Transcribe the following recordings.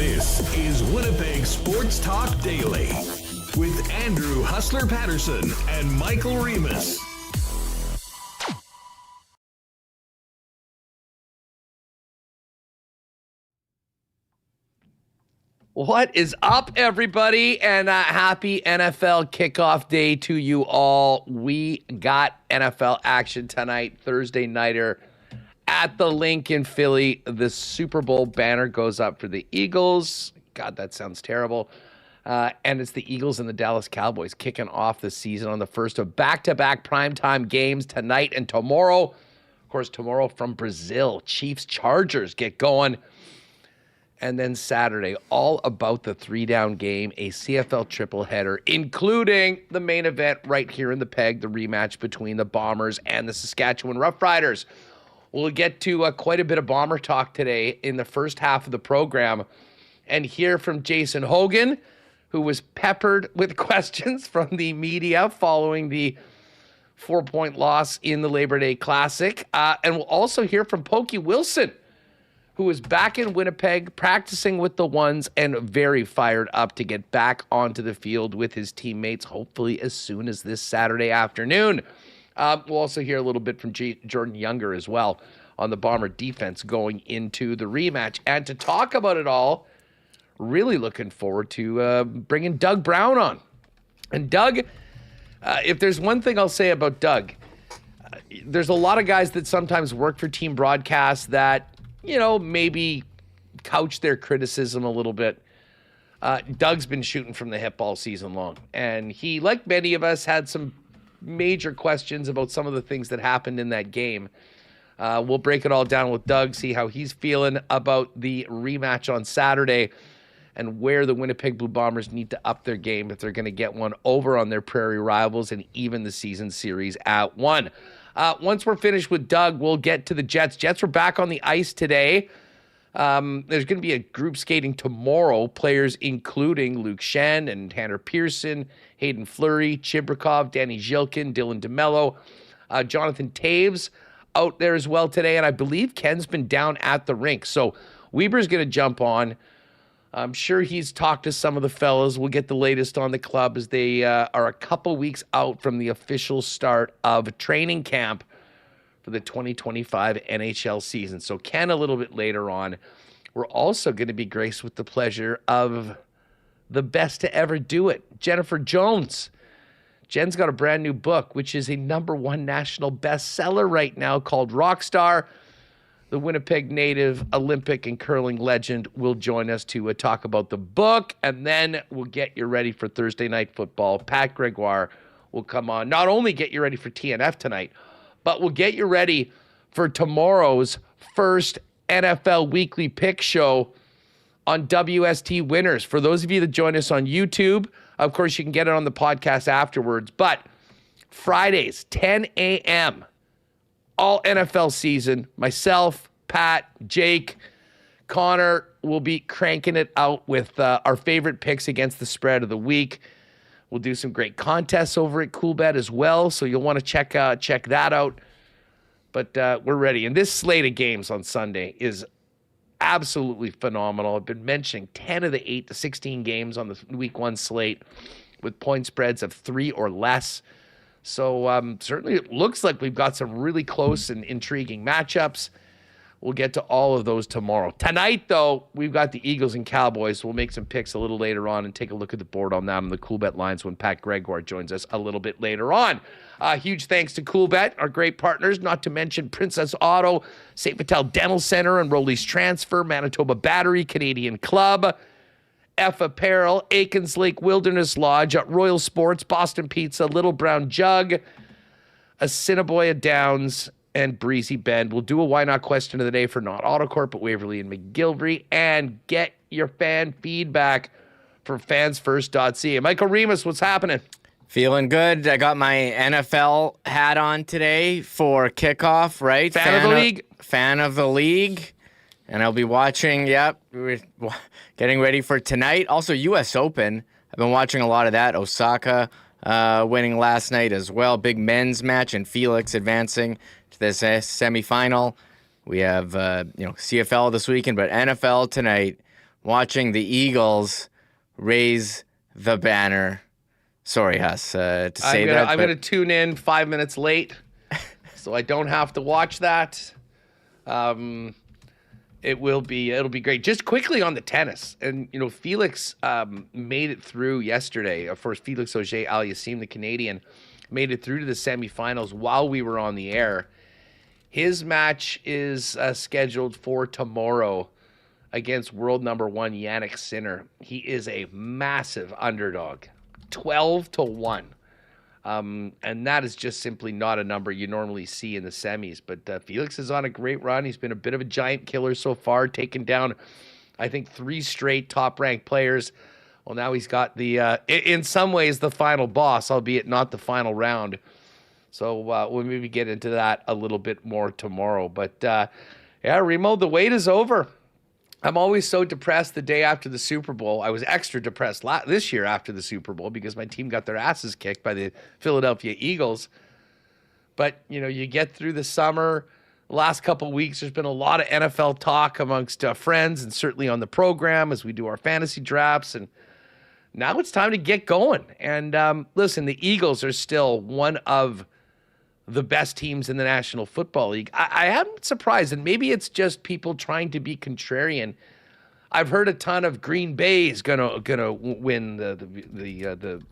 This is Winnipeg Sports Talk Daily with Andrew Hustler Paterson and Michael Remis. What is up, everybody, and happy NFL kickoff day to you all. We got NFL action tonight, Thursday nighter at the Link in Philly. The Super Bowl banner goes up for the Eagles. God, that sounds terrible. And it's the Eagles and the Dallas Cowboys kicking off the season on the first of back-to-back primetime games tonight and tomorrow. Of course, tomorrow from Brazil, Chiefs-Chargers get going. And then Saturday, all about the three-down game, a CFL triple header, including the main event right here in the Peg, the rematch between the Bombers and the Saskatchewan Roughriders. We'll get to quite a bit of Bomber talk today in the first half of the program and hear from Jason Hogan, who was peppered with questions from the media following the 4-point loss in the Labor Day Classic. And we'll also hear from Pokey Wilson, who is back in Winnipeg practicing with the ones and very fired up to get back onto the field with his teammates, hopefully as soon as this Saturday afternoon. We'll also hear a little bit from Jordan Younger as well on the Bomber defense going into the rematch. And to talk about it all, really looking forward to bringing Doug Brown on. And Doug, if there's one thing I'll say about Doug, there's a lot of guys that sometimes work for team broadcasts that, you know, maybe couch their criticism a little bit. Doug's been shooting from the hip all season long. And he, like many of us, had some major questions about some of the things that happened in that game. We'll break it all down with Doug, see how he's feeling about the rematch on Saturday and where the Winnipeg Blue Bombers need to up their game if they're going to get one over on their Prairie rivals and even the season series at one. Once we're finished with Doug, we'll get to the Jets. Jets are back on the ice today. There's going to be a group skating tomorrow. Players including Luke Shen and Tanner Pearson, Hayden Fleury, Chibrikov, Danny Zhilkin, Dylan DeMello, Jonathan Taves out there as well today. And I believe Ken's been down at the rink. So Wieber's going to jump on. I'm sure he's talked to some of the fellas. We'll get the latest on the club as they are a couple weeks out from the official start of training camp for the 2025 NHL season. So Ken a little bit later on. We're also going to be graced with the pleasure of the best to ever do it, Jennifer Jones. Jen's got a brand new book, which is a #1 national bestseller right now called Rockstar. The Winnipeg native, Olympic and curling legend will join us to talk about the book, and then we'll get you ready for Thursday night football. Pat Gregoire will come on, not only get you ready for TNF tonight, but we'll get you ready for tomorrow's first NFL Weekly Pick Show on WST Winners. For those of you that join us on YouTube, of course, you can get it on the podcast afterwards, but Fridays, 10 a.m., all NFL season, myself, Pat, Jake, Connor will be cranking it out with our favorite picks against the spread of the week. We'll do some great contests over at CoolBet as well, so you'll want to check that out. But we're ready. And this slate of games on Sunday is absolutely phenomenal. I've been mentioning 10 of the 8 to 16 games on the week 1 slate with point spreads of 3 or less. So certainly it looks like we've got some really close and intriguing matchups. We'll get to all of those tomorrow. Tonight, though, we've got the Eagles and Cowboys. So we'll make some picks a little later on and take a look at the board on that on the CoolBet lines when Pat Gregoire joins us a little bit later on. Huge thanks to CoolBet, our great partners, not to mention Princess Auto, St. Vital Dental Center, and Rollies Transfer, Manitoba Battery, Canadian Club, F Apparel, Aikens Lake Wilderness Lodge, Royal Sports, Boston Pizza, Little Brown Jug, Assiniboia Downs, and Breezy Bend. We'll do a Why Not question of the day for not AutoCorp, but Waverly and McGillivray, and get your fan feedback from fansfirst.ca. Michael Remis, what's happening? Feeling good. I got my NFL hat on today for kickoff, right? Fan of the league. Fan of the league. And I'll be watching, we're getting ready for tonight. Also, U.S. Open. I've been watching a lot of that. Osaka winning last night as well. Big men's match, and Felix advancing to this semifinal. We have, CFL this weekend, but NFL tonight. watching the Eagles raise the banner. Sorry, Huss, to say that. I'm going to tune in 5 minutes late so I don't have to watch that. It'll be great. Just quickly on the tennis. And, Felix made it through yesterday. Of course, Felix Auger-Aliassime, the Canadian, made it through to the semifinals while we were on the air. His match is scheduled for tomorrow against world number 1 Jannik Sinner. He is a massive underdog, 12-1. And that is just simply not a number you normally see in the semis. But Felix is on a great run. He's been a bit of a giant killer so far, taken down, I think, 3 straight top-ranked players. Well, now he's got in some ways, the final boss, albeit not the final round. So we'll maybe get into that a little bit more tomorrow. But, Remo, the wait is over. I'm always so depressed the day after the Super Bowl. I was extra depressed this year after the Super Bowl because my team got their asses kicked by the Philadelphia Eagles. But, you get through the summer. The last couple of weeks, there's been a lot of NFL talk amongst friends and certainly on the program as we do our fantasy drafts. And now it's time to get going. And listen, the Eagles are still one of the best teams in the National Football League. I am surprised, and maybe it's just people trying to be contrarian. I've heard a ton of Green Bay is gonna win the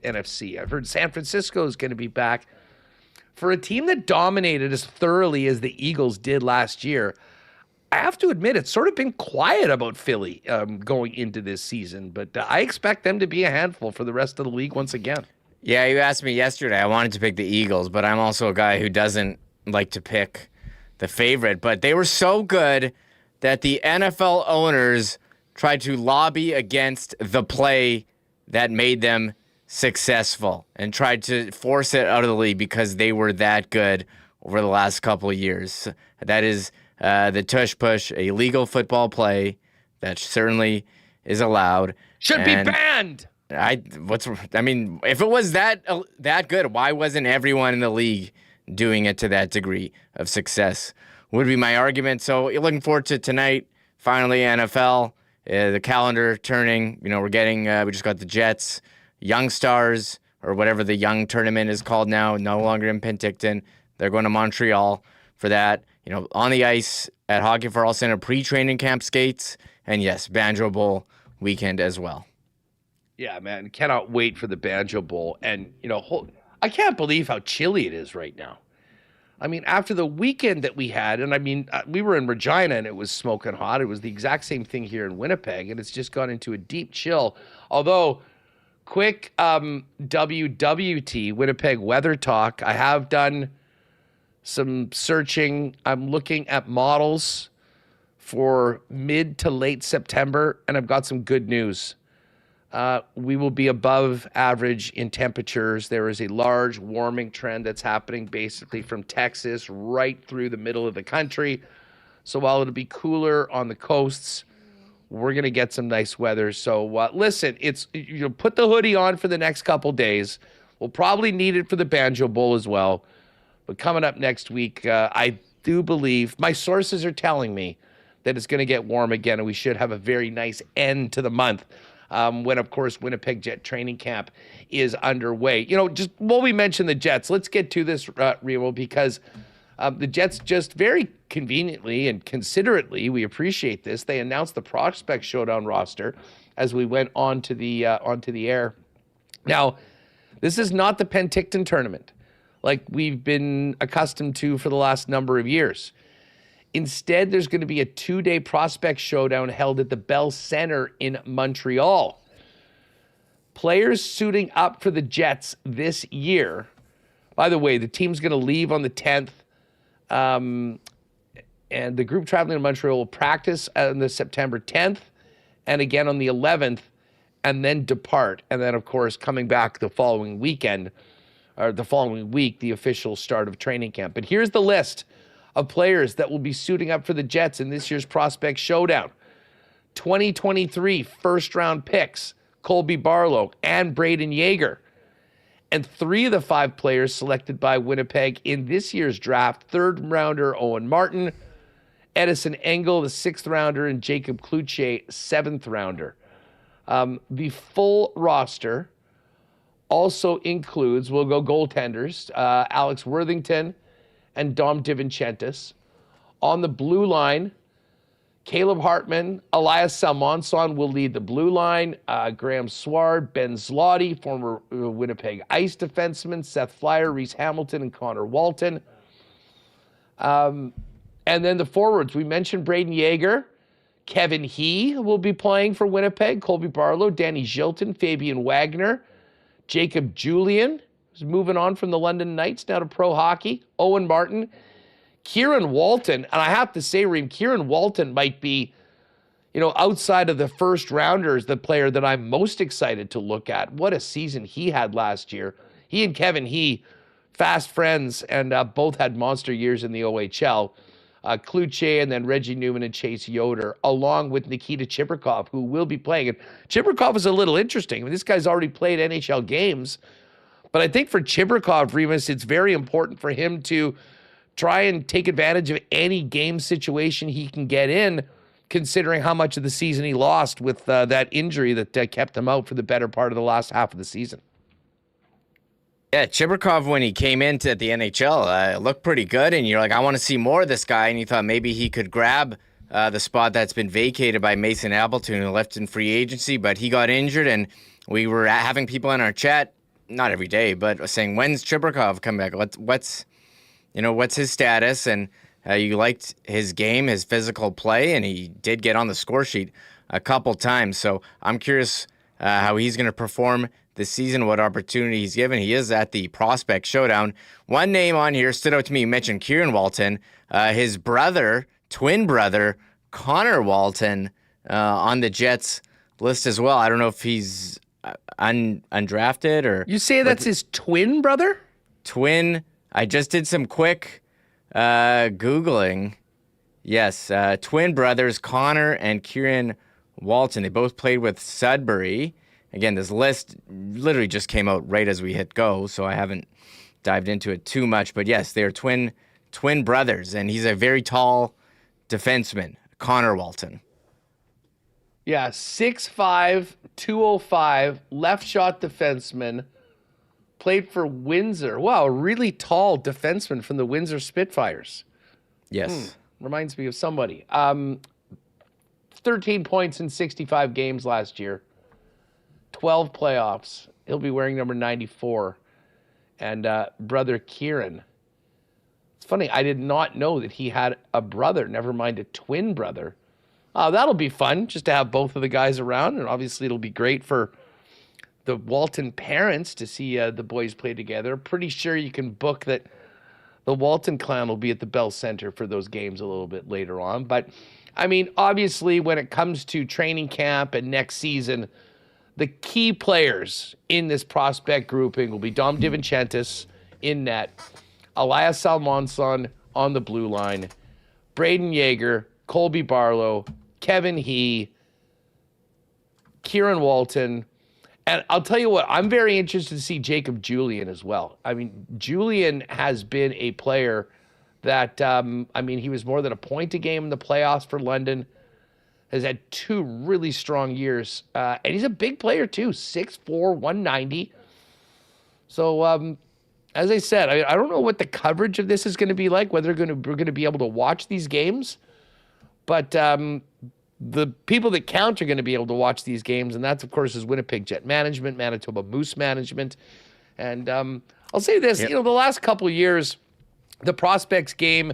NFC. I've heard San Francisco is gonna be back. For a team that dominated as thoroughly as the Eagles did last year, I have to admit it's sort of been quiet about Philly going into this season. But I expect them to be a handful for the rest of the league once again. Yeah, you asked me yesterday. I wanted to pick the Eagles, but I'm also a guy who doesn't like to pick the favorite. But they were so good that the NFL owners tried to lobby against the play that made them successful and tried to force it out of the league because they were that good over the last couple of years. That is the tush push, a legal football play that certainly is allowed. Should be banned. If it was that good, why wasn't everyone in the league doing it to that degree of success? Would be my argument. So you're looking forward to tonight. Finally, NFL, the calendar turning. We're getting. We just got the Jets, Young Stars, or whatever the Young tournament is called now. No longer in Penticton. They're going to Montreal for that. On the ice at Hockey for All Center pre-training camp skates, and yes, Banjo Bowl weekend as well. Yeah, man, cannot wait for the Banjo Bowl. And, I can't believe how chilly it is right now. I mean, after the weekend that we had, and we were in Regina and it was smoking hot. It was the exact same thing here in Winnipeg, and it's just gone into a deep chill. Although, quick WWT, Winnipeg Weather Talk, I have done some searching. I'm looking at models for mid to late September, and I've got some good news. We will be above average in temperatures. There is a large warming trend that's happening basically from Texas right through the middle of the country. So while it'll be cooler on the coasts, we're going to get some nice weather. So listen, put the hoodie on for the next couple days. We'll probably need it for the Banjo Bowl as well. But coming up next week, I do believe, my sources are telling me that it's going to get warm again, and we should have a very nice end to the month. When, of course, Winnipeg Jet training camp is underway. Just while we mention the Jets, let's get to this, Remo, because the Jets just very conveniently and considerately, we appreciate this, they announced the Prospect Showdown roster as we went onto the air. Now, this is not the Penticton tournament like we've been accustomed to for the last number of years. Instead, there's going to be a 2-day prospect showdown held at the Bell Center in Montreal. Players suiting up for the Jets this year. By the way, the team's going to leave on the 10th. And the group traveling to Montreal will practice on the September 10th and again on the 11th and then depart. And then, of course, coming back the following weekend or the following week, the official start of training camp. But here's the list of players that will be suiting up for the Jets in this year's Prospect Showdown. 2023 first-round picks, Colby Barlow and Braden Yeager. And 3 of the 5 players selected by Winnipeg in this year's draft, third-rounder Owen Martin Edison Engel, the 6th rounder, and Jacob Cloutier, 7th rounder. The full roster also includes, we'll go goaltenders, Alex Worthington and Dom DiVincentis. On the blue line, Caleb Hartman, Elias Salmonson will lead the blue line. Graham Sward, Ben Zloty, former Winnipeg Ice defenseman, Seth Flyer, Reese Hamilton, and Connor Walton. And then the forwards, we mentioned Braden Yeager. Kevin He will be playing for Winnipeg. Colby Barlow, Danny Gilton, Fabian Wagner, Jacob Julian, who's moving on from the London Knights now to pro hockey. Owen Martin, Kieran Walton. And I have to say, Reem, Kieran Walton might be, outside of the first rounders, the player that I'm most excited to look at. What a season he had last year. He and Kevin He, fast friends, and both had monster years in the OHL. Cloutier and then Reggie Newman and Chase Yoder, along with Nikita Chibrikov, who will be playing. And Chibrikov is a little interesting. I mean, this guy's already played NHL games. But I think for Chibrikov, Remis, it's very important for him to try and take advantage of any game situation he can get in, considering how much of the season he lost with that injury that kept him out for the better part of the last half of the season. Yeah, Chibrikov, when he came into the NHL, looked pretty good, and you're like, I want to see more of this guy, and you thought maybe he could grab the spot that's been vacated by Mason Appleton, who left in free agency, but he got injured, and we were having people in our chat, not every day, but saying, when's Chibrikov coming back? What's his status? And you liked his game, his physical play, and he did get on the score sheet a couple times, so I'm curious how he's going to perform this season, what opportunity he's given. He is at the Prospect Showdown. One name on here stood out to me. You mentioned Kieran Walton. His brother, twin brother, Connor Walton, on the Jets list as well. I don't know if he's undrafted or... You say that's his twin brother? Twin. I just did some quick Googling. Yes, twin brothers, Connor and Kieran Walton. They both played with Sudbury. Again, this list literally just came out right as we hit go, so I haven't dived into it too much. But yes, they're twin brothers, and he's a very tall defenseman, Connor Walton. Yeah, 6'5", 205, left shot defenseman, played for Windsor. Wow, a really tall defenseman from the Windsor Spitfires. Yes. Reminds me of somebody. 13 points in 65 games last year. 12 playoffs. He'll be wearing number 94. And brother Kieran. It's funny, I did not know that he had a brother, never mind a twin brother. That'll be fun, just to have both of the guys around. And obviously it'll be great for the Walton parents to see the boys play together. Pretty sure you can book that the Walton clan will be at the Bell Center for those games a little bit later on. But, I mean, obviously when it comes to training camp and next season, the key players in this prospect grouping will be Dom DiVincentis in net, Elias Salmonson on the blue line, Braden Yeager, Colby Barlow, Kevin He, Kieran Walton, and I'll tell you what, I'm very interested to see Jacob Julian as well. I mean, Julian has been a player that, he was more than a point a game in the playoffs for London, has had 2 really strong years. And he's a big player too, 6'4", 190. So, as I said, I don't know what the coverage of this is going to be like, whether we're going to be able to watch these games. But the people that count are going to be able to watch these games, and that's, of course, is Winnipeg Jet Management, Manitoba Moose Management. And I'll say this, the last couple of years, the prospects game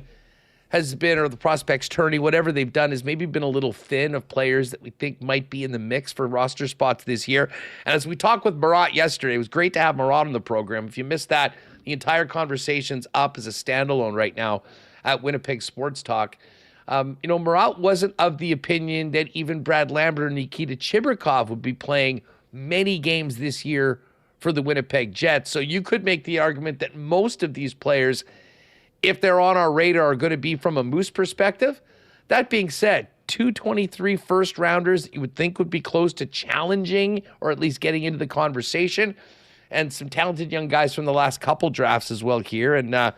has been, or the prospects tourney, whatever they've done, has maybe been a little thin of players that we think might be in the mix for roster spots this year. And as we talked with Marat yesterday, it was great to have Marat on the program. If you missed that, the entire conversation's up as a standalone right now at Winnipeg Sports Talk. Marat wasn't of the opinion that even Brad Lambert and Nikita Chibrikov would be playing many games this year for the Winnipeg Jets. So you could make the argument that most of these players, if they're on our radar, are going to be from a Moose perspective. That being said, 223 first rounders that you would think would be close to challenging or at least getting into the conversation, and some talented young guys from the last couple drafts as well here. And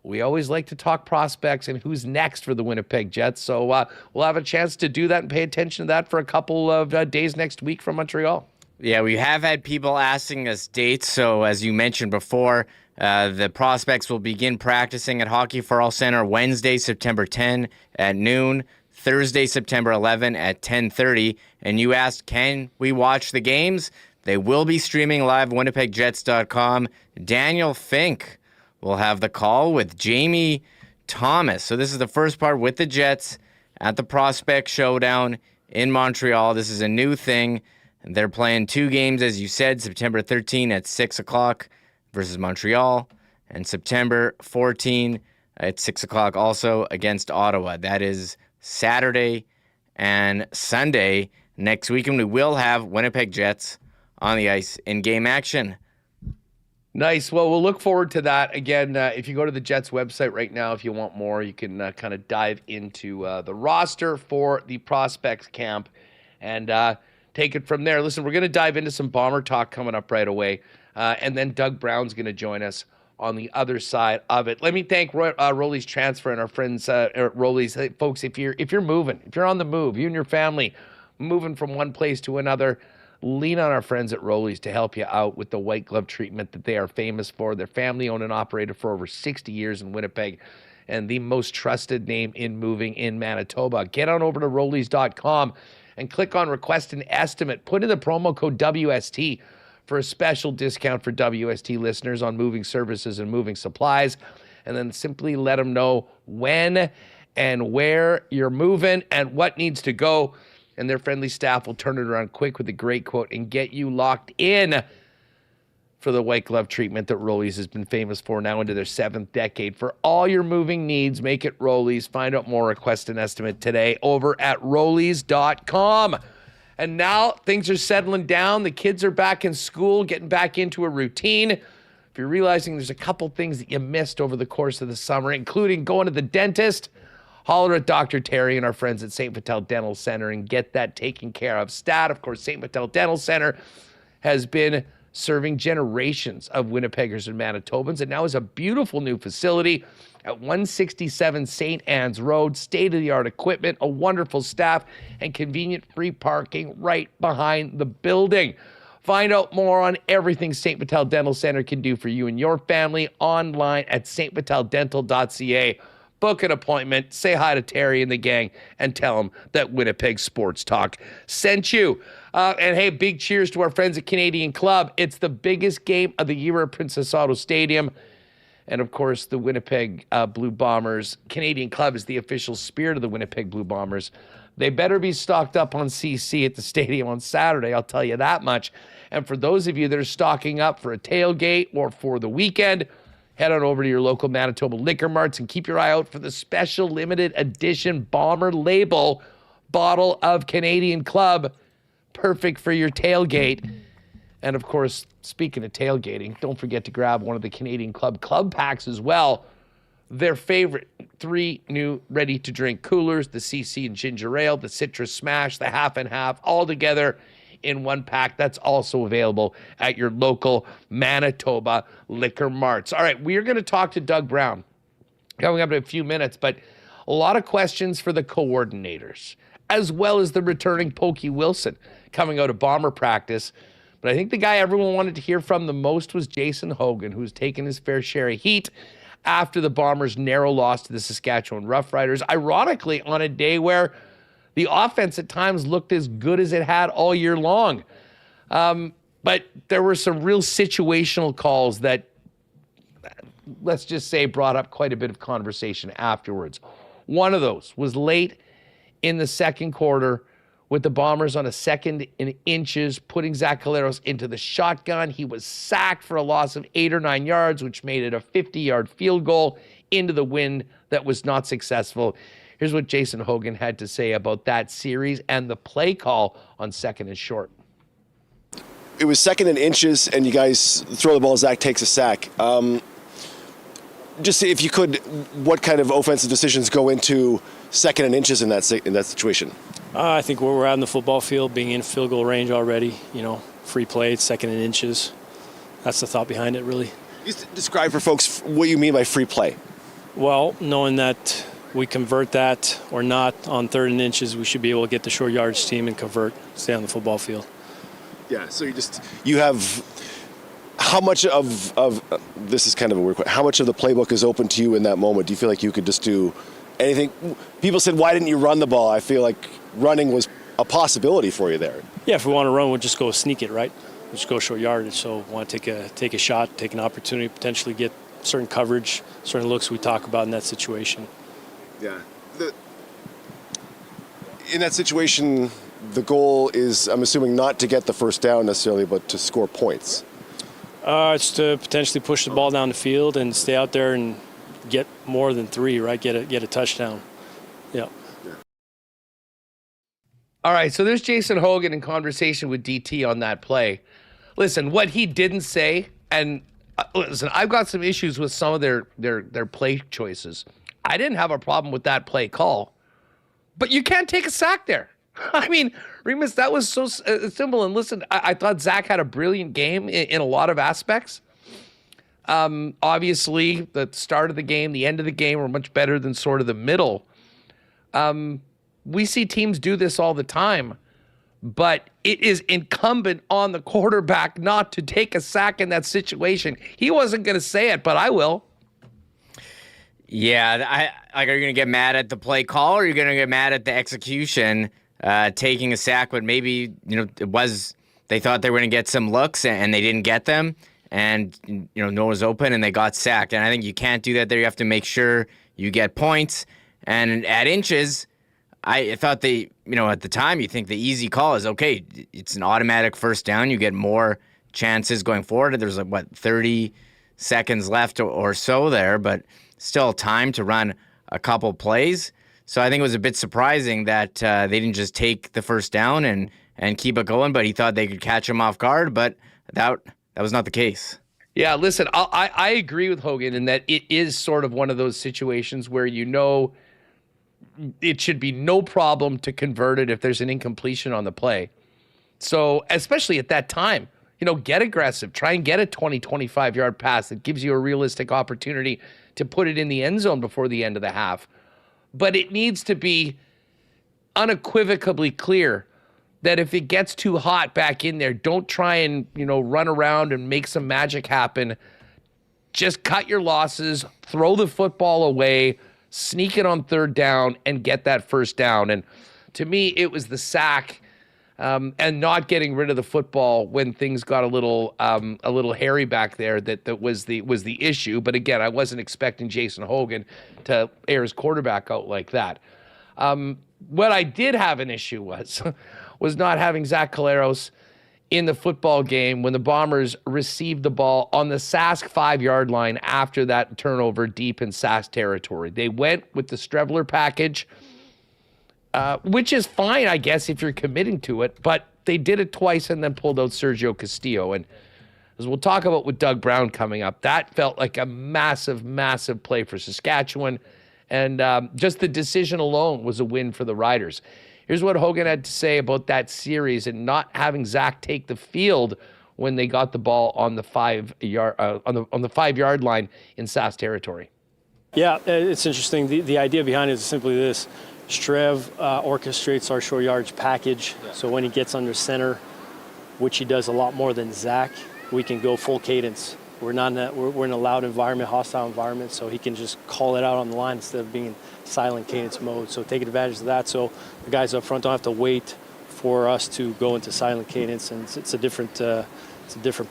we always like to talk prospects and who's next for the Winnipeg Jets. So we'll have a chance to do that and pay attention to that for a couple of days next week from Montreal. Yeah, we have had people asking us dates. So as you mentioned before, the prospects will begin practicing at Hockey for All Center Wednesday, September 10 at noon, Thursday, September 11 at 10:30. And you asked, can we watch the games? They will be streaming live WinnipegJets.com. Daniel Fink will have the call with Jamie Thomas. So this is the first part with the Jets at the Prospect Showdown in Montreal. This is a new thing. They're playing 2 games, as you said, September 13 at 6 o'clock versus Montreal, and September 14 at 6 o'clock also against Ottawa. That is Saturday and Sunday next week, and we will have Winnipeg Jets on the ice in game action. Nice. Well, we'll look forward to that. Again, if you go to the Jets website right now, if you want more, you can kind of dive into the roster for the prospects camp and take it from there. Listen, we're going to dive into some Bomber talk coming up right away, and then Doug Brown's going to join us on the other side of it. Let me thank Rolly's Transfer and our friends at Rolly's. Hey, folks, if you're moving, if you're on the move, you and your family moving from one place to another, lean on our friends at Rolly's to help you out with the white glove treatment that they are famous for. They're family owned and operated for over 60 years in Winnipeg and the most trusted name in moving in Manitoba. Get on over to Rollies.com and click on Request an Estimate. Put in the promo code WST for a special discount for WST listeners on moving services and moving supplies. And then simply let them know when and where you're moving and what needs to go. And their friendly staff will turn it around quick with a great quote and get you locked in for the white glove treatment that Rollies has been famous for now into their 7th decade. For all your moving needs, make it Rollies. Find out more, request an estimate today over at Rollies.com. And now things are settling down. The kids are back in school, getting back into a routine. If you're realizing there's a couple things that you missed over the course of the summer, including going to the dentist, holler at Dr. Terry and our friends at St. Vital Dental Center and get that taken care of. Stat, of course, St. Vital Dental Center has been serving generations of Winnipeggers and Manitobans, and now is a beautiful new facility at 167 St. Anne's Road. State-of-the-art equipment, a wonderful staff, and convenient free parking right behind the building. Find out more on everything St. Vital Dental Center can do for you and your family online at stvitaldental.ca. Book an appointment, say hi to Terry and the gang, and tell them that Winnipeg Sports Talk sent you. And hey, big cheers to our friends at Canadian Club. It's the biggest game of the year at Princess Auto Stadium. And of course, the Winnipeg Blue Bombers. Canadian Club is the official spirit of the Winnipeg Blue Bombers. They better be stocked up on CC at the stadium on Saturday, I'll tell you that much. And for those of you that are stocking up for a tailgate or for the weekend, head on over to your local Manitoba liquor marts and keep your eye out for the special limited edition Bomber label bottle of Canadian Club. Perfect for your tailgate. And of course, speaking of tailgating, don't forget to grab one of the Canadian Club packs as well. Their favorite 3 new ready-to-drink coolers, the CC and Ginger Ale, the Citrus Smash, the Half and Half, all together in one pack. That's also available at your local Manitoba liquor marts. All right, we're going to talk to Doug Brown coming up in a few minutes, but a lot of questions for the coordinators, as well as the returning Pokey Wilson coming out of Bomber practice. But I think the guy everyone wanted to hear from the most was Jason Hogan, who's taken his fair share of heat after the Bombers' narrow loss to the Saskatchewan Roughriders, ironically on a day where the offense at times looked as good as it had all year long. But there were some real situational calls that, let's just say, brought up quite a bit of conversation afterwards. One of those was late in the second quarter with the Bombers on a 2nd and inches, putting Zach Caleros into the shotgun. He was sacked for a loss of 8 or 9 yards, which made it a 50-yard field goal into the wind that was not successful. Here's what Jason Hogan had to say about that series and the play call on 2nd and short. It was 2nd and inches, and you guys throw the ball, Zach takes a sack. Just if you could, what kind of offensive decisions go into 2nd and inches in that situation? I think we're out in the football field, being in field goal range already, free play, 2nd and inches. That's the thought behind it, really. Describe for folks what you mean by free play. Well, knowing that we convert that or not on 3rd and inches, we should be able to get the short yardage team and convert, stay on the football field. Yeah, so you have how much of this is kind of a weird question. How much of the playbook is open to you in that moment? Do you feel like you could just do anything? People said, why didn't you run the ball? I feel like running was a possibility for you there. Yeah, if we want to run, we'll just go sneak it, right? We'll just go short yardage. So we want to take a shot, take an opportunity, potentially get certain coverage, certain looks we talk about in that situation. Yeah. In that situation, the goal is, I'm assuming, not to get the first down necessarily, but to score points. It's to potentially push the ball down the field and stay out there and get more than 3, right? Get a touchdown. Yeah. All right, so there's Jason Hogan in conversation with DT on that play. Listen, what he didn't say, and listen, I've got some issues with some of their play choices. I didn't have a problem with that play call, but you can't take a sack there. I mean, Remis, that was so simple. And listen, I thought Zach had a brilliant game in a lot of aspects. Obviously, the start of the game, the end of the game were much better than sort of the middle. We see teams do this all the time, but it is incumbent on the quarterback not to take a sack in that situation. He wasn't going to say it, but I will. Yeah, are you going to get mad at the play call, or are you going to get mad at the execution, taking a sack? But maybe, they thought they were going to get some looks and they didn't get them, and no one was open and they got sacked. And I think you can't do that there. You have to make sure you get points. And at inches, I thought at the time, you think the easy call is, okay, it's an automatic first down. You get more chances going forward. There's 30 seconds left or so there, but still time to run a couple plays. So I think it was a bit surprising that they didn't just take the first down and keep it going, but he thought they could catch him off guard, but that was not the case. Yeah, listen, I agree with Hogan in that it is sort of one of those situations where it should be no problem to convert it if there's an incompletion on the play. So especially at that time, get aggressive. Try and get a 20, 25-yard pass that gives you a realistic opportunity to put it in the end zone before the end of the half. But it needs to be unequivocally clear that if it gets too hot back in there, don't try and, run around and make some magic happen. Just cut your losses, throw the football away, sneak it on 3rd down, and get that first down. And to me, it was the sack and not getting rid of the football when things got a little hairy back there that was the issue. But again, I wasn't expecting Jason Hogan to air his quarterback out like that. What I did have an issue was not having Zach Collaros in the football game when the Bombers received the ball on the Sask 5-yard line after that turnover deep in Sask territory. They went with the Strevler package, which is fine, I guess, if you're committing to it, but they did it twice and then pulled out Sergio Castillo. And as we'll talk about with Doug Brown coming up, that felt like a massive, massive play for Saskatchewan. And just the decision alone was a win for the Riders. Here's what Hogan had to say about that series and not having Zach take the field when they got the ball on the 5-yard on the 5-yard line in Sask territory. Yeah, it's interesting. The idea behind it is simply this: Strev orchestrates our short yardage package. Yeah. So when he gets under center, which he does a lot more than Zach, we can go full cadence. We're in a loud environment, hostile environment, so he can just call it out on the line instead of being silent cadence mode. So taking advantage of that, so the guys up front don't have to wait for us to go into silent cadence, and it's a different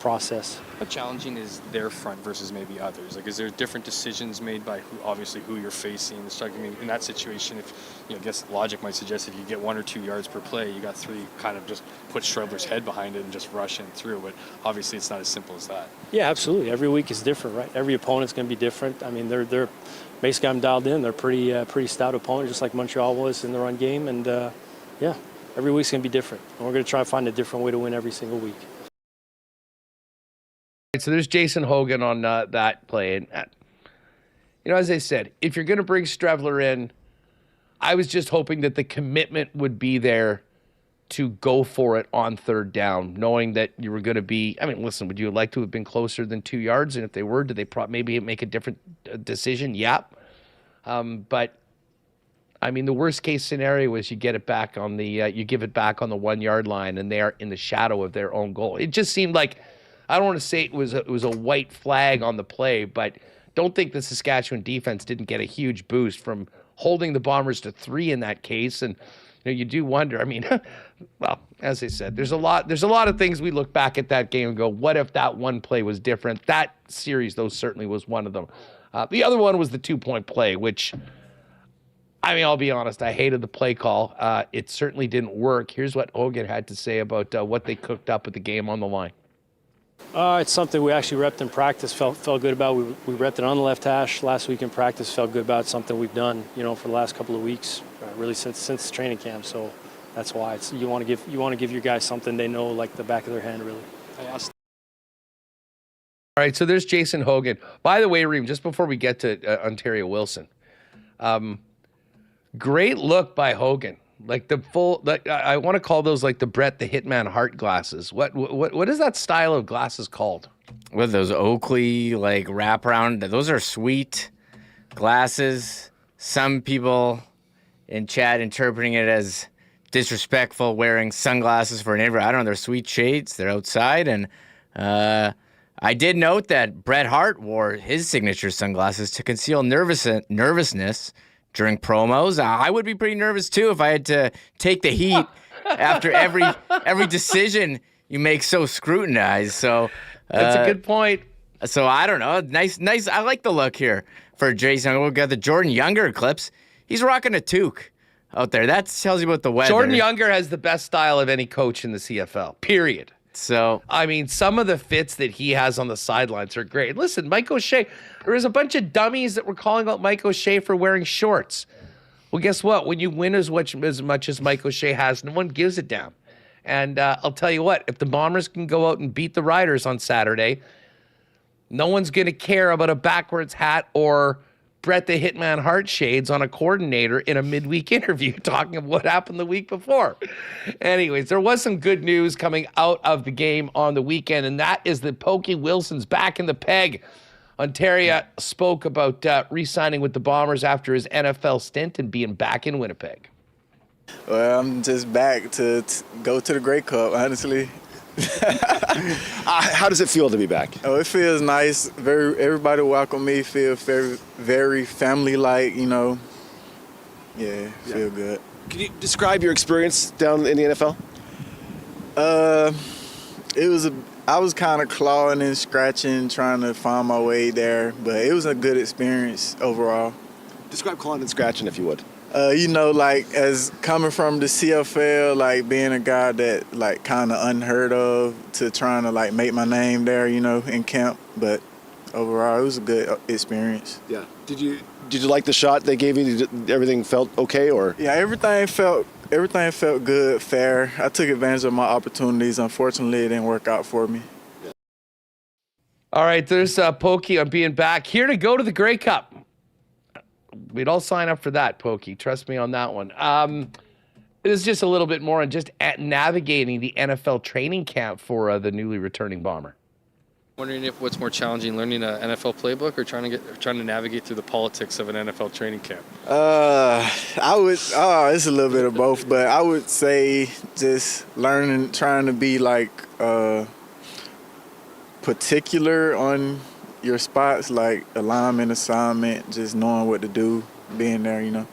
process. How challenging is their front versus maybe others? Is there different decisions made by who you're facing? In that situation, I guess logic might suggest if you get 1 or 2 yards per play, you got 3, kind of just put Strevler's head behind it and just rush in through. But obviously, it's not as simple as that. Yeah, absolutely. Every week is different, right? Every opponent's going to be different. I mean, they're basically, I'm dialed in. They're pretty stout opponent, just like Montreal was in the run game. And every week's going to be different. And we're going to try to find a different way to win every single week. So there's Jason Hogan on that play. And, as I said, if you're going to bring Strevler in, I was just hoping that the commitment would be there to go for it on 3rd down, knowing that you were going to be, listen, would you like to have been closer than 2 yards? And if they were, did they maybe make a different decision? Yeah. But I mean, the worst case scenario is you get it back on the you give it back on the 1 yard line, and they are in the shadow of their own goal. It just seemed like, I don't want to say it was a white flag on the play, but don't think the Saskatchewan defense didn't get a huge boost from holding the Bombers to 3 in that case. And you do wonder. I mean, well, as I said, there's a lot of things we look back at that game and go, what if that one play was different? That series, though, certainly was one of them. The other one was the 2-point play, which, I mean, I'll be honest, I hated the play call. It certainly didn't work. Here's what Hogan had to say about what they cooked up with the game on the line. It's something we actually repped in practice, felt good about. We repped it on the left hash last week in practice, felt good about it. Something we've done, for the last couple of weeks, really since training camp. So that's why you want to give your guys something they know like the back of their hand, really. All right, so there's Jason Hogan. By the way, Reem, just before we get to Ontario Wilson, great look by Hogan. Like the full, I want to call those like the Brett the Hitman Hart glasses. What is that style of glasses called? What are those Oakley like wraparound? Those are sweet glasses. Some people in chat interpreting it as disrespectful, wearing sunglasses for an interview. I don't know. They're sweet shades. They're outside, and I did note that Bret Hart wore his signature sunglasses to conceal nervousness during promos. I would be pretty nervous too if I had to take the heat after every decision you make so scrutinized. So that's a good point. So I don't know. Nice. I like the look here for Jason. We've got the Jordan Younger clips. He's rocking a toque out there. That tells you about the weather. Jordan Younger has the best style of any coach in the CFL. Period. So, I mean, some of the fits that he has on the sidelines are great. Listen, Mike O'Shea, there was a bunch of dummies that were calling out Mike O'Shea for wearing shorts. Well, guess what? When you win as much as Mike O'Shea has, no one gives a damn. And I'll tell you what, if the Bombers can go out and beat the Riders on Saturday, no one's going to care about a backwards hat or Brett the Hitman Hart shades on a coordinator in a midweek interview talking about what happened the week before. Anyways, there was some good news coming out of the game on the weekend, and that is that Pokey Wilson's back in the peg. Ontario spoke about re-signing with the Bombers after his NFL stint and being back in Winnipeg. Well, I'm just back to go to the Grey Cup, honestly. How does it feel to be back? Oh, it feels nice. Everybody welcome me. Feel very, very family-like. Yeah, feel good. Can you describe your experience down in the NFL? I was kind of clawing and scratching, trying to find my way there, but it was a good experience overall. Describe clawing and scratching, if you would. Like as coming from the CFL, like being a guy that like kind of unheard of to trying to like make my name there, in camp. But overall, it was a good experience. Yeah. Did you like the shot they gave you? Everything felt okay, or? Yeah, everything felt good, fair. I took advantage of my opportunities. Unfortunately, it didn't work out for me. Yeah. All right, there's Pokey on being back here to go to the Grey Cup. We'd all sign up for that, Pokey. Trust me on that one. It is just a little bit more on just navigating the NFL training camp for the newly returning Bomber. Wondering if what's more challenging, learning an NFL playbook or trying to navigate through the politics of an NFL training camp? It's a little bit of both, but I would say just learning, trying to be like particular on your spots, like alignment, assignment, just knowing what to do, being there, In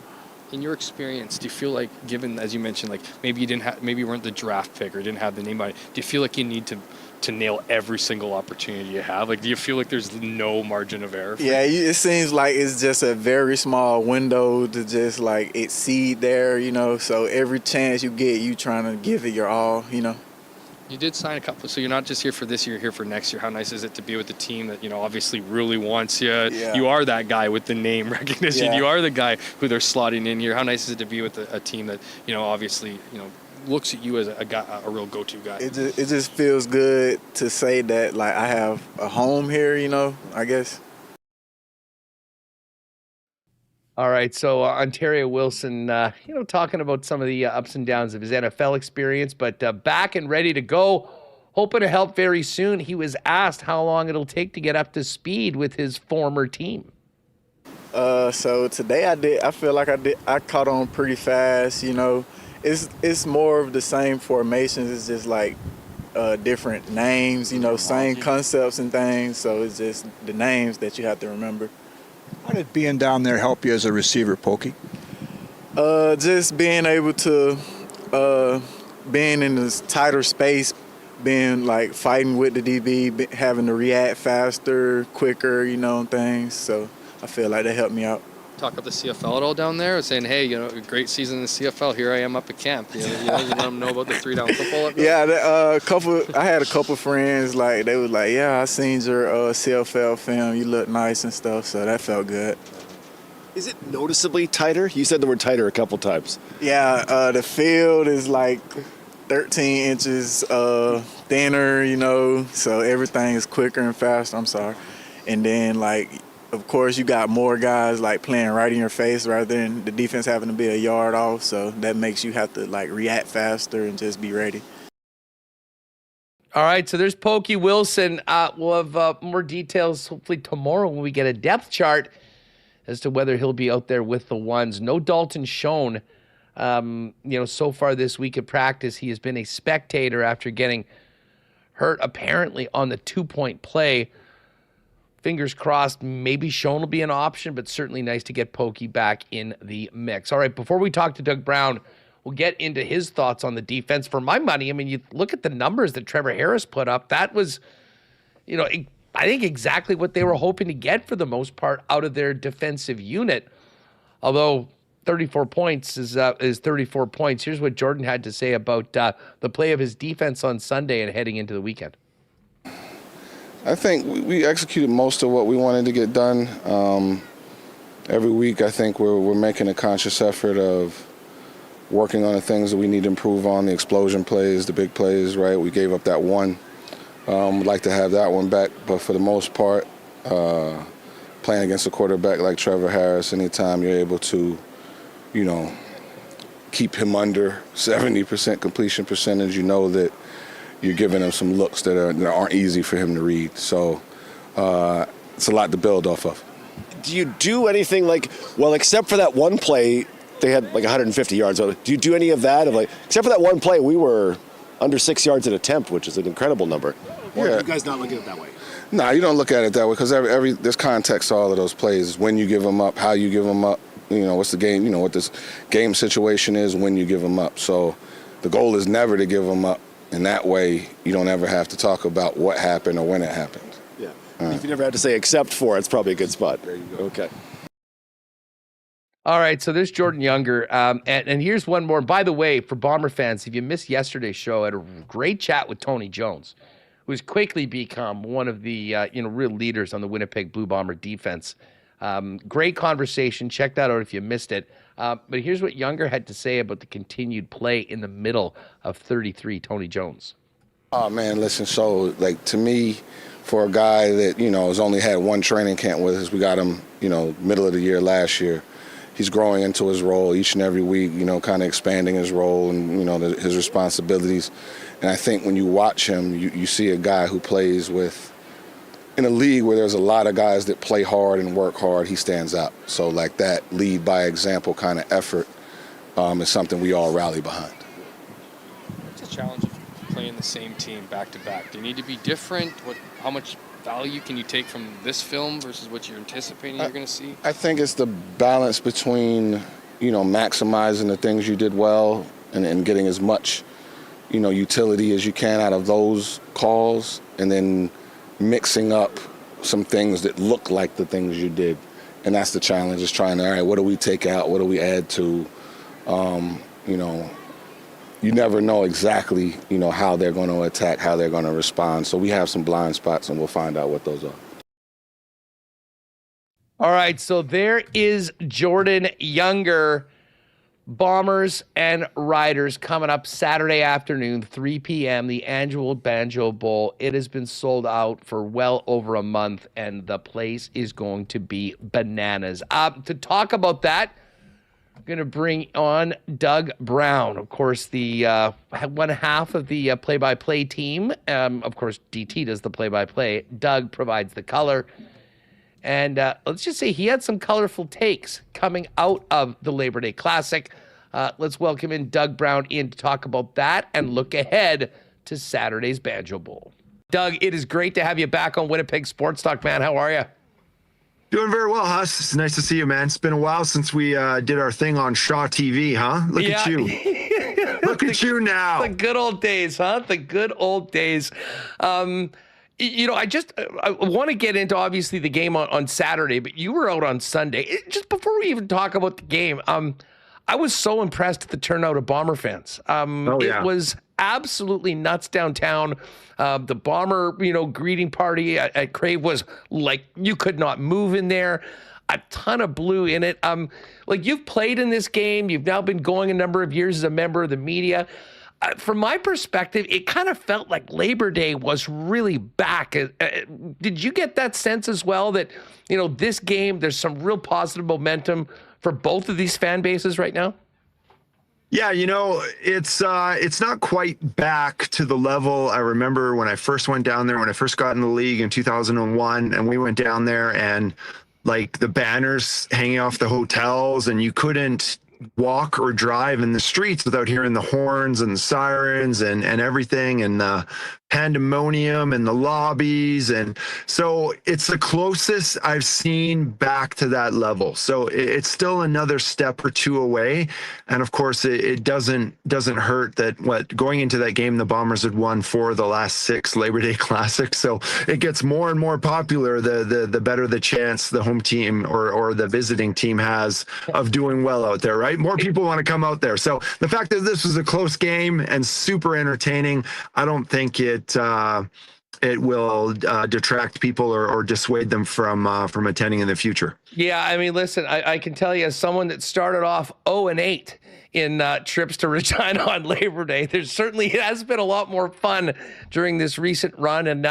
your experience, do you feel like, given, as you mentioned, like maybe you weren't the draft pick or didn't have the name on it, do you feel like you need to nail every single opportunity you have? Like, do you feel like there's no margin of error? Yeah, it seems like it's just a very small window to just like exceed there, so every chance you get, you trying to give it your all, You did sign a couple, so you're not just here for this year, you're here for next year. How nice is it to be with a team that, obviously really wants you? Yeah. You are that guy with the name recognition. Yeah. You are the guy who they're slotting in here. How nice is it to be with a team that, obviously, looks at you as a real go-to guy? It just feels good to say that, like, I have a home here, I guess. All right, so Ontario Wilson, talking about some of the ups and downs of his NFL experience, but back and ready to go, hoping to help very soon. He was asked how long it'll take to get up to speed with his former team. So today I feel like I caught on pretty fast. It's more of the same formations. It's just like different names. Same concepts and things. So it's just the names that you have to remember. How did being down there help you as a receiver, Pokey? Just being able to being in this tighter space, being like fighting with the DB, having to react faster, quicker, things. So I feel like that helped me out. Talk up the CFL at all down there, saying, hey, a great season in the CFL. Here I am up at camp. You let them know about the 3-down football. Up there? Yeah, I had a couple friends they was like, yeah, I seen your CFL film. You look nice and stuff. So that felt good. Is it noticeably tighter? You said the word tighter a couple times. Yeah, the field is like 13 inches thinner, so everything is quicker and faster. I'm sorry. And then, of course, you got more guys, playing right in your face rather than the defense having to be a yard off. So that makes you have to, react faster and just be ready. All right, so there's Pokey Wilson. We'll have more details hopefully tomorrow when we get a depth chart as to whether he'll be out there with the ones. No Dalton Schoen. So far this week of practice, he has been a spectator after getting hurt apparently on the 2-point play. Fingers crossed, maybe Schoen will be an option, but certainly nice to get Pokey back in the mix. All right, before we talk to Doug Brown, we'll get into his thoughts on the defense. For my money, you look at the numbers that Trevor Harris put up. That was, I think exactly what they were hoping to get for the most part out of their defensive unit. Although 34 points is 34 points. Here's what Jordan had to say about the play of his defense on Sunday and heading into the weekend. I think we executed most of what we wanted to get done. Every week, I think we're making a conscious effort of working on the things that we need to improve on, the explosion plays, the big plays, right? We gave up that one. We'd like to have that one back, but for the most part, playing against a quarterback like Trevor Harris, anytime you're able to, keep him under 70% completion percentage, that you're giving him some looks that aren't easy for him to read. So it's a lot to build off of. Do you do anything except for that one play, they had 150 yards. Do you do any of that? Except for that one play, we were under 6 yards an attempt, which is an incredible number. Or are you guys not looking at it that way? No, you don't look at it that way because there's context to all of those plays. When you give them up, how you give them up, what's the game, what this game situation is when you give them up. So the goal is never to give them up. And that way, you don't ever have to talk about what happened or when it happened. Yeah. If you never have to say except for, it's probably a good spot. There you go. Okay. All right, so there's Jordan Younger. And here's one more. By the way, for Bomber fans, if you missed yesterday's show, I had a great chat with Tony Jones, who's quickly become one of the real leaders on the Winnipeg Blue Bomber defense. Great conversation. Check that out if you missed it. But here's what Younger had to say about the continued play in the middle of 33, Tony Jones. Oh, man, listen, so, to me, for a guy that, has only had one training camp with us, we got him, middle of the year last year. He's growing into his role each and every week, kind of expanding his role and, his responsibilities. And I think when you watch him, you see a guy who plays in a league where there's a lot of guys that play hard and work hard, he stands out. So that lead by example kind of effort is something we all rally behind. What's the challenge of playing the same team back to back? Do you need to be different? How much value can you take from this film versus what you're anticipating you're going to see? I think it's the balance between, maximizing the things you did well and getting as much, utility as you can out of those calls, and then mixing up some things that look like the things you did. And that's the challenge, is trying to, all right, what do we take out? What do we add to? You never know exactly, how they're going to attack, how they're going to respond. So we have some blind spots, and we'll find out what those are. All right, so there is Jordan Younger. Bombers and Riders coming up Saturday afternoon, 3 p.m., the annual Banjo Bowl. It has been sold out for well over a month, and the place is going to be bananas. To talk about that, I'm going to bring on Doug Brown, of course, the one half of the play-by-play team. Of course, DT does the play-by-play. Doug provides the color. And let's just say he had some colorful takes coming out of the Labor Day Classic. Let's welcome in Doug Brown in to talk about that and look ahead to Saturday's Banjo Bowl. Doug, it is great to have you back on Winnipeg Sports Talk, man. How are you? Doing very well, Huss. It's nice to see you, man. It's been a while since we did our thing on Shaw TV, huh? Look at you. Look at you now. The good old days, huh? The good old days. I want to get into, obviously, the game on Saturday, but you were out on Sunday. Just before we even talk about the game, I was so impressed at the turnout of Bomber fans. It was absolutely nuts downtown. The Bomber, greeting party at Crave was like, you could not move in there. A ton of blue in it. You've played in this game. You've now been going a number of years as a member of the media. From my perspective, it kind of felt like Labor Day was really back. Did you get that sense as well that, this game, there's some real positive momentum for both of these fan bases right now? Yeah, it's not quite back to the level I remember when I first went down there, when I first got in the league in 2001, and we went down there and the banners hanging off the hotels, and you couldn't walk or drive in the streets without hearing the horns and the sirens and everything, and the pandemonium and the lobbies. And so it's the closest I've seen back to that level. So it's still another step or two away. And of course it doesn't hurt that going into that game, the Bombers had won 4 of the last 6 Labor Day Classics. So it gets more and more popular the better the chance the home team or the visiting team has of doing well out there, right? More people want to come out there. So the fact that this was a close game and super entertaining, I don't think it will detract people or dissuade them from attending in the future. Yeah, I mean, listen, I can tell you, as someone that started off 0-8 in trips to Regina on Labor Day, it has been a lot more fun during this recent run. And,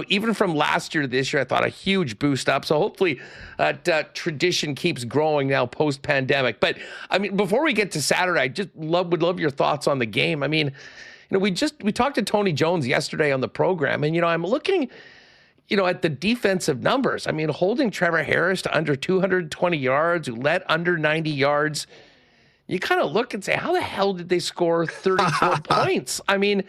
even from last year to this year, I thought a huge boost up. So hopefully that tradition keeps growing now post-pandemic. But, I mean, before we get to Saturday, I just would love your thoughts on the game. I mean, we talked to Tony Jones yesterday on the program, and, I'm looking, at the defensive numbers. I mean, holding Trevor Harris to under 220 yards, who led under 90 yards. You kind of look and say, how the hell did they score 34 points? I mean,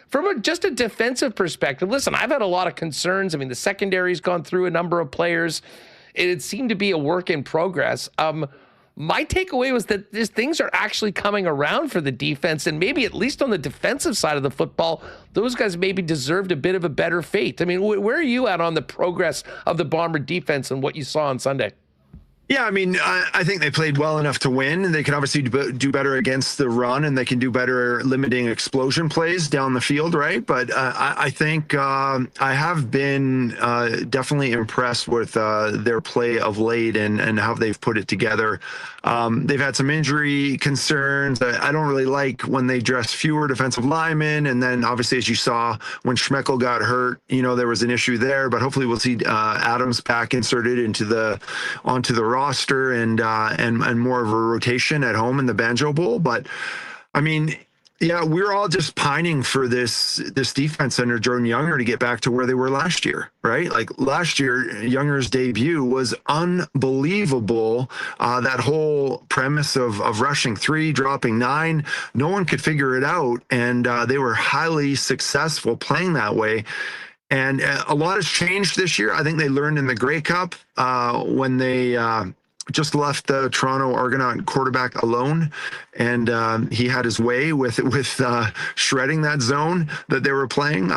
from just a defensive perspective, listen, I've had a lot of concerns. I mean, the secondary's gone through a number of players. It seemed to be a work in progress. My takeaway was that things are actually coming around for the defense, and maybe at least on the defensive side of the football, those guys maybe deserved a bit of a better fate. I mean, where are you at on the progress of the Bomber defense and what you saw on Sunday? Yeah, I mean, I think they played well enough to win, and they can obviously do better against the run, and they can do better limiting explosion plays down the field, right? But I think I have been definitely impressed with their play of late and how they've put it together. They've had some injury concerns. I don't really like when they dress fewer defensive linemen, and then obviously, as you saw, when Schmeckel got hurt, there was an issue there. But hopefully, we'll see Adams back inserted onto the roster and more of a rotation at home in the Banjo Bowl. But I mean, yeah, we're all just pining for this defense under Jordan Younger to get back to where they were last year, right? Like last year, Younger's debut was unbelievable. That whole premise of rushing 3, dropping 9, no one could figure it out, and they were highly successful playing that way. And a lot has changed this year. I think they learned in the Grey Cup when they just left the Toronto Argonaut quarterback alone, and he had his way with shredding that zone that they were playing.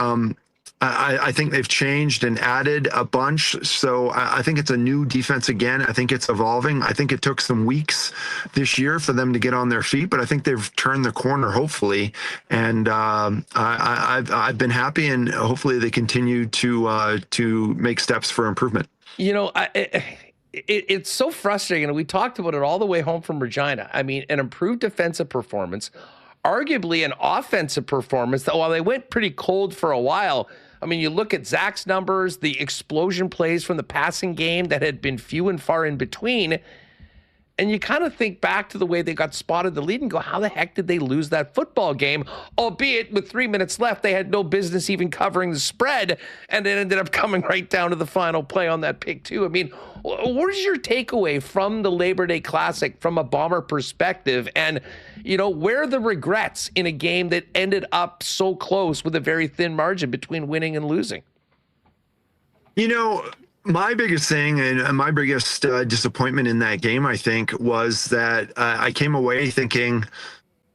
I think they've changed and added a bunch. So I think it's a new defense again. I think it's evolving. I think it took some weeks this year for them to get on their feet, but I think they've turned the corner, hopefully. And I've been happy, and hopefully they continue to make steps for improvement. It's so frustrating. And we talked about it all the way home from Regina. I mean, an improved defensive performance, arguably an offensive performance that while they went pretty cold for a while, I mean, you look at Zach's numbers, the explosion plays from the passing game that had been few and far in between, And you kind of think back to the way they got spotted the lead and go, how the heck did they lose that football game? Albeit with 3 minutes left, they had no business even covering the spread, and it ended up coming right down to the final play on that pick too. I mean, what is your takeaway from the Labor Day Classic from a Bomber perspective? And, where are the regrets in a game that ended up so close with a very thin margin between winning and losing? My biggest thing and my biggest disappointment in that game, I think, was that I came away thinking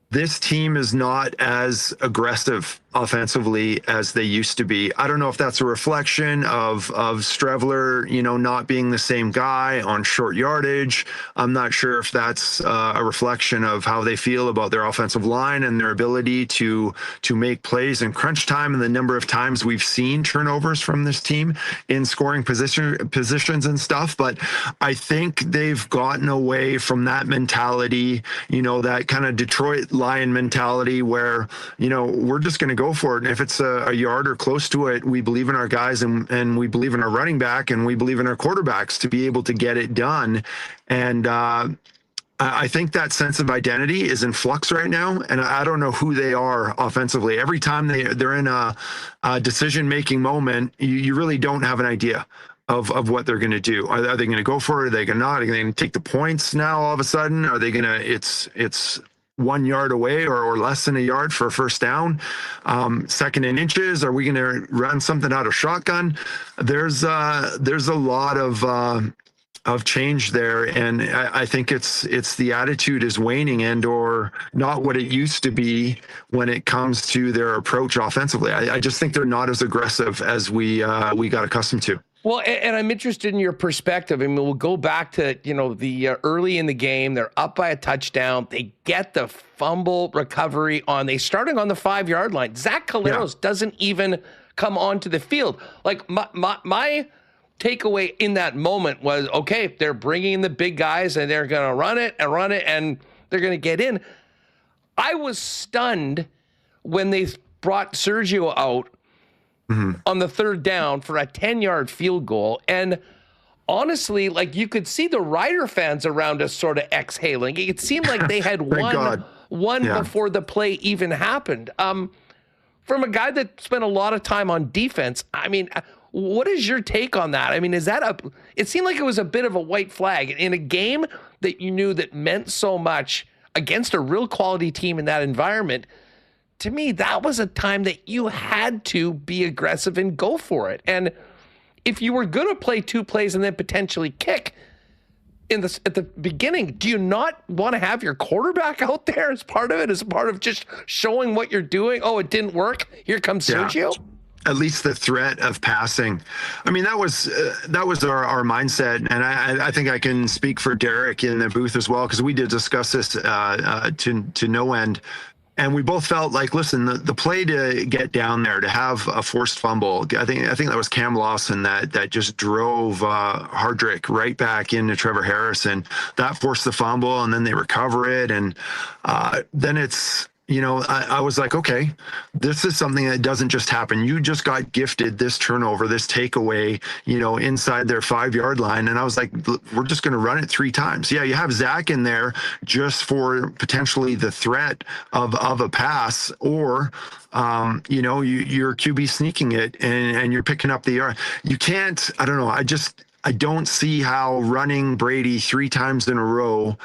this team is not as aggressive offensively as they used to be. I don't know if that's a reflection of Strevler, not being the same guy on short yardage. I'm not sure if that's a reflection of how they feel about their offensive line and their ability to make plays in crunch time and the number of times we've seen turnovers from this team in scoring positions and stuff. But I think they've gotten away from that mentality, that kind of Detroit Lion mentality where, we're just going to go for it. And if it's a yard or close to it, we believe in our guys and we believe in our running back and we believe in our quarterbacks to be able to get it done. And I think that sense of identity is in flux right now. And I don't know who they are offensively. Every time they're in a decision-making moment, you really don't have an idea of what they're going to do. Are they going to go for it? Are they going to not? Are they going to take the points now all of a sudden? Are they going to, it's 1 yard away or less than a yard for a first down, 2nd and inches. Are we going to run something out of shotgun? There's a lot of change there. And I think it's the attitude is waning and or not what it used to be when it comes to their approach offensively. I just think they're not as aggressive as we got accustomed to. Well, and I'm interested in your perspective. I mean, we'll go back to, the early in the game. They're up by a touchdown. They get the fumble recovery they starting on the 5-yard line. Zach Caleros doesn't even come onto the field. Like my takeaway in that moment was, okay, they're bringing in the big guys and they're going to run it and they're going to get in. I was stunned when they brought Sergio out on the 3rd down for a 10-yard field goal. And honestly, you could see the Rider fans around us sort of exhaling. It seemed like they had won before the play even happened. From a guy that spent a lot of time on defense, I mean, what is your take on that? I mean, it seemed like it was a bit of a white flag in a game that you knew that meant so much against a real quality team in that environment. To me, that was a time that you had to be aggressive and go for it. And if you were going to play 2 plays and then potentially kick at the beginning, do you not want to have your quarterback out there as part of it, as part of just showing what you're doing? Oh, it didn't work. Here comes Sergio. At least the threat of passing. I mean, that was our mindset. And I think I can speak for Derek in the booth as well, because we did discuss this to no end. And we both felt like, listen, the play to get down there, to have a forced fumble, I think that was Cam Lawson that just drove Hardrick right back into Trevor Harris, and that forced the fumble, and then they recover it. And then it's, I was like, okay, this is something that doesn't just happen. You just got gifted this turnover, this takeaway, inside their 5-yard line. And I was like, we're just going to run it 3 times. Yeah, you have Zach in there just for potentially the threat of a pass, or, you're QB sneaking it and you're picking up the yard. You can't, I don't know. I don't see how running Brady 3 times in a row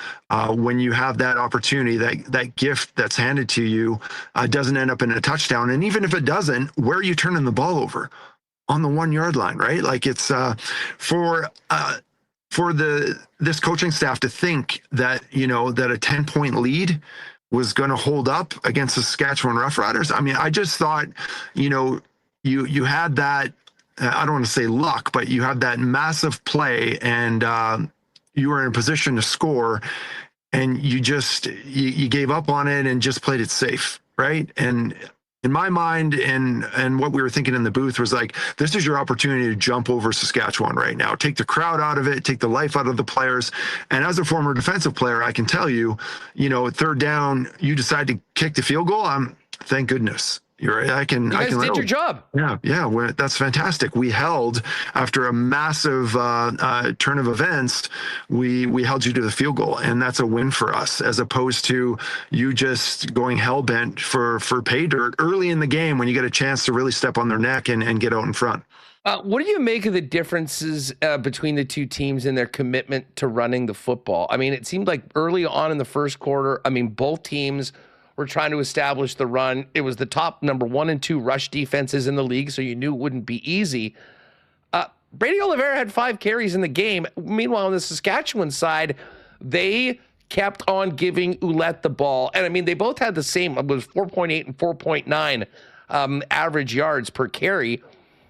when you have that opportunity, that gift that's handed to you, doesn't end up in a touchdown. And even if it doesn't, where are you turning the ball over? On the 1-yard line, right? Like it's for this coaching staff to think that, that a 10-point lead was going to hold up against the Saskatchewan Roughriders. I mean, I just thought, you had that, I don't want to say luck, but you had that massive play and you were in a position to score, and you gave up on it and just played it safe, right? And in my mind and what we were thinking in the booth was like, this is your opportunity to jump over Saskatchewan right now. Take the crowd out of it, take the life out of the players. And as a former defensive player, I can tell you, at 3rd down, you decide to kick the field goal. Thank goodness. You're right. I can. You guys did your job. Yeah. That's fantastic. We held after a massive turn of events. We held you to the field goal, and that's a win for us, as opposed to you just going hell bent for pay dirt early in the game when you get a chance to really step on their neck and get out in front. What do you make of the differences between the two teams in their commitment to running the football? I mean, it seemed like early on in the first quarter, both teams were trying to establish the run. It was the top number 1 and 2 rush defenses in the league, so you knew it wouldn't be easy. Brady Oliveira had 5 carries in the game. Meanwhile, on the Saskatchewan side, they kept on giving Ouellette the ball. And they both had the same, it was 4.8 and 4.9 average yards per carry.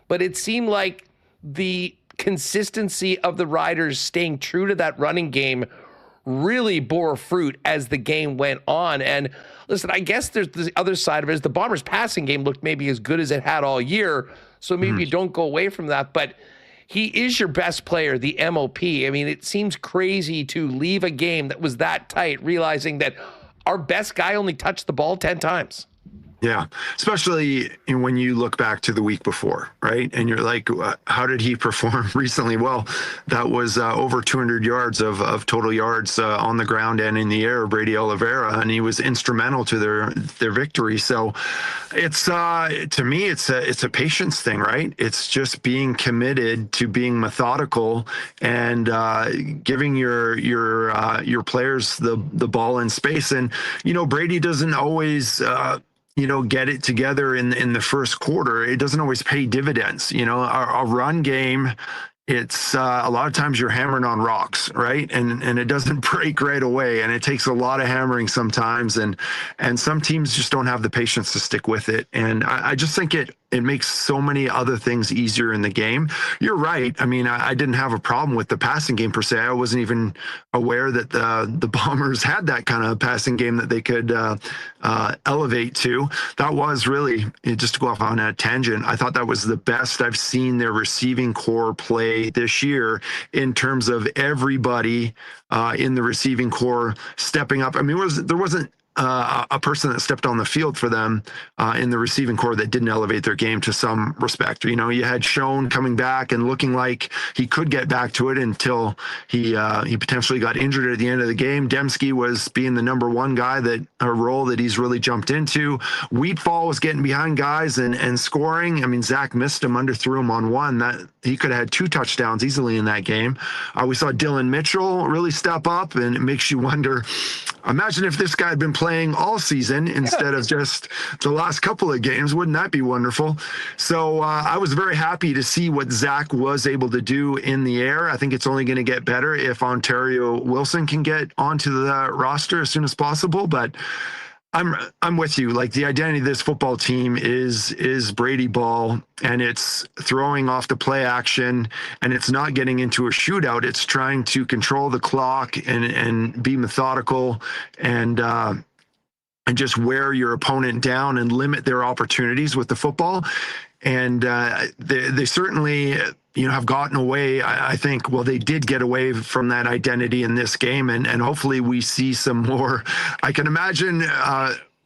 But it seemed like the consistency of the Riders staying true to that running game really bore fruit as the game went on. And listen, I guess there's the other side of it is the Bombers' passing game looked maybe as good as it had all year. So maybe you don't go away from that. But he is your best player, the MOP. It seems crazy to leave a game that was that tight, realizing that our best guy only touched the ball 10 times. Yeah, especially when you look back to the week before, right? And you're like, how did he perform recently? Well, that was over 200 yards of total yards on the ground and in the air, Brady Oliveira, and he was instrumental to their victory. So it's to me, it's a patience thing, right? It's just being committed to being methodical and giving your players the ball in space. And Brady doesn't always get it together in the first quarter. It doesn't always pay dividends. Our run game, it's a lot of times you're hammering on rocks, right? And it doesn't break right away. And it takes a lot of hammering sometimes. And some teams just don't have the patience to stick with it. And I just think it makes so many other things easier in the game. You're right. I didn't have a problem with the passing game per se. I wasn't even aware that the Bombers had that kind of passing game that they could elevate to. That was really, just to go off on a tangent, I thought that was the best I've seen their receiving core play this year in terms of everybody in the receiving core stepping up. There wasn't a person that stepped on the field for them in the receiving core that didn't elevate their game to some respect. You had Schoen coming back and looking like he could get back to it until he potentially got injured at the end of the game. Dembski was being the number 1 guy, a role that he's really jumped into. Wheatfall was getting behind guys and scoring. Zach missed him, underthrew him on one. That he could have had 2 touchdowns easily in that game. We saw Dylan Mitchell really step up, and it makes you wonder, imagine if this guy had been playing all season instead of just the last couple of games. Wouldn't that be wonderful? So I was very happy to see what Zach was able to do in the air. I think it's only going to get better if Ontario Wilson can get onto the roster as soon as possible. But I'm with you. Like, the identity of this football team is Brady ball, and it's throwing off the play action, and it's not getting into a shootout. It's trying to control the clock and be methodical and just wear your opponent down and limit their opportunities with the football. And they certainly have gotten away. I think, well, they did get away from that identity in this game, and hopefully we see some more. I can imagine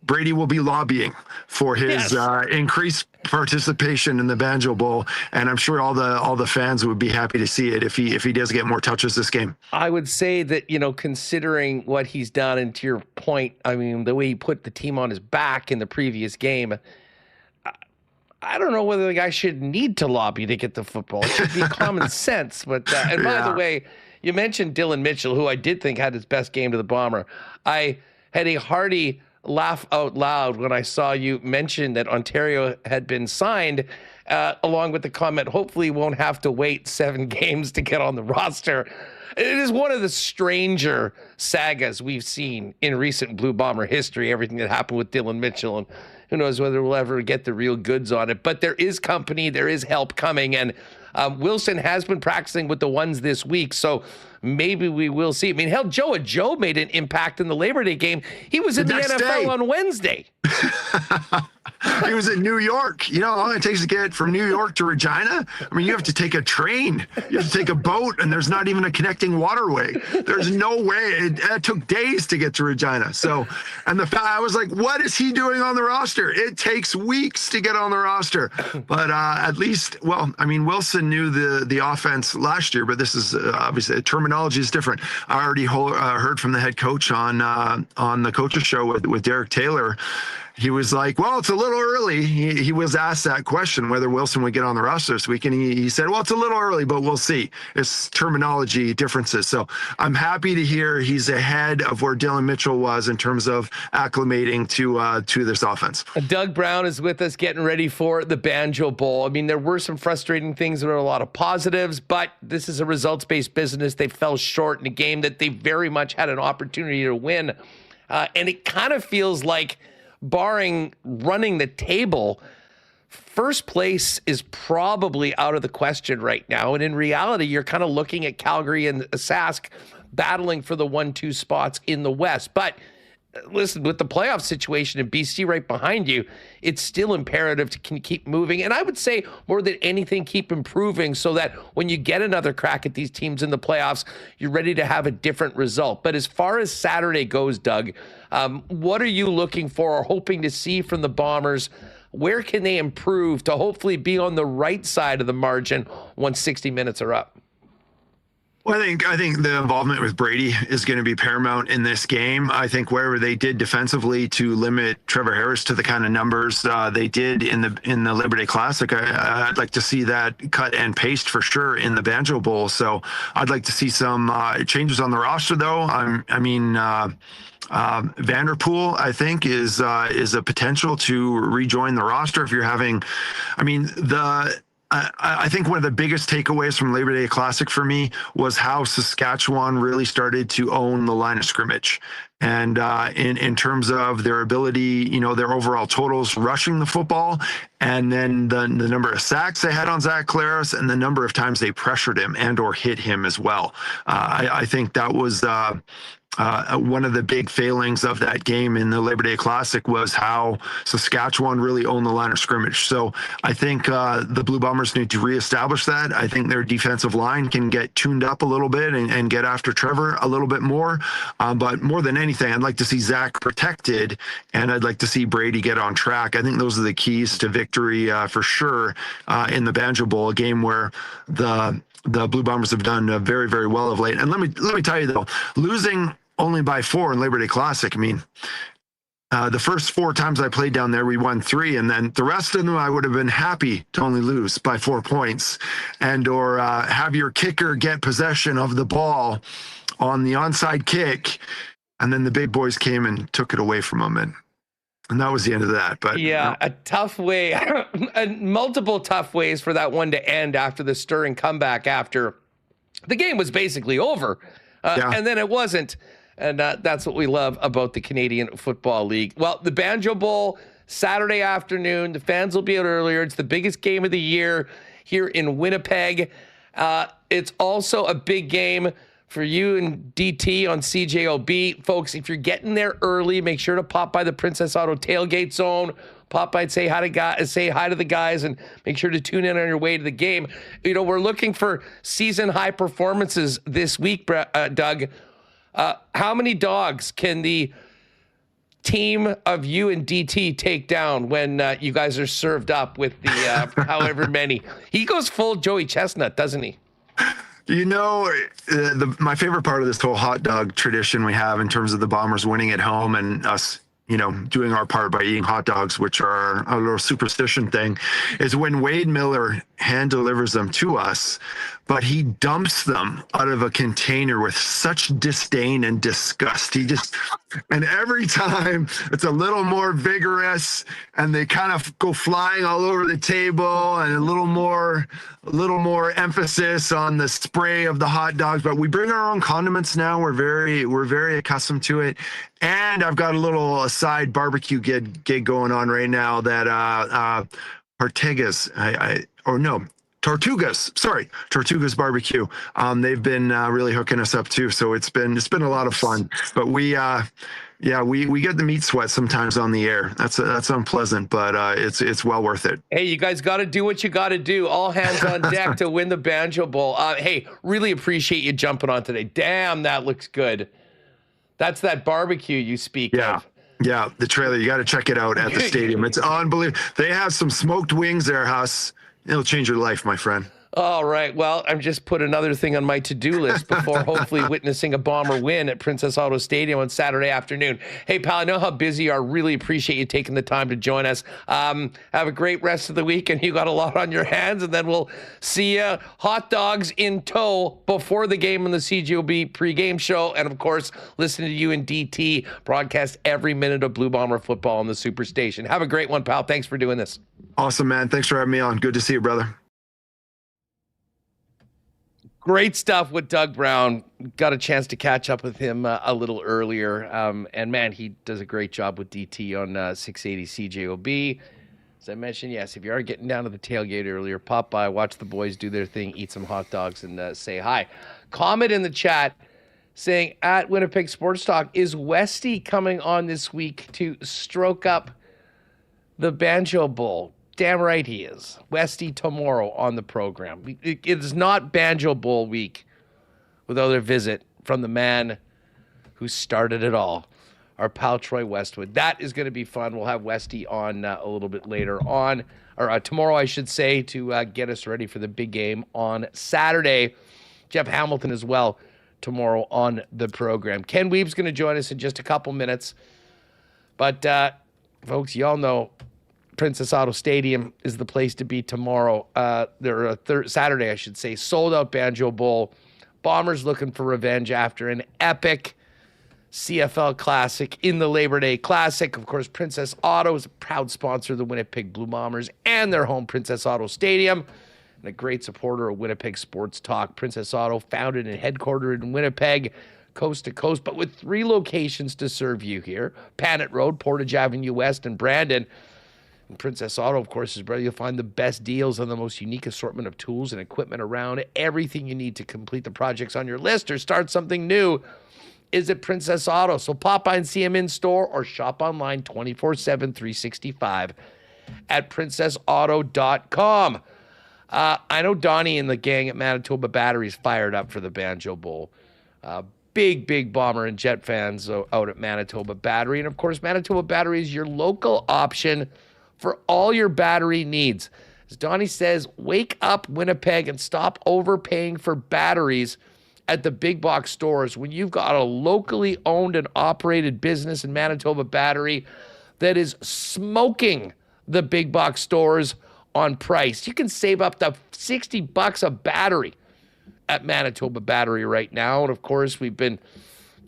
Brady will be lobbying for his increased participation in the Banjo Bowl, and I'm sure all the fans would be happy to see it if he does get more touches this game. I would say that, considering what he's done, and to your point, the way he put the team on his back in the previous game, I don't know whether the guy should need to lobby to get the football. It should be common sense. But and by the way, you mentioned Dylan Mitchell, who I did think had his best game to the Bomber. I had a hearty laugh out loud when I saw you mention that Ontario had been signed, along with the comment, hopefully won't have to wait 7 games to get on the roster. It is one of the stranger sagas we've seen in recent Blue Bomber history, everything that happened with Dylan Mitchell, and who knows whether we'll ever get the real goods on it. But there is company, there is help coming, and Wilson has been practicing with the ones this week, so maybe we will see. I mean, hell, Joe made an impact in the Labor Day game. He was in the NFL on Wednesday. He was in New York. You know how long it takes to get from New York to Regina? I mean, you have to take a train. You have to take a boat, and there's not even a connecting waterway. There's no way. It took days to get to Regina. So, and I was like, what is he doing on the roster? It takes weeks to get on the roster. But at least, well, I mean, Wilson knew the offense last year, but this is obviously, terminology is different. I already heard from the head coach on the coaches show with Derek Taylor. He was like, well, it's a little early. He was asked that question, whether Wilson would get on the roster this week. And he said, well, it's a little early, but we'll see. It's terminology differences. So I'm happy to hear he's ahead of where Dylan Mitchell was in terms of acclimating to this offense. Doug Brown is with us getting ready for the Banjo Bowl. I mean, there were some frustrating things. There were a lot of positives, but this is a results-based business. They fell short in a game that they very much had an opportunity to win. And it kind of feels like, barring running the table, first place is probably out of the question right now. And in reality, you're kind of looking at Calgary and Sask battling for the 1-2 spots in the West. But listen, with the playoff situation and BC right behind you, it's still imperative to keep moving. And I would say more than anything, keep improving so that when you get another crack at these teams in the playoffs, you're ready to have a different result. But as far as Saturday goes, Doug, what are you looking for or hoping to see from the Bombers? Where can they improve to hopefully be on the right side of the margin once 60 minutes are up? Well, I think the involvement with Brady is going to be paramount in this game. I think wherever they did defensively to limit Trevor Harris to the kind of numbers they did in the Labor Day Classic, I'd like to see that cut and paste for sure in the Banjo Bowl. So I'd like to see some changes on the roster, though. Vanderpool, I think, is a potential to rejoin the roster if you're having. I think one of the biggest takeaways from Labor Day Classic for me was how Saskatchewan really started to own the line of scrimmage. And in terms of their ability, their overall totals rushing the football, and then the number of sacks they had on Zach Collaros and the number of times they pressured him and or hit him as well. I think that was one of the big failings of that game in the Labor Day Classic was how Saskatchewan really owned the line of scrimmage. So I think the Blue Bombers need to reestablish that. I think their defensive line can get tuned up a little bit and get after Trevor a little bit more. But more than anything, I'd like to see Zach protected, and I'd like to see Brady get on track. I think those are the keys to victory for sure in the Banjo Bowl, a game where the Blue Bombers have done very, very well of late. And let me tell you, though, losing only by 4 in Labor Day Classic. I mean, the first 4 times I played down there, we won 3, and then the rest of them I would have been happy to only lose by 4 points, or have your kicker get possession of the ball on the onside kick, and then the big boys came and took it away from them, and that was the end of that. But yeah, a tough way, multiple tough ways for that one to end after the stirring comeback after the game was basically over, and then it wasn't. And that's what we love about the Canadian Football League. Well, the Banjo Bowl, Saturday afternoon. The fans will be out earlier. It's the biggest game of the year here in Winnipeg. It's also a big game for you and DT on CJOB. Folks, if you're getting there early, make sure to pop by the Princess Auto tailgate zone. Pop by and say hi to the guys, and make sure to tune in on your way to the game. We're looking for season high performances this week, Doug. How many dogs can the team of you and DT take down when you guys are served up with the however many? He goes full Joey Chestnut, doesn't he? My favorite part of this whole hot dog tradition we have in terms of the Bombers winning at home and us, doing our part by eating hot dogs, which are a little superstition thing, is when Wade Miller hand delivers them to us, but he dumps them out of a container with such disdain and disgust. And every time it's a little more vigorous, and they kind of go flying all over the table, and a little more emphasis on the spray of the hot dogs. But we bring our own condiments now. We're very accustomed to it. And I've got a little side barbecue gig going on right now that Ortega's, Tortugas Barbecue. They've been really hooking us up too, so it's been a lot of fun. But we get the meat sweat sometimes on the air. That's unpleasant, but it's well worth it. Hey, you guys got to do what you got to do. All hands on deck to win the Banjo Bowl. Hey, really appreciate you jumping on today. Damn, that looks good. That's that barbecue you speak of. Yeah, the trailer. You got to check it out at the stadium. It's unbelievable. They have some smoked wings there, Huss. It'll change your life, my friend. All right. Well, I'm just put another thing on my to-do list before hopefully witnessing a Bomber win at Princess Auto Stadium on Saturday afternoon. Hey, pal, I know how busy you are. Really appreciate you taking the time to join us. Have a great rest of the week, and you got a lot on your hands, and then we'll see you hot dogs in tow before the game on the CGOB pregame show, and, of course, listening to you and DT broadcast every minute of Blue Bomber football on the Superstation. Have a great one, pal. Thanks for doing this. Awesome, man. Thanks for having me on. Good to see you, brother. Great stuff with Doug Brown. Got a chance to catch up with him a little earlier. And, man, he does a great job with DT on 680 CJOB. As I mentioned, yes, if you are getting down to the tailgate earlier, pop by, watch the boys do their thing, eat some hot dogs, and say hi. Comment in the chat saying, at Winnipeg Sports Talk, is Westy coming on this week to stroke up the Banjo Bowl? Damn right he is. Westy tomorrow on the program. It is not Banjo Bowl week without a visit from the man who started it all, our pal Troy Westwood. That is going to be fun. We'll have Westy on a little bit later on, or tomorrow, I should say, to get us ready for the big game on Saturday. Jeff Hamilton as well tomorrow on the program. Ken Wiebe's going to join us in just a couple minutes. But, folks, y'all know Princess Auto Stadium is the place to be tomorrow. Saturday, I should say. Sold out Banjo Bowl. Bombers looking for revenge after an epic CFL Classic in the Labor Day Classic. Of course, Princess Auto is a proud sponsor of the Winnipeg Blue Bombers and their home Princess Auto Stadium, and a great supporter of Winnipeg Sports Talk. Princess Auto, founded and headquartered in Winnipeg, coast to coast, but with 3 locations to serve you here: Panet Road, Portage Avenue West, and Brandon. And Princess Auto, of course, is where you'll find the best deals on the most unique assortment of tools and equipment around. Everything you need to complete the projects on your list or start something new is at Princess Auto. So pop by and see them in store or shop online 24/7, 365 at princessauto.com. I know Donnie and the gang at Manitoba Battery is fired up for the Banjo Bowl. Big Bomber and Jet fans out at Manitoba Battery. And, of course, Manitoba Battery is your local option for all your battery needs. As Donnie says, wake up, Winnipeg, and stop overpaying for batteries at the big box stores when you've got a locally owned and operated business in Manitoba Battery that is smoking the big box stores on price. You can save up to $60 a battery at Manitoba Battery right now. And, of course, we've been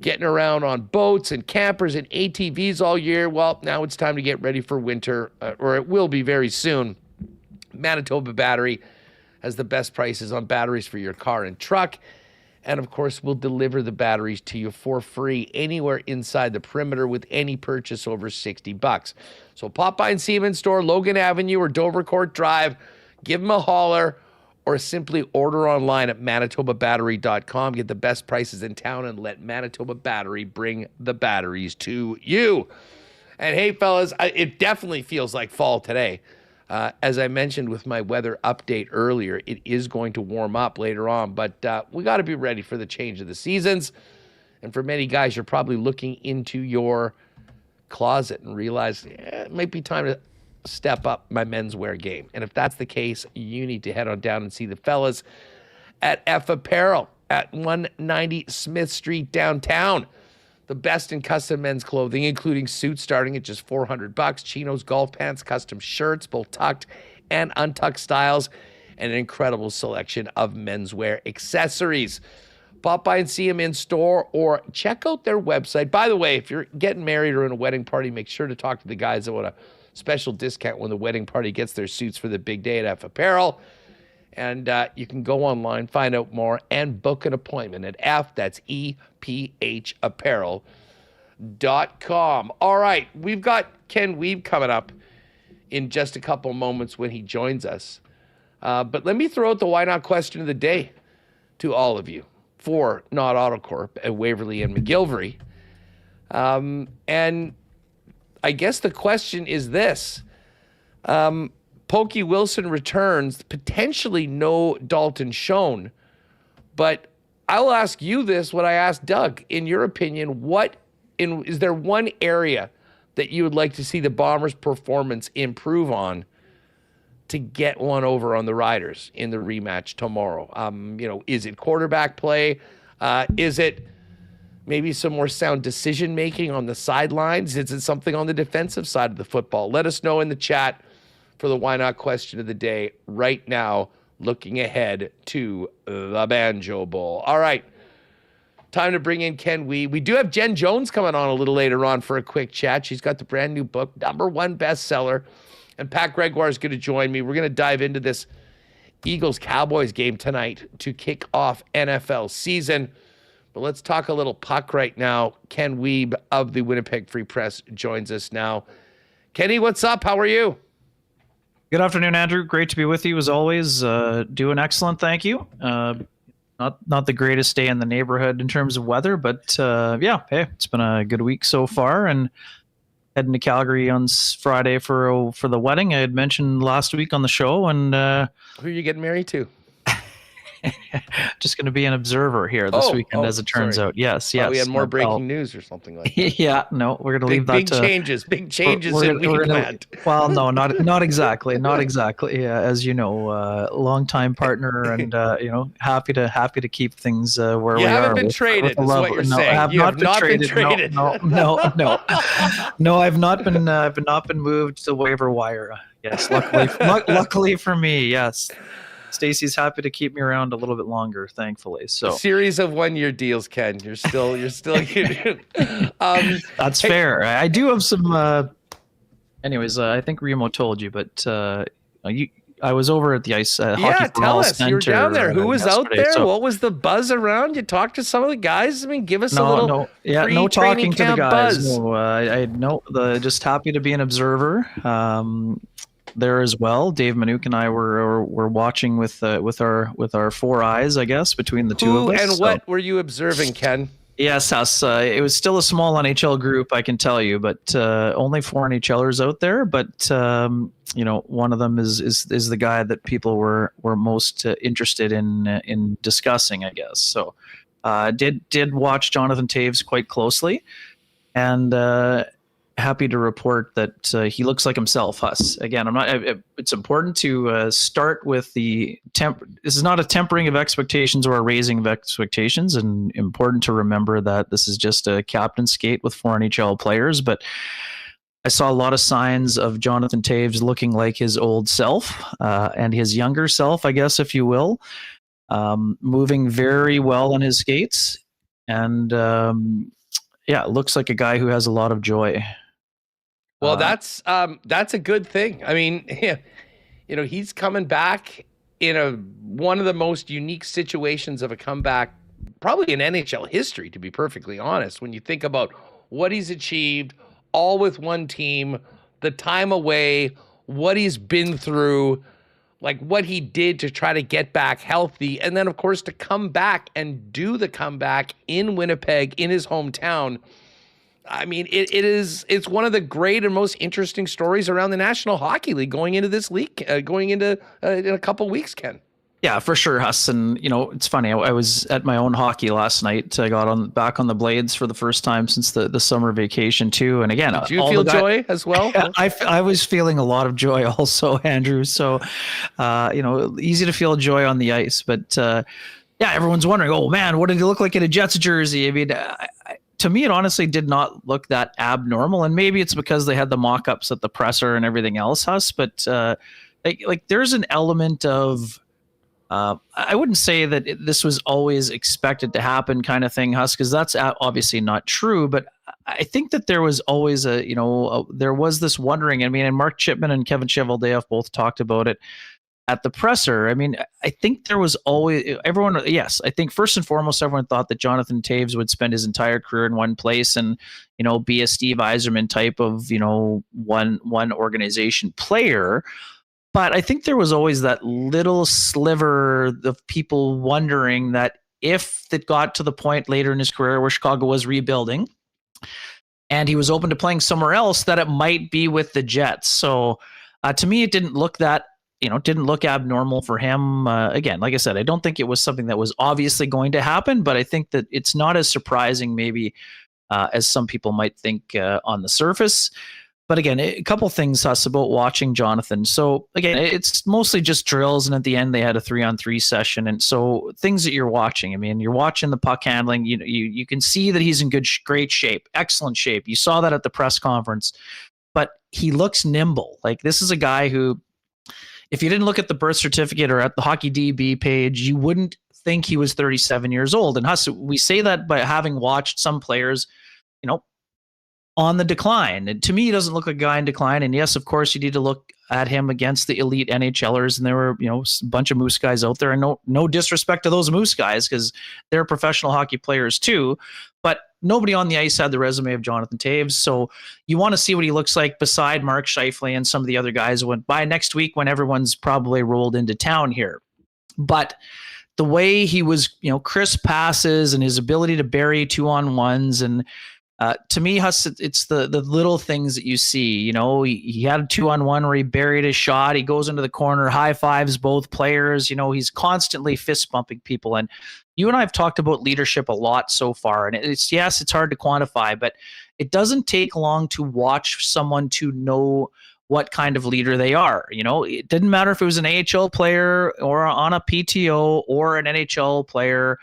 getting around on boats and campers and ATVs all year. Well, now it's time to get ready for winter, or it will be very soon. Manitoba Battery has the best prices on batteries for your car and truck. And, of course, we'll deliver the batteries to you for free anywhere inside the perimeter with any purchase over $60. So pop by and see them in store, Logan Avenue or Dovercourt Drive. Give them a holler, or simply order online at manitobabattery.com. Get the best prices in town and let Manitoba Battery bring the batteries to you. And hey, fellas, it definitely feels like fall today. As I mentioned with my weather update earlier, it is going to warm up later on, but we got to be ready for the change of the seasons. And for many guys, you're probably looking into your closet and realize it might be time to step up my menswear game. And if that's the case, you need to head on down and see the fellas at F Apparel at 190 Smith Street downtown. The best in custom men's clothing, including suits starting at just $400, chinos, golf pants, custom shirts, both tucked and untucked styles, and an incredible selection of menswear accessories. Pop by and see them in store or check out their website. By the way, if you're getting married or in a wedding party, make sure to talk to the guys that want a special discount when the wedding party gets their suits for the big day at F Apparel. And you can go online, find out more, and book an appointment at that's EPH Apparel.com. All right, we've got Ken Wiebe coming up in just a couple moments when he joins us. But let me throw out the why not question of the day to all of you for Not AutoCorp at Waverly and McGillivray. And I guess the question is this. Pokey Wilson returns, potentially no Dalton Schoen. But I'll ask you this, what I asked Doug. In your opinion, is there one area that you would like to see the Bombers' performance improve on to get one over on the Riders in the rematch tomorrow? Is it quarterback play? Is it maybe some more sound decision-making on the sidelines? Is it something on the defensive side of the football? Let us know in the chat for the Why Not question of the day right now, looking ahead to the Banjo Bowl. All right, time to bring in Ken Wiebe. We do have Jen Jones coming on a little later on for a quick chat. She's got the brand new book, #1 bestseller. And Pat Gregoire is going to join me. We're going to dive into this Eagles-Cowboys game tonight to kick off NFL season. But let's talk a little puck right now. Ken Wiebe of the Winnipeg Free Press joins us now. Kenny, what's up? How are you? Good afternoon, Andrew. Great to be with you as always. Doing excellent, thank you. Not the greatest day in the neighborhood in terms of weather, but hey, it's been a good week so far. And heading to Calgary on Friday for the wedding I had mentioned last week on the show. And who are you getting married to? Just going to be an observer here this weekend, as it turns out. Yes. We had more breaking news or something like that. Yeah, no, we're going to leave that. Big changes in Wiebe. Well, no, not exactly. Yeah, as you know, longtime partner, and happy to keep things where we are. You haven't been traded. Is what you're saying. I have not been traded. No. No, I've not been moved to waiver wire. Yes, luckily for me. Yes. Stacey's happy to keep me around a little bit longer, thankfully. So a series of one-year deals, Ken. You're still. That's fair. I do have some. Anyways, I think Remo told you, but I was over at the ice. Hockey tell us. Center, you were down there. Who was out there? So, what was the buzz around? You talked to some of the guys. I mean, give us a little. No talking to the guys. Buzz. No, just happy to be an observer. There as well. Dave Manuk and I were watching with our four eyes, I guess, between the two of us. And what were you observing, Ken? Yes, it was still a small NHL group, I can tell you, but only 4 NHLers out there. But one of them is the guy that people were most interested in discussing, I guess. So did watch Jonathan Toews quite closely, and happy to report that he looks like himself, Huss. Again, it's important to start with the this is not a tempering of expectations or a raising of expectations, and important to remember that this is just a captain skate with 4 NHL players. But I saw a lot of signs of Jonathan Toews looking like his old self and his younger self, I guess, if you will, moving very well on his skates. And it looks like a guy who has a lot of joy. Well, that's a good thing. I mean, he's coming back in one of the most unique situations of a comeback, probably in NHL history, to be perfectly honest. When you think about what he's achieved, all with one team, the time away, what he's been through, like what he did to try to get back healthy, and then of course to come back and do the comeback in Winnipeg, in his hometown. I mean, it's one of the great and most interesting stories around the National Hockey League going into this league, going into in a couple weeks, Ken. Yeah, for sure, Huss. And it's funny. I was at my own hockey last night. I got back on the Blades for the first time since the summer vacation too. And again, did you feel joy as well? I was feeling a lot of joy also, Andrew. So, easy to feel joy on the ice, but everyone's wondering, oh man, what did he look like in a Jets jersey? I mean. To me, it honestly did not look that abnormal, and maybe it's because they had the mock-ups at the presser and everything else, Huss. But there's an element of I wouldn't say that this was always expected to happen, kind of thing, Huss, because that's obviously not true. But I think that there was always there was this wondering. I mean, and Mark Chipman and Kevin Cheveldayoff both talked about it at the presser. I mean, I think there was always I think first and foremost, everyone thought that Jonathan Toews would spend his entire career in one place and, be a Steve Yzerman type of, one organization player. But I think there was always that little sliver of people wondering that if it got to the point later in his career where Chicago was rebuilding and he was open to playing somewhere else, that it might be with the Jets. So to me, it didn't look abnormal for him. Again, like I said, I don't think it was something that was obviously going to happen, but I think that it's not as surprising maybe as some people might think on the surface. But again, a couple things, Huss, about watching Jonathan. So again, it's mostly just drills, and at the end they had a 3-on-3 session. And so things that you're watching, I mean, you're watching the puck handling. You can see that he's in great shape, excellent shape. You saw that at the press conference. But he looks nimble. Like, this is a guy who, if you didn't look at the birth certificate or at the Hockey DB page, you wouldn't think he was 37 years old. And Huss, we say that by having watched some players, on the decline. And to me, he doesn't look like a guy in decline. And yes, of course, you need to look at him against the elite NHLers. And there were, a bunch of Moose guys out there. And no disrespect to those Moose guys, because they're professional hockey players too. But nobody on the ice had the resume of Jonathan Toews. So you want to see what he looks like beside Mark Scheifele and some of the other guys by next week, when everyone's probably rolled into town here. But the way he was, crisp passes and his ability to bury 2-on-1s, and to me, Huss, it's the little things that you see. He had a 2-on-1 where he buried his shot. He goes into the corner, high fives both players. He's constantly fist bumping people. And you and I have talked about leadership a lot so far. And it's hard to quantify, but it doesn't take long to watch someone to know what kind of leader they are. It didn't matter if it was an AHL player or on a PTO or an NHL player.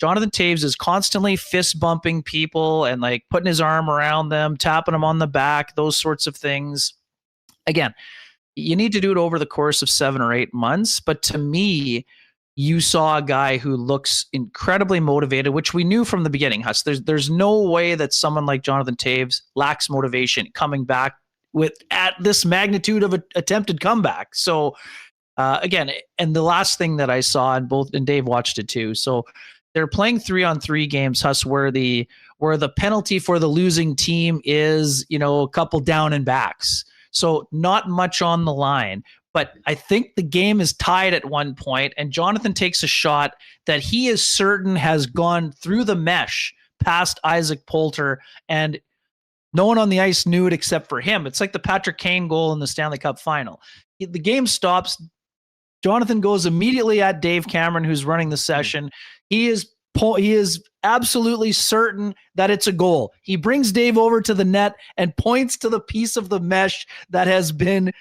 Jonathan Toews is constantly fist bumping people and like putting his arm around them, tapping them on the back, those sorts of things. Again, you need to do it over the course of 7 or 8 months. But to me, you saw a guy who looks incredibly motivated, which we knew from the beginning, Huss. There's no way that someone like Jonathan Toews lacks motivation coming back at this magnitude of an attempted comeback. So again, and the last thing that I saw, and Dave watched it too. So they're playing 3-on-3 games, Huss, where the penalty for the losing team is, a couple down and backs. So not much on the line. But I think the game is tied at one point, and Jonathan takes a shot that he is certain has gone through the mesh past Isaac Poulter, and no one on the ice knew it except for him. It's like the Patrick Kane goal in the Stanley Cup final. The game stops. Jonathan goes immediately at Dave Cameron, who's running the session. He is absolutely certain that it's a goal. He brings Dave over to the net and points to the piece of the mesh that has been,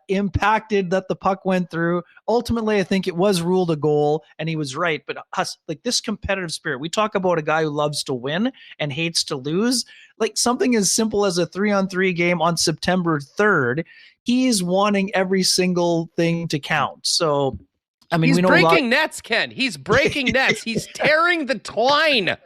impacted, that the puck went through. Ultimately, I think it was ruled a goal, and he was right. But like this competitive spirit, we talk about a guy who loves to win and hates to lose. Like something as simple as a 3-on-3 game on September 3rd, he's wanting every single thing to count. So, I mean, he's we know breaking nets, Ken. He's breaking nets. He's tearing the twine.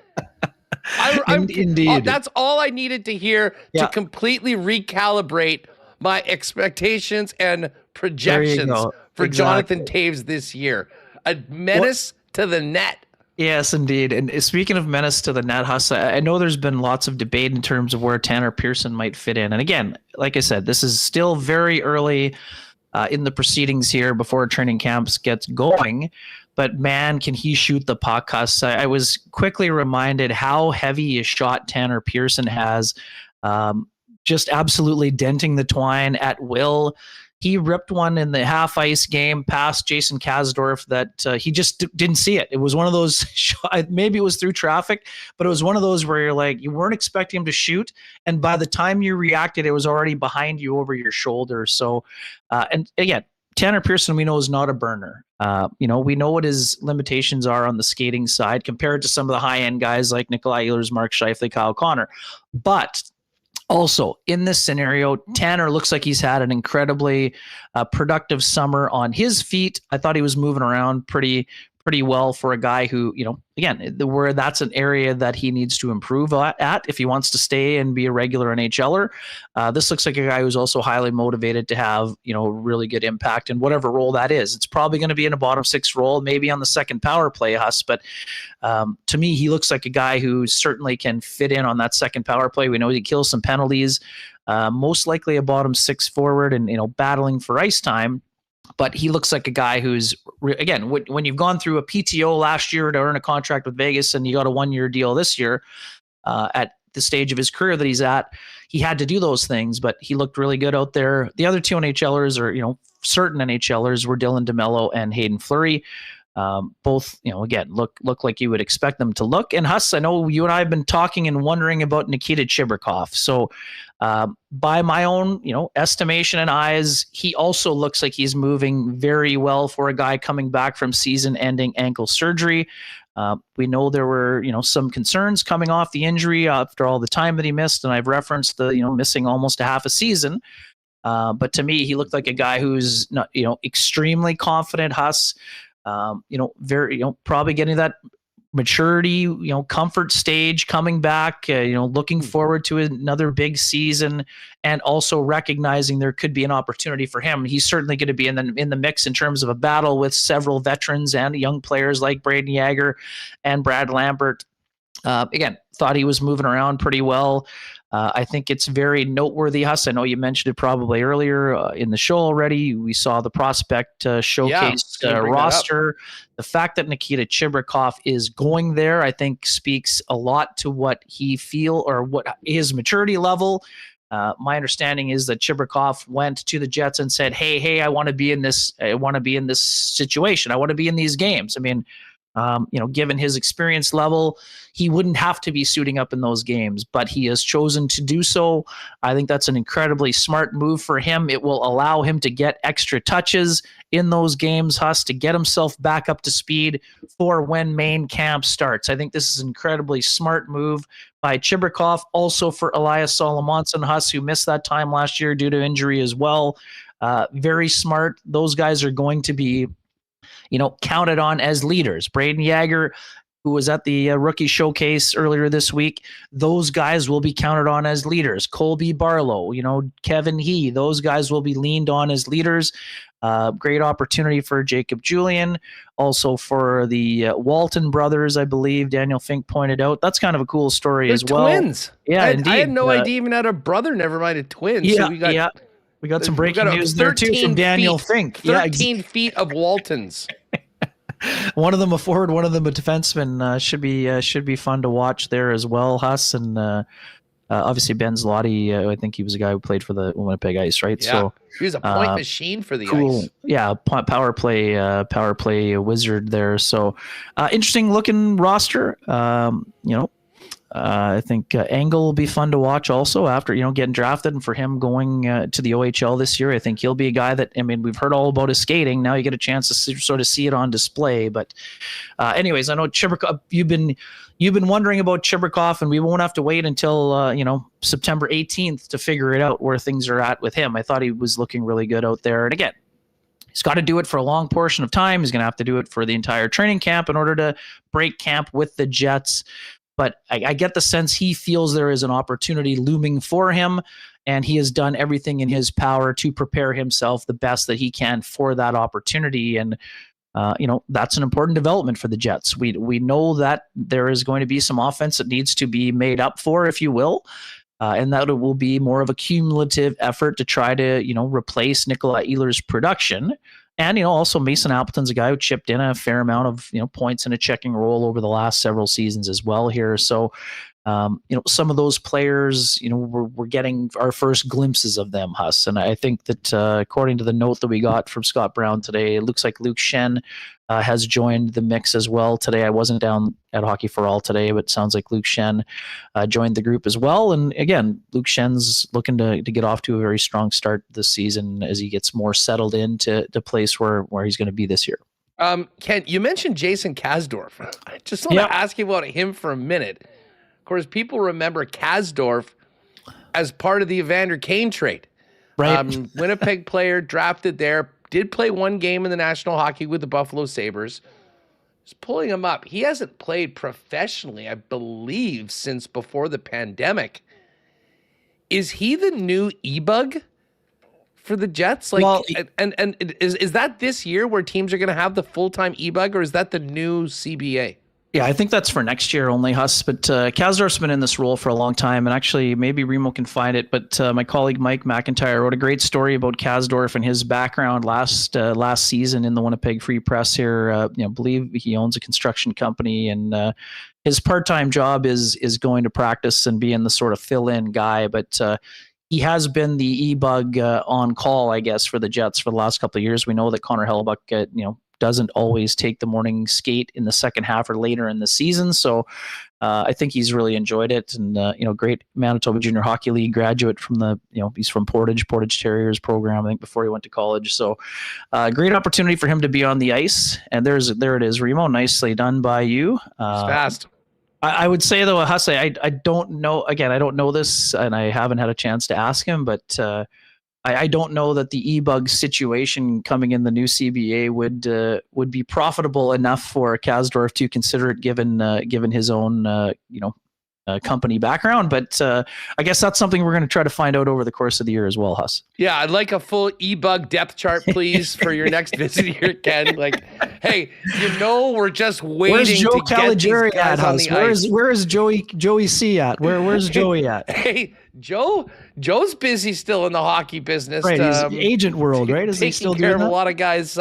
Indeed. That's all I needed to hear to completely recalibrate my expectations and projections for Jonathan Toews this year. A menace to the net. Yes, indeed. And speaking of menace to the net, Huss, I know there's been lots of debate in terms of where Tanner Pearson might fit in. And again, like I said, this is still very early in the proceedings here before training camps gets going. But man, can he shoot the puck, Huss. I was quickly reminded how heavy a shot Tanner Pearson has, just absolutely denting the twine at will. He ripped one in the half-ice game past Jason Kasdorf that he just didn't see it. It was one of those, maybe it was through traffic, but it was one of those where you're like, you weren't expecting him to shoot, and by the time you reacted, it was already behind you over your shoulder. So, and again, Tanner Pearson, we know, is not a burner. We know what his limitations are on the skating side compared to some of the high-end guys like Nikolai Ehlers, Mark Scheifele, Kyle Connor. But also, in this scenario, Tanner looks like he's had an incredibly productive summer on his feet. I thought he was moving around pretty pretty well for a guy who, again, where that's an area that he needs to improve at if he wants to stay and be a regular NHLer. This looks like a guy who's also highly motivated to have, really good impact in whatever role that is. It's probably going to be in a bottom six role, maybe on the second power play, Huss. But to me, he looks like a guy who certainly can fit in on that second power play. We know he kills some penalties, most likely a bottom six forward and, battling for ice time. But he looks like a guy who's, again, when you've gone through a PTO last year to earn a contract with Vegas and you got a 1-year deal this year at the stage of his career that he's at, he had to do those things, but he looked really good out there. The other two NHLers or, certain NHLers were Dylan DeMello and Hayden Fleury. Both, again, look like you would expect them to look. And Huss, I know you and I have been talking and wondering about Nikita Chibrikov. So by my own, estimation and eyes, he also looks like he's moving very well for a guy coming back from season-ending ankle surgery. We know there were, some concerns coming off the injury after all the time that he missed, and I've referenced the, missing almost a half a season. But to me, he looked like a guy who's not, extremely confident, Huss. Very, probably getting that maturity, comfort stage coming back, looking forward to another big season and also recognizing there could be an opportunity for him. He's certainly going to be in the mix in terms of a battle with several veterans and young players like Braden Yager and Brad Lambert. Again, thought he was moving around pretty well. I think it's very noteworthy, Huss. I know you mentioned it probably earlier in the show already. We saw the prospect showcase roster. The fact that Nikita Chibrikov is going there, I think, speaks a lot to what he feel or what his maturity level. My understanding is that Chibrikov went to the Jets and said, "Hey, I want to be in this. I want to be in this situation. I want to be in these games." I mean, given his experience level, he wouldn't have to be suiting up in those games, but he has chosen to do so. I think that's an incredibly smart move for him. It will allow him to get extra touches in those games, Huss, to get himself back up to speed for when main camp starts. I think this is an incredibly smart move by Chibrikov, also for Elias Solomonson, Huss, who missed that time last year due to injury as well. Very smart. Those guys are going to be counted on as leaders. Braden Yager, who was at the rookie showcase earlier this week, those guys will be counted on as leaders. Colby Barlow, Kevin He, those guys will be leaned on as leaders. Great opportunity for Jacob Julian, also for the Walton brothers, I believe Daniel Fink pointed out. That's kind of a cool story as well. Twins. Yeah, I had no idea even had a brother, never mind a twin. Yeah, so we got some breaking news there too from Daniel Fink. 13 feet of Waltons. One of them a forward, one of them a defenseman. Should be fun to watch there as well, Huss. And obviously Ben Zloty, I think he was a guy who played for the Winnipeg Ice, right? Yeah. So he was a point machine for the cool. Ice. Yeah, power play wizard there. So interesting looking roster. I think Engel will be fun to watch also after, getting drafted, and for him going to the OHL this year. I think he'll be a guy that, we've heard all about his skating. Now you get a chance to sort of see it on display. But anyways, I know Chibrikov, you've been wondering about Chibrikov, and we won't have to wait until, September 18th to figure it out where things are at with him. I thought he was looking really good out there. And again, he's got to do it for a long portion of time. He's going to have to do it for the entire training camp in order to break camp with the Jets. But I get the sense he feels there is an opportunity looming for him, and he has done everything in his power to prepare himself the best that he can for that opportunity. And, that's an important development for the Jets. We know that there is going to be some offense that needs to be made up for, if you will, and that it will be more of a cumulative effort to try to, replace Nikolai Ehlers' production. And, also Mason Appleton's a guy who chipped in a fair amount of, points in a checking role over the last several seasons as well here. So, some of those players, we're getting our first glimpses of them, Huss. And I think that according to the note that we got from Scott Brown today, it looks like Luke Shen has joined the mix as well today. I wasn't down at Hockey for All today, but it sounds like Luke Shen joined the group as well. And again, Luke Shen's looking to get off to a very strong start this season as he gets more settled into the place where he's going to be this year. Ken, you mentioned Jason Kasdorf. I just want to ask you about him for a minute. Of course, people remember Kasdorf as part of the Evander Kane trade. Right. Winnipeg player drafted there, did play one game in the National Hockey with the Buffalo Sabres. Just pulling him up. He hasn't played professionally, I believe, since before the pandemic. Is he the new E-Bug for the Jets? Like, well, and is that this year where teams are going to have the full-time E-Bug, or is that the new CBA? Yeah, I think that's for next year only, Huss. But Kasdorf's been in this role for a long time, and actually, maybe Remo can find it. But my colleague Mike McIntyre wrote a great story about Kasdorf and his background last season in the Winnipeg Free Press here. I believe he owns a construction company, and his part-time job is going to practice and being the sort of fill-in guy. But he has been the E-Bug on call, I guess, for the Jets for the last couple of years. We know that Connor Hellebuck, doesn't always take the morning skate in the second half or later in the season. So I think he's really enjoyed it. And, great Manitoba Junior Hockey League graduate from he's from Portage Terriers program, I think, before he went to college. So great opportunity for him to be on the ice. And there it is, Remo. Nicely done by you. It's fast. I would say, though, Huss, I don't know. Again, I don't know this, and I haven't had a chance to ask him, but I don't know that the E-Bug situation coming in the new CBA would be profitable enough for Kasdorf to consider it, given his own company background. But I guess that's something we're going to try to find out over the course of the year as well, Huss. Yeah, I'd like a full E-Bug depth chart, please, for your next visit here, Ken. Like, hey, we're just waiting. Where's Joe to get these guys at, on Huss? the ice. Where's Joey C at? Where's Joey at? Hey, Joe's busy still in the hockey business. Right, he's agent world, right? Is he still doing that? A lot of guys,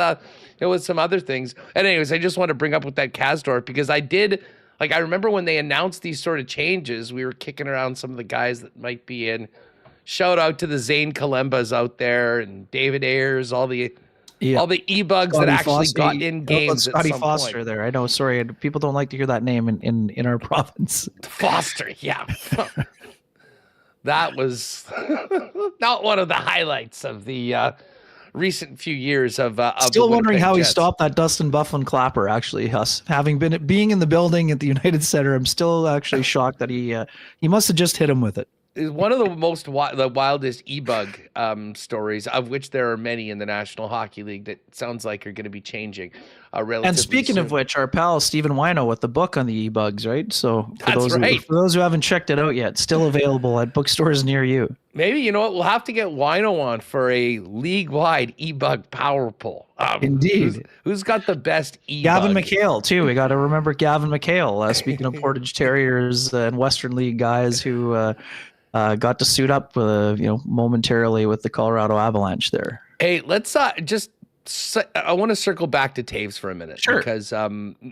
with some other things. And anyways, I just want to bring up with that Kasdorf, because I remember when they announced these sort of changes, we were kicking around some of the guys that might be in. Shout out to the Zane Kalembas out there and David Ayers, all the E-Bugs Scotty that actually Foster, got in games. Scotty at some Foster point. there. I know. Sorry, people don't like to hear that name in our province. Foster, yeah. That was not one of the highlights of the recent few years of still wondering how Jets. he stopped that Dustin Bufflin clapper. Actually, Huss, being in the building at the United Center, I'm still actually shocked that he must have just hit him with it. Is one of the wildest E-Bug stories, of which there are many in the National Hockey League, that sounds like are going to be changing relatively And speaking soon. of which, our pal Stephen Wino with the book on the E-Bugs, right? So for those who haven't checked it out yet, still available at bookstores near you. Maybe, you know what, we'll have to get Wino on for a league-wide E-Bug power poll. Indeed. Who's got the best E-Bug? Gavin McHale, too. We got to remember Gavin McHale. Speaking of Portage Terriers and Western League guys who got to suit up, momentarily with the Colorado Avalanche there. Hey, let's I want to circle back to Taves for a minute. Sure. Because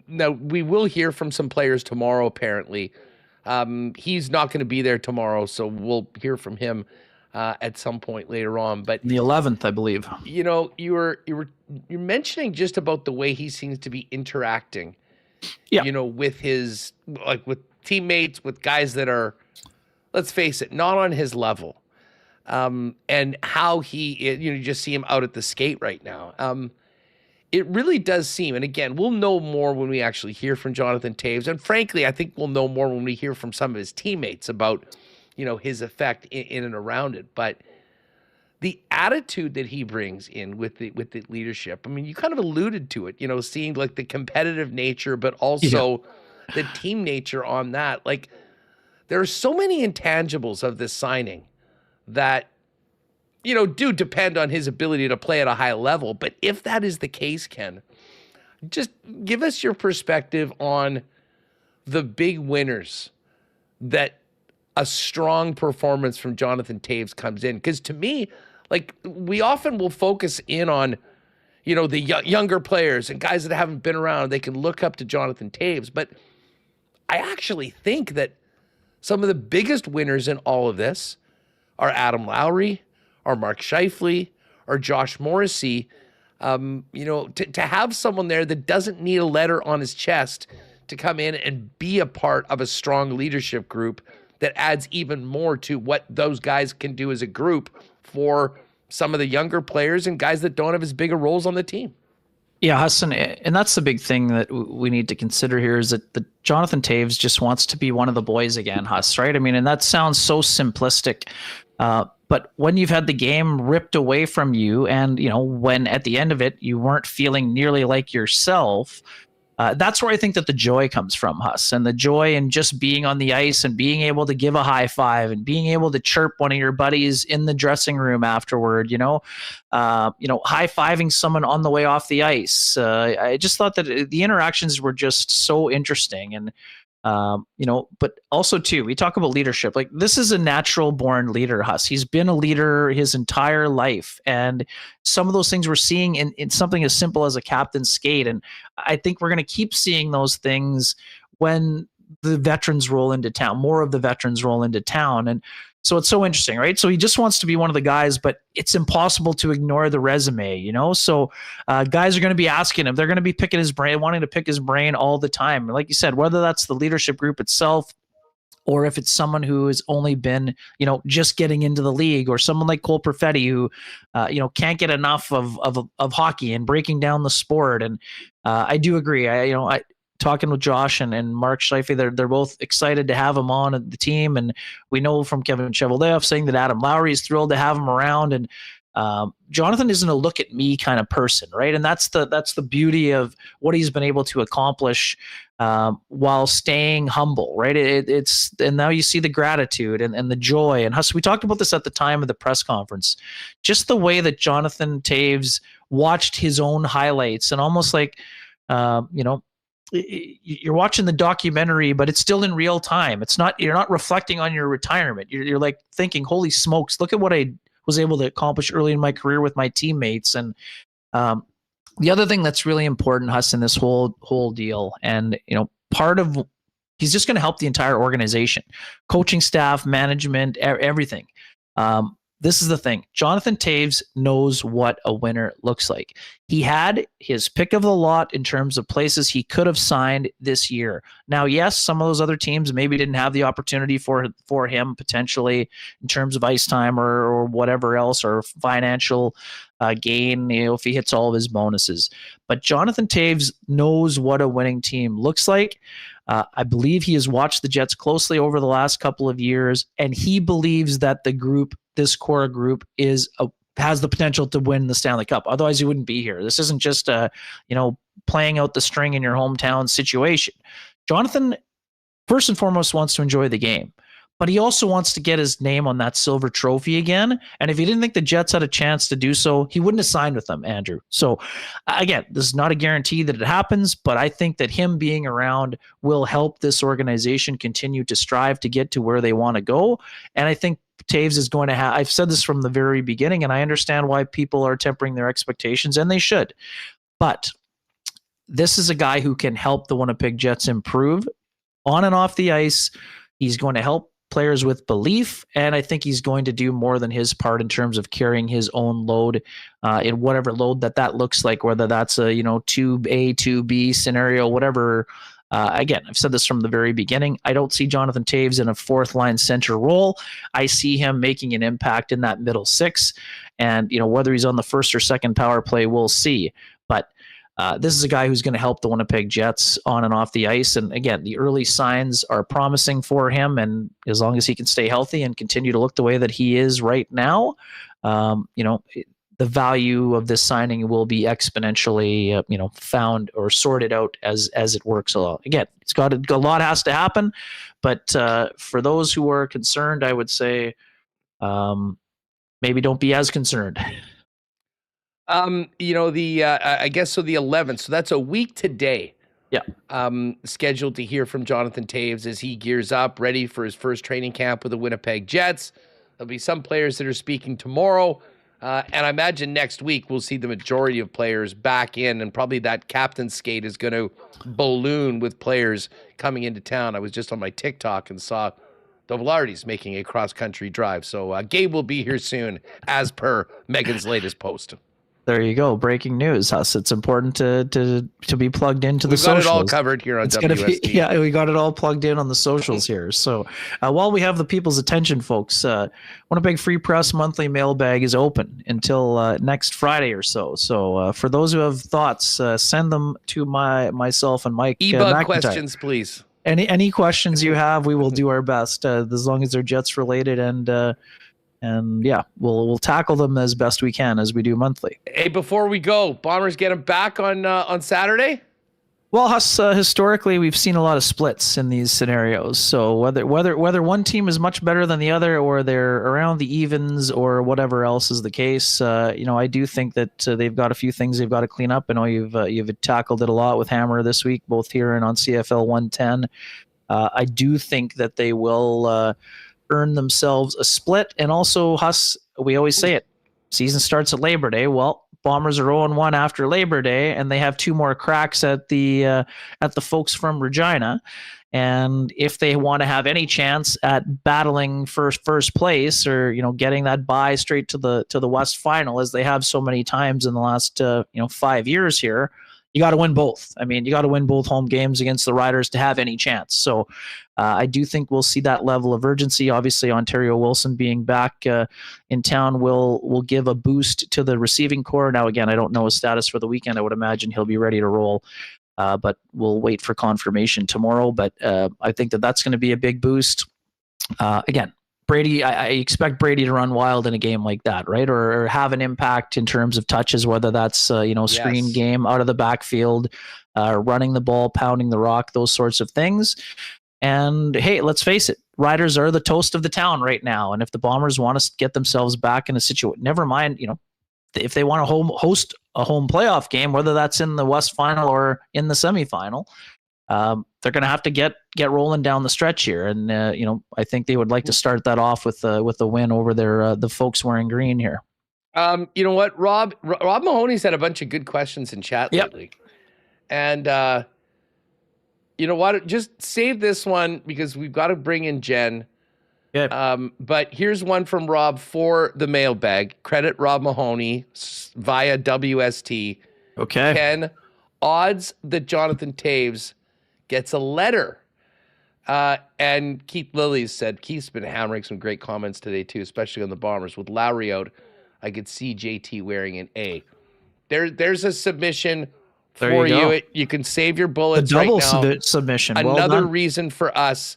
now we will hear from some players tomorrow, apparently. He's not going to be there tomorrow, so we'll hear from him at some point later on. But the 11th, I believe. You're mentioning just about the way he seems to be interacting. Yeah. With his with teammates, with guys that are, let's face it, not on his level. And how you just see him out at the skate right now. It really does seem, and again, we'll know more when we actually hear from Jonathan Taves. And frankly, I think we'll know more when we hear from some of his teammates about, his effect in and around it. But the attitude that he brings in with the leadership, I mean, you kind of alluded to it, seeing like the competitive nature, but also the team nature on that. Like, there are so many intangibles of this signing that, do depend on his ability to play at a high level. But if that is the case, Ken, just give us your perspective on the big winners that a strong performance from Jonathan Taves comes in. Because to me, like, we often will focus in on, the younger players and guys that haven't been around. They can look up to Jonathan Taves. But I actually think that some of the biggest winners in all of this are Adam Lowry, or Mark Scheifele, or Josh Morrissey. To have someone there that doesn't need a letter on his chest to come in and be a part of a strong leadership group that adds even more to what those guys can do as a group for some of the younger players and guys that don't have as big a roles on the team. Yeah, Hassan, and that's the big thing that we need to consider here is that Jonathan Taves just wants to be one of the boys again, Huss, right? I mean, and that sounds so simplistic, but when you've had the game ripped away from you and, when at the end of it you weren't feeling nearly like yourself, That's where I think that the joy comes from, Huss, and the joy in just being on the ice and being able to give a high five and being able to chirp one of your buddies in the dressing room afterward, high-fiving someone on the way off the ice. I just thought that the interactions were just so interesting. And but also too, we talk about leadership. Like, this is a natural born leader, Huss. He's been a leader his entire life. And some of those things we're seeing in something as simple as a captain's skate. And I think we're going to keep seeing those things when the veterans roll into town, more of the veterans roll into town. And so it's so interesting, right? So he just wants to be one of the guys, but it's impossible to ignore the resume, So guys are going to be asking him. They're going to be picking his brain, wanting to pick his brain all the time. Like you said, whether that's the leadership group itself, or if it's someone who has only been, just getting into the league, or someone like Cole Perfetti who, can't get enough of hockey and breaking down the sport. And I do agree. Talking with Josh and Mark Schleife, they're both excited to have him on the team. And we know from Kevin Cheveldayoff saying that Adam Lowry is thrilled to have him around. And Jonathan isn't a look at me kind of person, right? And that's the beauty of what he's been able to accomplish while staying humble, right? And now you see the gratitude and the joy. And Huss, we talked about this at the time of the press conference, just the way that Jonathan Toews watched his own highlights and almost like, you're watching the documentary, but it's still in real time. You're not reflecting on your retirement. You're like thinking, holy smokes, look at what I was able to accomplish early in my career with my teammates. And the other thing that's really important, Huss, in this whole deal, and part of, he's just going to help the entire organization, coaching staff, management, everything. This is the thing. Jonathan Toews knows what a winner looks like. He had his pick of the lot in terms of places he could have signed this year. Now, yes, some of those other teams maybe didn't have the opportunity for him potentially in terms of ice time or whatever else, or financial gain, if he hits all of his bonuses. But Jonathan Toews knows what a winning team looks like. I believe he has watched the Jets closely over the last couple of years, and he believes that this core group has the potential to win the Stanley Cup. Otherwise, he wouldn't be here. This isn't just playing out the string in your hometown situation. Jonathan, first and foremost, wants to enjoy the game, but he also wants to get his name on that silver trophy again. And if he didn't think the Jets had a chance to do so, he wouldn't have signed with them, Andrew. So again, this is not a guarantee that it happens, but I think that him being around will help this organization continue to strive to get to where they want to go. And I think Toews is going to have, I've said this from the very beginning, and I understand why people are tempering their expectations, and they should. But this is a guy who can help the Winnipeg Jets improve on and off the ice. He's going to help players with belief, and I think he's going to do more than his part in terms of carrying his own load in whatever load that looks like, whether that's a 2A, 2B scenario, whatever. Again, I've said this from the very beginning. I don't see Jonathan Toews in a fourth line center role. I see him making an impact in that middle six, and whether he's on the first or second power play, we'll see. But this is a guy who's going to help the Winnipeg Jets on and off the ice. And again, the early signs are promising for him. And as long as he can stay healthy and continue to look the way that he is right now, the value of this signing will be exponentially, found or sorted out as it works along. Again, a lot has to happen, but for those who are concerned, I would say maybe don't be as concerned. I guess so. The 11th. So that's a week today. Yeah. Scheduled to hear from Jonathan Toews as he gears up, ready for his first training camp with the Winnipeg Jets. There'll be some players that are speaking tomorrow. And I imagine next week we'll see the majority of players back in, and probably that captain's skate is going to balloon with players coming into town. I was just on my TikTok and saw the Velarde's making a cross-country drive. So Gabe will be here soon, as per Megan's latest post. There you go. Breaking news, Huss. It's important to be plugged into the socials. We've got it all covered here on WST. We got it all plugged in on the socials here. So while we have the people's attention, folks, Winnipeg Free Press monthly mailbag is open until next Friday or so. So for those who have thoughts, send them to myself and Mike. E-bug questions, please. Any questions you have, we will do our best, as long as they're Jets related, and yeah, we'll tackle them as best we can, as we do monthly. Hey, before we go, Bombers get him back on Saturday? Well, historically, we've seen a lot of splits in these scenarios. So whether one team is much better than the other, or they're around the evens, or whatever else is the case, I do think that they've got a few things they've got to clean up. I know you've tackled it a lot with Hammer this week, both here and on CFL 110. I do think that they will earn themselves a split, and also we always say it, season starts at Labor Day. Well, Bombers are 0-1 after Labor Day, and they have 2 more cracks at the folks from Regina. And if they want to have any chance at battling first place, or getting that bye straight to the West Final, as they have so many times in the last 5 years here, you got to win both. I mean, you got to win both home games against the Riders to have any chance. So I do think we'll see that level of urgency. Obviously, Ontario Wilson being back in town will give a boost to the receiving core. Now, again, I don't know his status for the weekend. I would imagine he'll be ready to roll, but we'll wait for confirmation tomorrow. But I think that's going to be a big boost. Again, Brady, I expect Brady to run wild in a game like that, right? Or have an impact in terms of touches, whether that's screen game out of the backfield, running the ball, pounding the rock, those sorts of things. And hey, let's face it, Riders are the toast of the town right now. And if the Bombers want to get themselves back in a situation, never mind, if they want to host a home playoff game, whether that's in the West Final or in the semifinal, they're going to have to get rolling down the stretch here. And, I think they would like to start that off with a win over the folks wearing green here. You know what? Rob Mahoney's had a bunch of good questions in chat lately. And, you know what? Just save this one because we've got to bring in Jen. Yeah. But here's one from Rob for the mailbag. Credit Rob Mahoney via WST. Okay. Ken, odds that Jonathan Taves gets a letter. And Keith Lillies said, Keith's been hammering some great comments today too, especially on the Bombers. With Lowry out, I could see JT wearing an A. There's a submission for you. You can save your bullets right now. Double submission. Another reason for us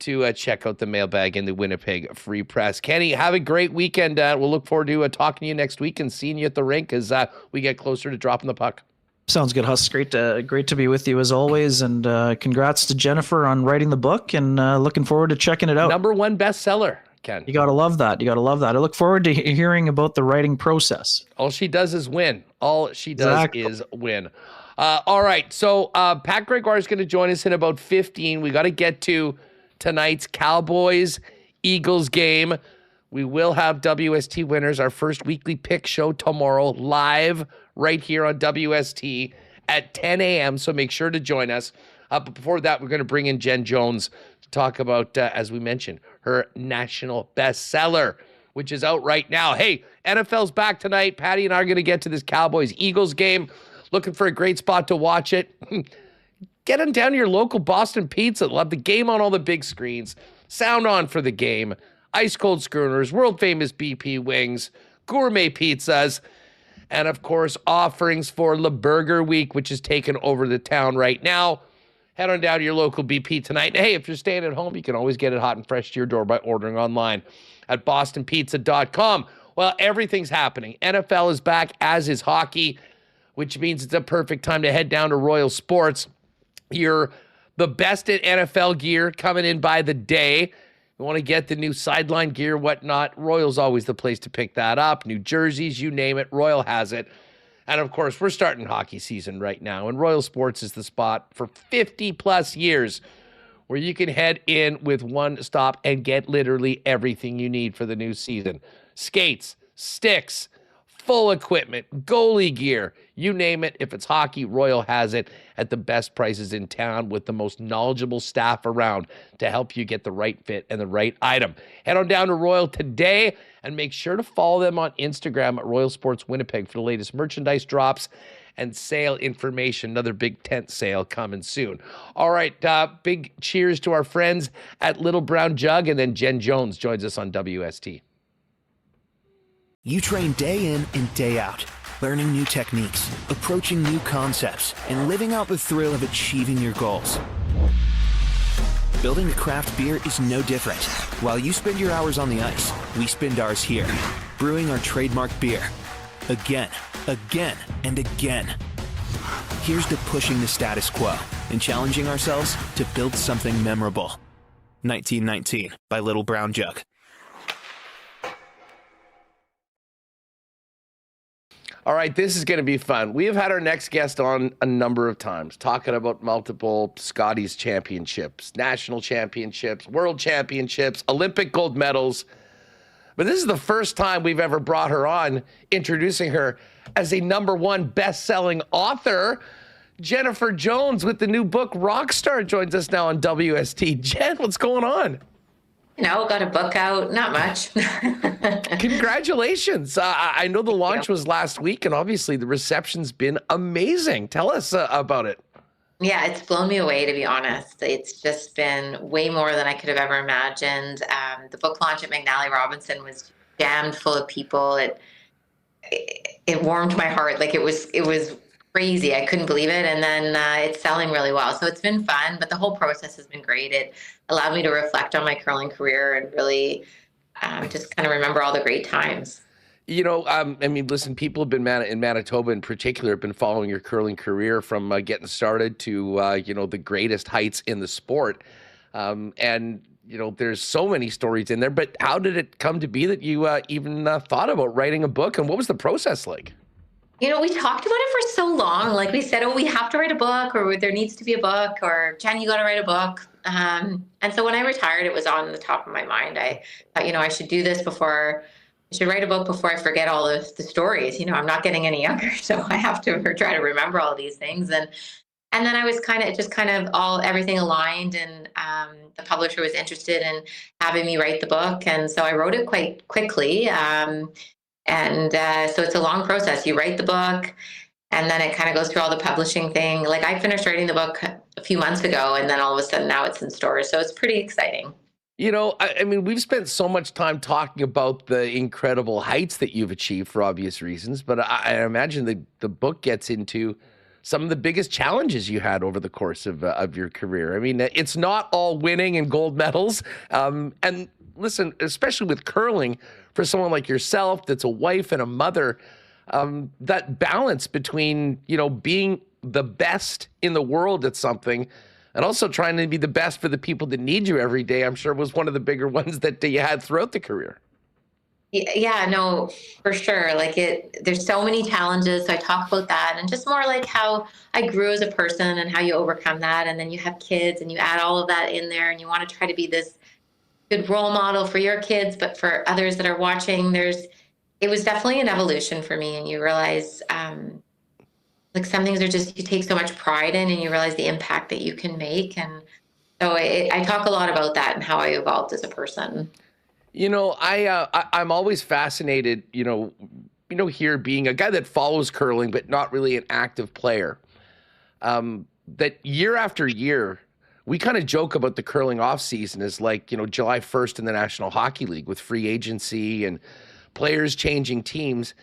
to check out the mailbag in the Winnipeg Free Press. Kenny, have a great weekend. We'll look forward to talking to you next week and seeing you at the rink as we get closer to dropping the puck. Sounds good, Huss. Great to be with you as always, and congrats to Jennifer on writing the book, and looking forward to checking it out. #1 bestseller, Ken. You gotta love that. I look forward to hearing about the writing process. All she does is win. All she does is win. All right, so Pat Gregoire is going to join us in about 15. We got to get to tonight's Cowboys-Eagles game. We will have WST winners, our first weekly pick show tomorrow, live right here on WST at 10 a.m., so make sure to join us. But before that, we're going to bring in Jen Jones to talk about, as we mentioned, her national bestseller, which is out right now. Hey, NFL's back tonight. Patty and I are going to get to this Cowboys-Eagles game. Looking for a great spot to watch it? Get on down to your local Boston Pizza. They'll have the game on all the big screens. Sound on for the game. Ice cold schooners, world famous BP wings, gourmet pizzas, and of course offerings for Le Burger Week, which is taking over the town right now. Head on down to your local BP tonight. And hey, if you're staying at home, you can always get it hot and fresh to your door by ordering online at bostonpizza.com. Well, everything's happening. NFL is back, as is hockey, which means it's a perfect time to head down to Royal Sports. You're the best at NFL gear coming in by the day. You want to get the new sideline gear, whatnot. Royal's always the place to pick that up. New jerseys, you name it, Royal has it. And of course, we're starting hockey season right now, and Royal Sports is the spot for 50 plus years where you can head in with one stop and get literally everything you need for the new season. Skates, sticks, full equipment, goalie gear, you name it. If it's hockey, Royal has it at the best prices in town with the most knowledgeable staff around to help you get the right fit and the right item. Head on down to Royal today and make sure to follow them on Instagram at Royal Sports Winnipeg for the latest merchandise drops and sale information. Another big tent sale coming soon. All right, big cheers to our friends at Little Brown Jug, and then Jen Jones joins us on WST. You train day in and day out, learning new techniques, approaching new concepts, and living out the thrill of achieving your goals. Building a craft beer is no different. While you spend your hours on the ice, we spend ours here, brewing our trademark beer. Again, and again. Here's to pushing the status quo and challenging ourselves to build something memorable. 1919 by Little Brown Jug. All right, this is going to be fun. We have had our next guest on a number of times, talking about multiple Scotties championships, national championships, world championships, Olympic gold medals. But this is the first time we've ever brought her on, introducing her as a #1 best-selling author. Jennifer Jones with the new book Rockstar joins us now on WST. Jen, what's going on? Got a book out, not much. Congratulations. I know the launch was last week, and obviously the reception's been amazing. Tell us about it. Yeah, it's blown me away, to be honest. It's just been way more than I could have ever imagined. The book launch at McNally Robinson was jammed full of people. It warmed my heart. Like it was crazy. I couldn't believe it. And then it's selling really well. So it's been fun, but the whole process has been great. It allowed me to reflect on my curling career and really just kind of remember all the great times. Listen, people have been in Manitoba in particular have been following your curling career from getting started to, the greatest heights in the sport. There's so many stories in there, but how did it come to be that you even thought about writing a book, and what was the process like? We talked about it for so long. Like we said, we have to write a book, or there needs to be a book, or Jen, you got to write a book. And so when I retired, it was on the top of my mind. I thought, I should do this I should write a book before I forget all the stories. I'm not getting any younger, so I have to try to remember all these things. And then I was everything aligned, and the publisher was interested in having me write the book. And so I wrote it quite quickly. So it's a long process. You write the book, and then it kind of goes through all the publishing thing. Like I finished writing the book a few months ago, and then all of a sudden now it's in stores. So it's pretty exciting. We've spent so much time talking about the incredible heights that you've achieved for obvious reasons, but I imagine the book gets into some of the biggest challenges you had over the course of your career. It's not all winning and gold medals. And listen, especially with curling, for someone like yourself that's a wife and a mother, that balance between, being the best in the world at something and also trying to be the best for the people that need you every day, I'm sure was one of the bigger ones that you had throughout the career. Yeah, no, for sure. There's so many challenges. So I talk about that, and just more like how I grew as a person and how you overcome that. And then you have kids and you add all of that in there, and you want to try to be this good role model for your kids, but for others that are watching, it was definitely an evolution for me. And you realize, some things are just, you take so much pride in, and you realize the impact that you can make. And so I talk a lot about that and how I evolved as a person. I'm always fascinated, here being a guy that follows curling, but not really an active player, that year after year, we kind of joke about the curling off season as July 1st in the National Hockey League with free agency and players changing teams.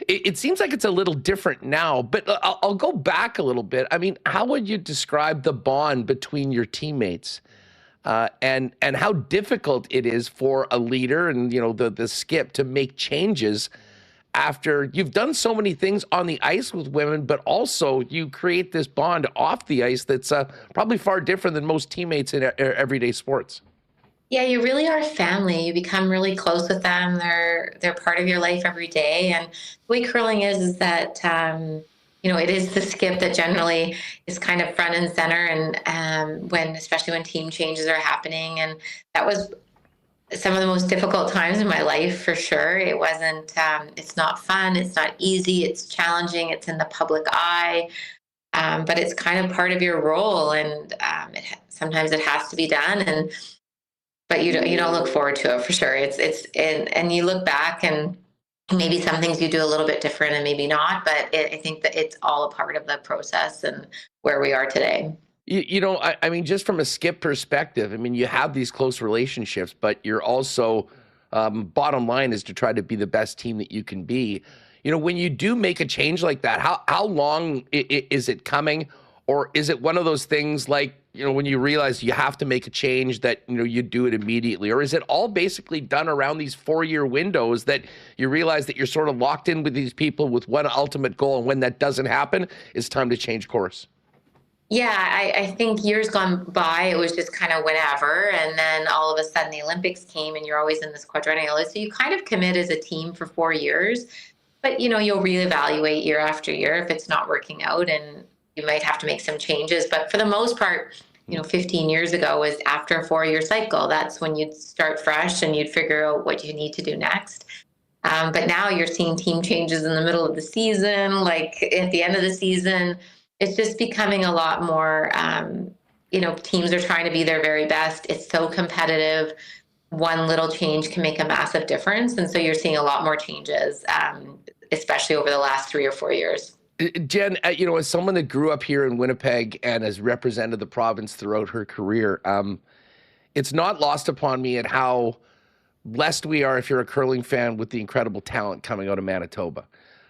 It seems like it's a little different now, but I'll go back a little bit. How would you describe the bond between your teammates and how difficult it is for a leader and, the skip to make changes after you've done so many things on the ice with women, but also you create this bond off the ice that's probably far different than most teammates in everyday sports? Yeah, you really are family. You become really close with them. They're part of your life every day. And the way curling is that, it is the skip that generally is kind of front and center, and especially when team changes are happening. And that was some of the most difficult times in my life, for sure. It wasn't, it's not fun. It's not easy. It's challenging. It's in the public eye. But it's kind of part of your role. And sometimes it has to be done. But you don't look forward to it, for sure. And you look back, and maybe some things you do a little bit different and maybe not, but I think that it's all a part of the process and where we are today. Just from a skip perspective, you have these close relationships, but you're also, bottom line is to try to be the best team that you can be. When you do make a change like that, how long is it coming? Or is it one of those things like, when you realize you have to make a change that, you do it immediately? Or is it all basically done around these 4-year windows that you realize that you're sort of locked in with these people with one ultimate goal, and when that doesn't happen, it's time to change course? Yeah, I think years gone by, it was just kind of whenever. And then all of a sudden the Olympics came and you're always in this quadrennial. So you kind of commit as a team for 4 years, but you'll reevaluate year after year if it's not working out, and you might have to make some changes. But for the most part, 15 years ago was after a 4-year cycle. That's when you'd start fresh and you'd figure out what you need to do next. But now you're seeing team changes in the middle of the season, like at the end of the season. It's just becoming a lot more, teams are trying to be their very best. It's so competitive. One little change can make a massive difference. And so you're seeing a lot more changes, especially over the last 3 or 4 years. Jen, as someone that grew up here in Winnipeg and has represented the province throughout her career, it's not lost upon me at how blessed we are if you're a curling fan with the incredible talent coming out of Manitoba.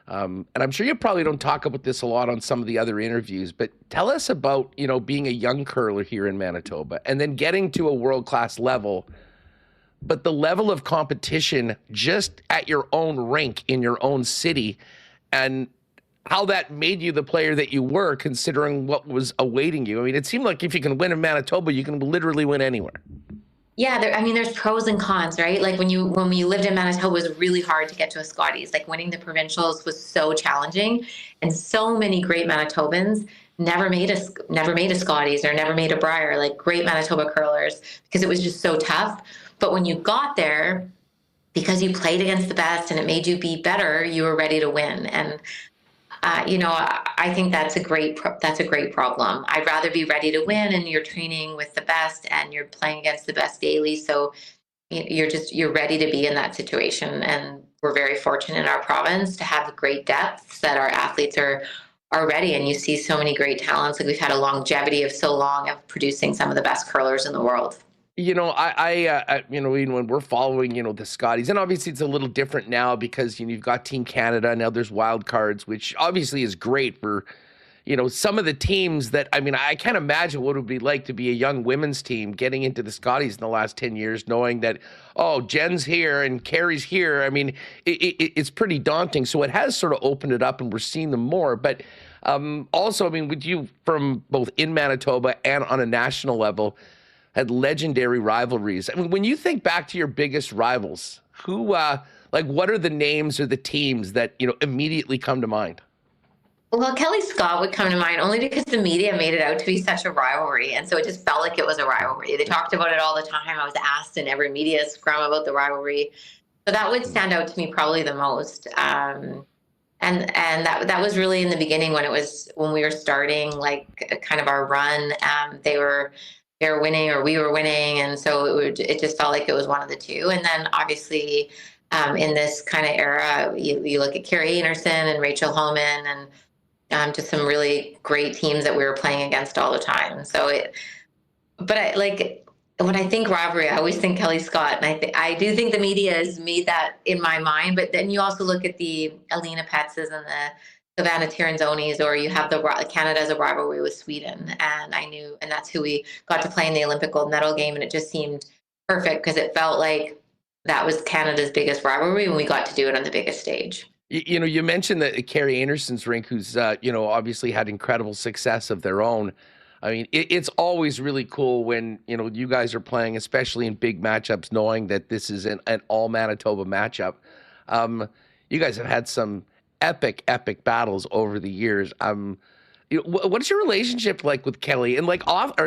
And I'm sure you probably don't talk about this a lot on some of the other interviews, but tell us about, being a young curler here in Manitoba and then getting to a world-class level, but the level of competition just at your own rink in your own city, and how that made you the player that you were, considering what was awaiting you. I mean, it seemed like if you can win in Manitoba, you can literally win anywhere. Yeah, there's pros and cons, right? Like when we lived in Manitoba, it was really hard to get to a Scotties. Like winning the provincials was so challenging, and so many great Manitobans never made a Scotties or never made a Brier, like great Manitoba curlers, because it was just so tough. But when you got there, because you played against the best and it made you be better, you were ready to win. And I think that's a great problem. I'd rather be ready to win, and you're training with the best and you're playing against the best daily. So you're ready to be in that situation. And we're very fortunate in our province to have great depths that our athletes are ready. And you see so many great talents. Like we've had a longevity of so long of producing some of the best curlers in the world. When we're following, the Scotties, and obviously it's a little different now because, you've got Team Canada, now there's wild cards, which obviously is great for, some of the teams that, I can't imagine what it would be like to be a young women's team getting into the Scotties in the last 10 years, knowing that, Jen's here and Carrie's here. It's pretty daunting. So it has sort of opened it up and we're seeing them more. But also, with you from both in Manitoba and on a national level, had legendary rivalries. When you think back to your biggest rivals, who, what are the names or the teams that, immediately come to mind? Well, Kelly Scott would come to mind only because the media made it out to be such a rivalry. And so it just felt like it was a rivalry. They talked about it all the time. I was asked in every media scrum about the rivalry. So that would stand out to me probably the most. And that was really in the beginning when we were starting, kind of our run. They were winning or we were winning, and so it just felt like it was one of the two. And then obviously in this kind of era, you look at Carrie Anderson and Rachel Holman and just some really great teams that we were playing against all the time. So when I think rivalry, I always think Kelly Scott, and I do think the media has made that in my mind. But then you also look at the Alina Petses and the Savannah Tiranzonis, or you have Canada as a rivalry with Sweden. And that's who we got to play in the Olympic gold medal game. And it just seemed perfect because it felt like that was Canada's biggest rivalry and we got to do it on the biggest stage. You mentioned that Carrie Anderson's rink, who's, obviously had incredible success of their own. It's always really cool when, you guys are playing, especially in big matchups, knowing that this is an all Manitoba matchup. You guys have had some epic battles over the years. What's your relationship like with Kelly and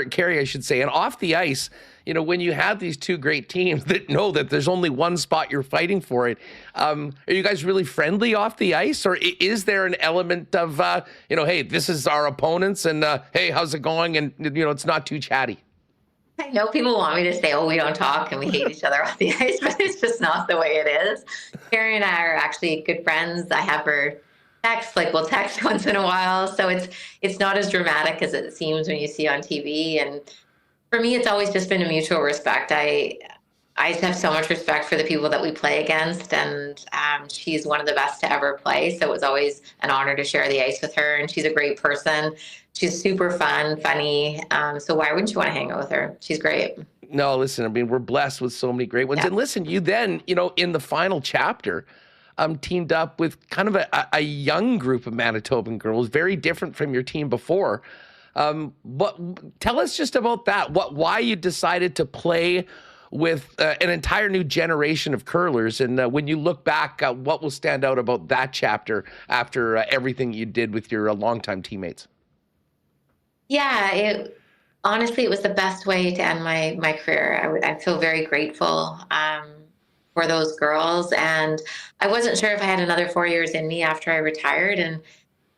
Carrie, I should say, and off the ice? When you have these two great teams that know that there's only one spot you're fighting for it, are you guys really friendly off the ice, or is there an element of hey, this is our opponents, and hey, how's it going, and it's not too chatty? I know people want me to say, we don't talk and we hate each other off the ice, but it's just not the way it is. Carrie and I are actually good friends. I have her text, we'll text once in a while. So it's not as dramatic as it seems when you see on TV. And for me, it's always just been a mutual respect. I I just have so much respect for the people that we play against, and she's one of the best to ever play. So it was always an honor to share the ice with her, and she's a great person. She's super fun, funny. So why wouldn't you want to hang out with her? She's great. No, listen, I mean, we're blessed with so many great ones. Yeah. And listen, you then, in the final chapter, teamed up with kind of a young group of Manitoban girls, very different from your team before. But tell us just about that. Why you decided to play with an entire new generation of curlers, and when you look back, what will stand out about that chapter after everything you did with your longtime teammates? Yeah, honestly, it was the best way to end my career. I feel very grateful for those girls, and I wasn't sure if I had another 4 years in me after I retired,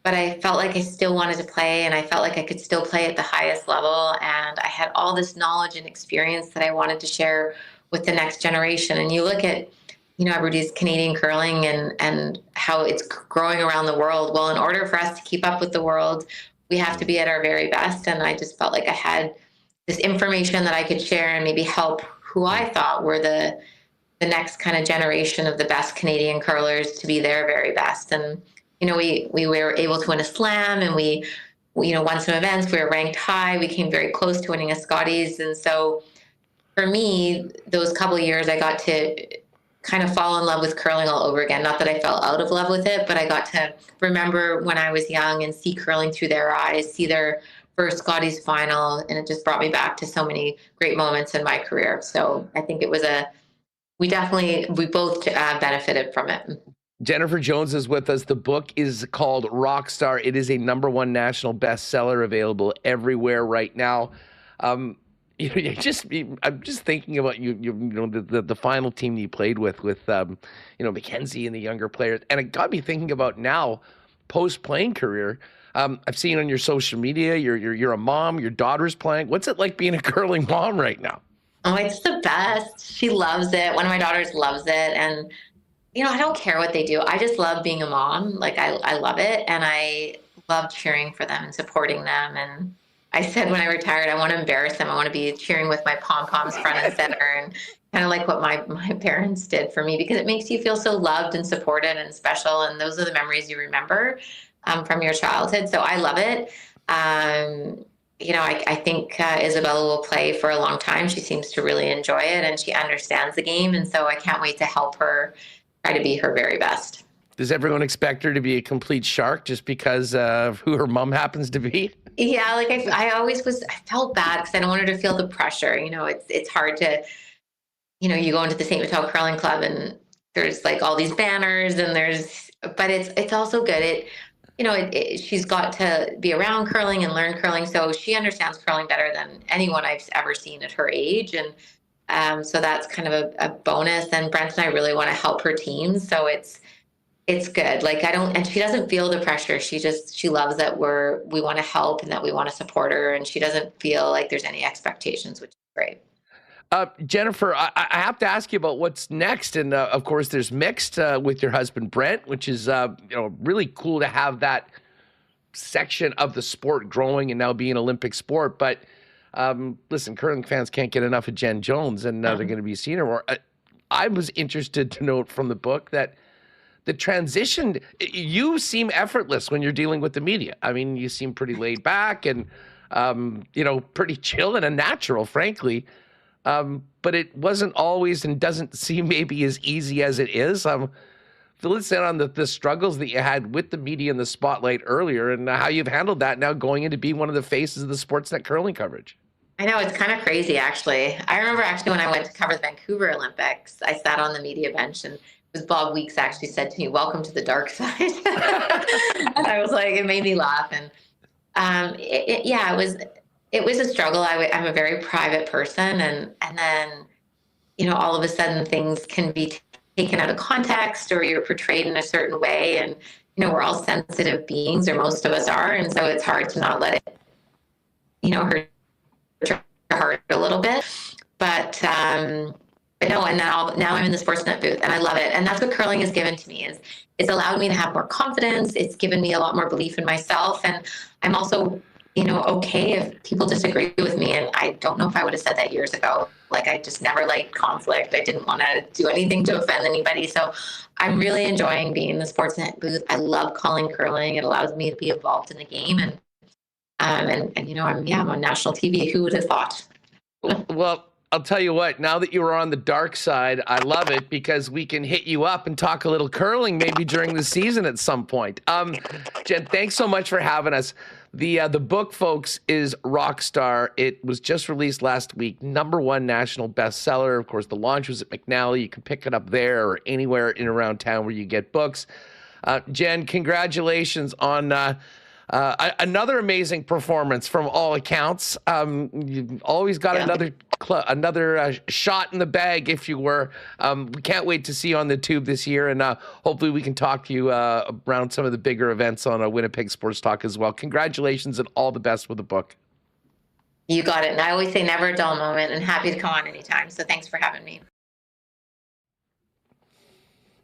but I felt like I still wanted to play, and I felt like I could still play at the highest level, and I had all this knowledge and experience that I wanted to share with the next generation. And you look at, everybody's Canadian curling and how it's growing around the world. Well, in order for us to keep up with the world, we have to be at our very best. And I just felt like I had this information that I could share and maybe help who I thought were the next kind of generation of the best Canadian curlers to be their very best. And we were able to win a slam, and we won some events. We were ranked high. We came very close to winning a Scotties. And so for me, those couple of years, I got to kind of fall in love with curling all over again. Not that I fell out of love with it, but I got to remember when I was young and see curling through their eyes, see their first Scotties final. And it just brought me back to so many great moments in my career. So I think it was we both benefited from it. Jennifer Jones is with us. The book is called Rockstar. It is a #1 national bestseller, available everywhere right now. I'm just thinking about the final team you played with Mackenzie and the younger players, and it got me thinking about now, post-playing career. I've seen on your social media, you're a mom, your daughter's playing. What's it like being a curling mom right now? Oh, it's the best. She loves it. One of my daughters loves it, and I don't care what they do. I just love being a mom. Like, I love it. And I love cheering for them and supporting them. And I said when I retired, I want to embarrass them. I want to be cheering with my pom-poms front and center, and kind of like what my parents did for me, because it makes you feel so loved and supported and special. And those are the memories you remember from your childhood. So I love it. I think Isabella will play for a long time. She seems to really enjoy it, and she understands the game. And so I can't wait to help her try to be her very best. Does everyone expect her to be a complete shark just because of who her mom happens to be? Yeah, like I felt bad because I don't want her to feel the pressure. It's hard to, you go into the St. Vital Curling Club and there's like all these banners, but it's also good. She's got to be around curling and learn curling, so she understands curling better than anyone I've ever seen at her age. And so that's kind of a bonus. And Brent and I really want to help her teams. So it's good. Like, and she doesn't feel the pressure. She loves that we want to help and that we want to support her. And she doesn't feel like there's any expectations, which is great. Jennifer, I have to ask you about what's next. And of course there's mixed with your husband, Brent, which is, really cool to have that section of the sport growing and now being an Olympic sport. But listen, curling fans can't get enough of Jen Jones, and they're going to be seeing her more. I was interested to note from the book that the transition, you seem effortless when you're dealing with the media. I mean, you seem pretty laid back and, pretty chill and a natural, frankly. But it wasn't always, and doesn't seem maybe as easy as it is. Fill us in on the struggles that you had with the media and the spotlight earlier, and how you've handled that now going into being one of the faces of the Sportsnet curling coverage. I know, it's kind of crazy, actually. I remember when I went to cover the Vancouver Olympics, I sat on the media bench, and it was Bob Weeks actually said to me, "Welcome to the dark side." And I was like, it made me laugh. And it was a struggle. I'm a very private person, and then, all of a sudden things can be taken out of context, or you're portrayed in a certain way. And, we're all sensitive beings, or most of us are. And so it's hard to not let it, hurt your heart a little bit. But no, and now I'm in the Sportsnet booth, and I love it. And that's what curling has given to me, is it's allowed me to have more confidence. It's given me a lot more belief in myself. And I'm also okay if people disagree with me. And I don't know if I would have said that years ago. Like, I just never liked conflict. I didn't want to do anything to offend anybody. So I'm really enjoying being in the Sportsnet booth. I love calling curling. It allows me to be involved in the game. And I'm on national TV. Who would have thought? Well, I'll tell you what, now that you are on the dark side, I love it because we can hit you up and talk a little curling maybe during the season at some point. Jen, thanks so much for having us. The book, folks, is Rockstar. It was just released last week, #1 national bestseller. Of course, the launch was at McNally. You can pick it up there or anywhere in around town where you get books. Jen, congratulations on another amazing performance from all accounts. You've always got another shot in the bag, if you were. We can't wait to see you on the tube this year, and hopefully we can talk to you around some of the bigger events on Winnipeg Sports Talk as well. Congratulations and all the best with the book. You got it. And I always say never a dull moment, and happy to come on anytime. So thanks for having me.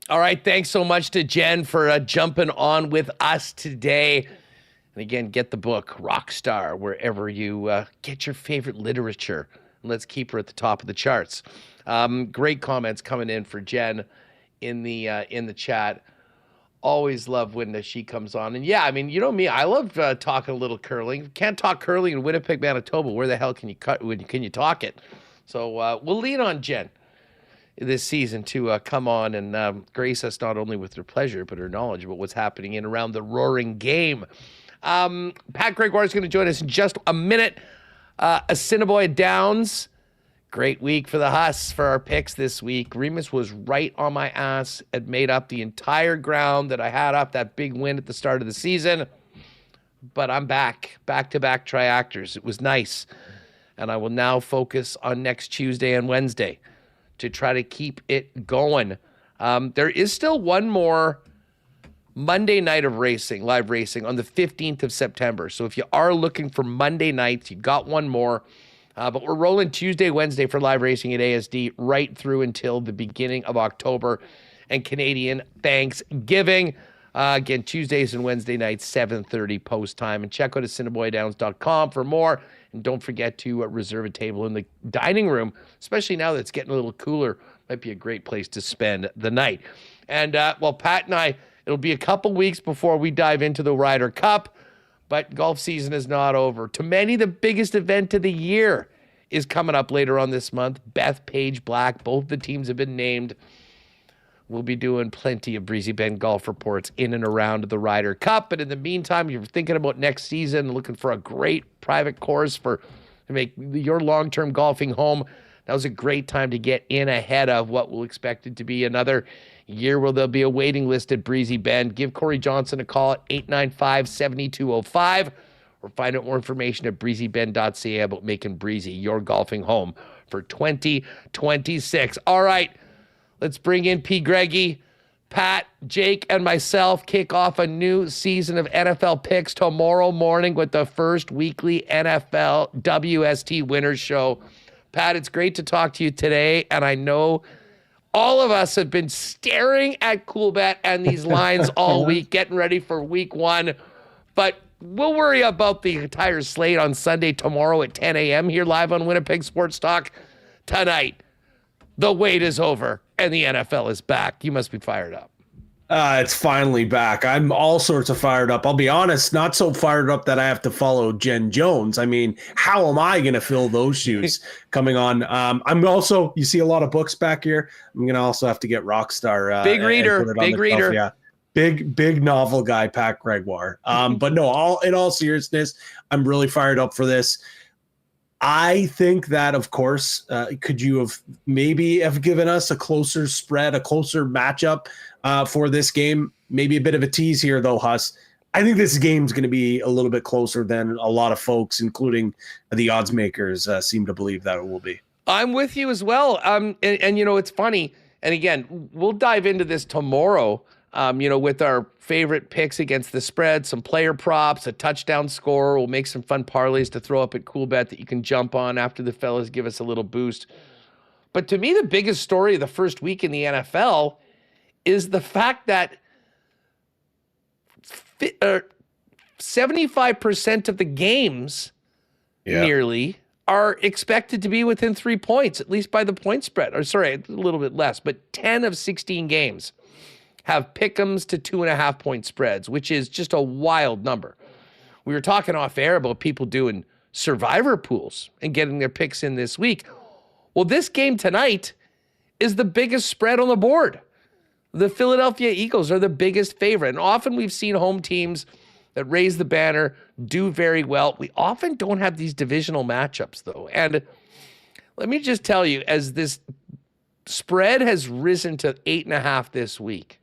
All right. Thanks so much to Jen for jumping on with us today. And again, get the book, Rockstar, wherever you get your favorite literature. And let's keep her at the top of the charts. Great comments coming in for Jen in the chat. Always love when she comes on. And yeah, I mean, you know me, I love talking a little curling. Can't talk curling in Winnipeg, Manitoba. Where the hell can you talk it? So we'll lean on Jen this season to come on and grace us not only with her pleasure, but her knowledge about what's happening in around the roaring game. Pat Gregoire is going to join us in just a minute. Assiniboia Downs, great week for the Huss for our picks this week. Remis was right on my ass and made up the entire ground that I had up that big win at the start of the season. But I'm back-to-back triactors. It was nice. And I will now focus on next Tuesday and Wednesday to try to keep it going. There is still one more Monday night of racing, live racing, on the 15th of September. So if you are looking for Monday nights, you got one more. But we're rolling Tuesday, Wednesday for live racing at ASD right through until the beginning of October and Canadian Thanksgiving. Again, Tuesdays and Wednesday nights, 7:30 post time. And check out assiniboiadowns.com for more. And don't forget to reserve a table in the dining room, especially now that it's getting a little cooler. Might be a great place to spend the night. And Pat and I, it'll be a couple weeks before we dive into the Ryder Cup, but golf season is not over. To many, the biggest event of the year is coming up later on this month. Bethpage Black, both the teams have been named. We'll be doing plenty of Breezy Bend golf reports in and around the Ryder Cup. But in the meantime, if you're thinking about next season, looking for a great private course to make your long-term golfing home, now's a great time to get in ahead of what we'll expect it to be another year where there'll be a waiting list at Breezy Bend. Give Corey Johnson a call at 895-7205 or find out more information at breezybend.ca about making Breezy your golfing home for 2026. All right, let's bring in P. Greggy. Pat, Jake, and myself kick off a new season of NFL picks tomorrow morning with the first weekly NFL WST Winners Show. Pat, it's great to talk to you today, and I know all of us have been staring at Coolbet and these lines all week, getting ready for week one. But we'll worry about the entire slate on Sunday tomorrow at 10 a.m. here live on Winnipeg Sports Talk. Tonight, the wait is over and the NFL is back. You must be fired up. It's finally back. I'm all sorts of fired up. I'll be honest, not so fired up that I have to follow Jen Jones. I mean, how am I going to fill those shoes coming on? I'm also, you see a lot of books back here. I'm going to also have to get Rockstar. Big reader. Yeah. Big novel guy, Pat Gregoire. But no, in all seriousness, I'm really fired up for this. I think that, of course, could you have maybe have given us a closer spread, a closer matchup for this game? Maybe a bit of a tease here, though, Huss. I think this game's going to be a little bit closer than a lot of folks, including the odds makers, seem to believe that it will be. I'm with you as well. And you know, it's funny. And again, we'll dive into this tomorrow, with our favorite picks against the spread, some player props, a touchdown score. We'll make some fun parlays to throw up at Coolbet that you can jump on after the fellas give us a little boost. But to me, the biggest story of the first week in the NFL is the fact that 75% of the games nearly are expected to be within 3 points, at least by the point spread. Or sorry, a little bit less, but 10 of 16 games have pick'ems to 2.5 point spreads, which is just a wild number. We were talking off air about people doing survivor pools and getting their picks in this week. Well, this game tonight is the biggest spread on the board. The Philadelphia Eagles are the biggest favorite. And often we've seen home teams that raise the banner do very well. We often don't have these divisional matchups, though. And let me just tell you, as this spread has risen to 8.5 this week,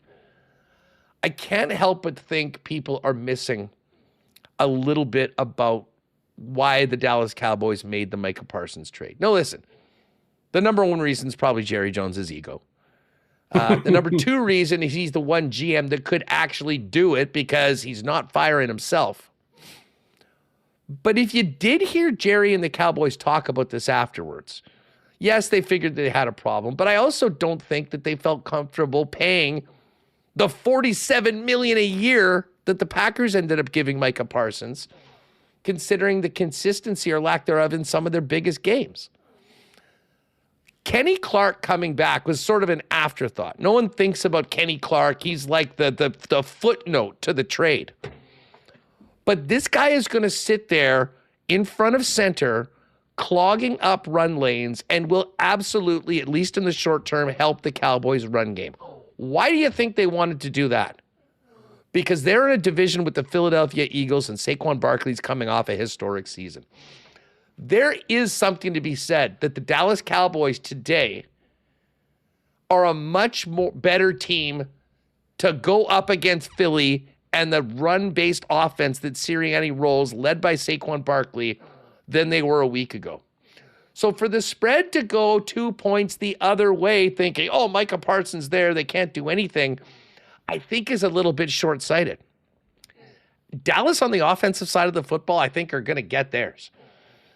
I can't help but think people are missing a little bit about why the Dallas Cowboys made the Micah Parsons trade. No, listen, the number one reason is probably Jerry Jones's ego. The number two reason is he's the one GM that could actually do it because he's not firing himself. But if you did hear Jerry and the Cowboys talk about this afterwards, yes, they figured they had a problem, but I also don't think that they felt comfortable paying the $47 million a year that the Packers ended up giving Micah Parsons, considering the consistency or lack thereof in some of their biggest games. Kenny Clark coming back was sort of an afterthought. No one thinks about Kenny Clark. He's like the footnote to the trade. But this guy is going to sit there in front of center, clogging up run lanes, and will absolutely, at least in the short term, help the Cowboys' run game. Why do you think they wanted to do that? Because they're in a division with the Philadelphia Eagles, and Saquon Barkley's coming off a historic season. There is something to be said that the Dallas Cowboys today are a much more better team to go up against Philly and the run-based offense that Sirianni rolls, led by Saquon Barkley, than they were a week ago. So for the spread to go 2 points the other way, thinking, oh, Micah Parsons there, they can't do anything, I think is a little bit short-sighted. Dallas on the offensive side of the football, I think, are going to get theirs.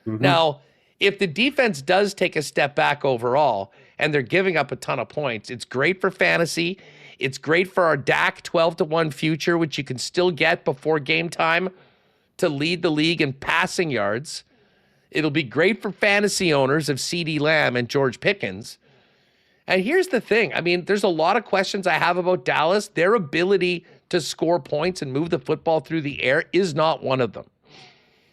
Now, if the defense does take a step back overall and they're giving up a ton of points, it's great for fantasy. It's great for our Dak 12-1 future, which you can still get before game time to lead the league in passing yards. It'll be great for fantasy owners of CeeDee Lamb and George Pickens. And here's the thing. I mean, there's a lot of questions I have about Dallas. Their ability to score points and move the football through the air is not one of them.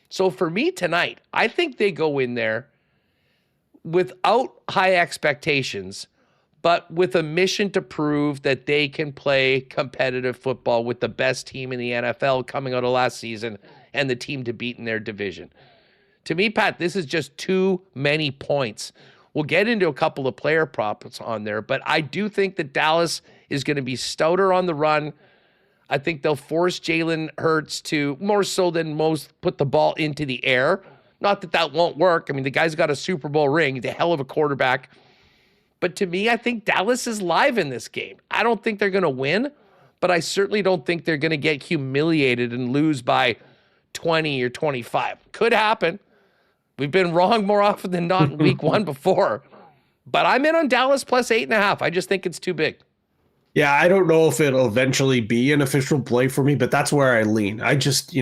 So for me tonight, I think they go in there without high expectations, but with a mission to prove that they can play competitive football with the best team in the NFL coming out of last season and the team to beat in their division. To me, Pat, this is just too many points. We'll get into a couple of player props on there, but I do think that Dallas is going to be stouter on the run. I think they'll force Jalen Hurts to, more so than most, put the ball into the air. Not that that won't work. I mean, the guy's got a Super Bowl ring. He's a hell of a quarterback. But to me, I think Dallas is live in this game. I don't think they're going to win, but I certainly don't think they're going to get humiliated and lose by 20 or 25. Could happen. We've been wrong more often than not in week one before. But I'm in on Dallas plus 8.5. I just think it's too big. Yeah, I don't know if it'll eventually be an official play for me, but that's where I lean. I just,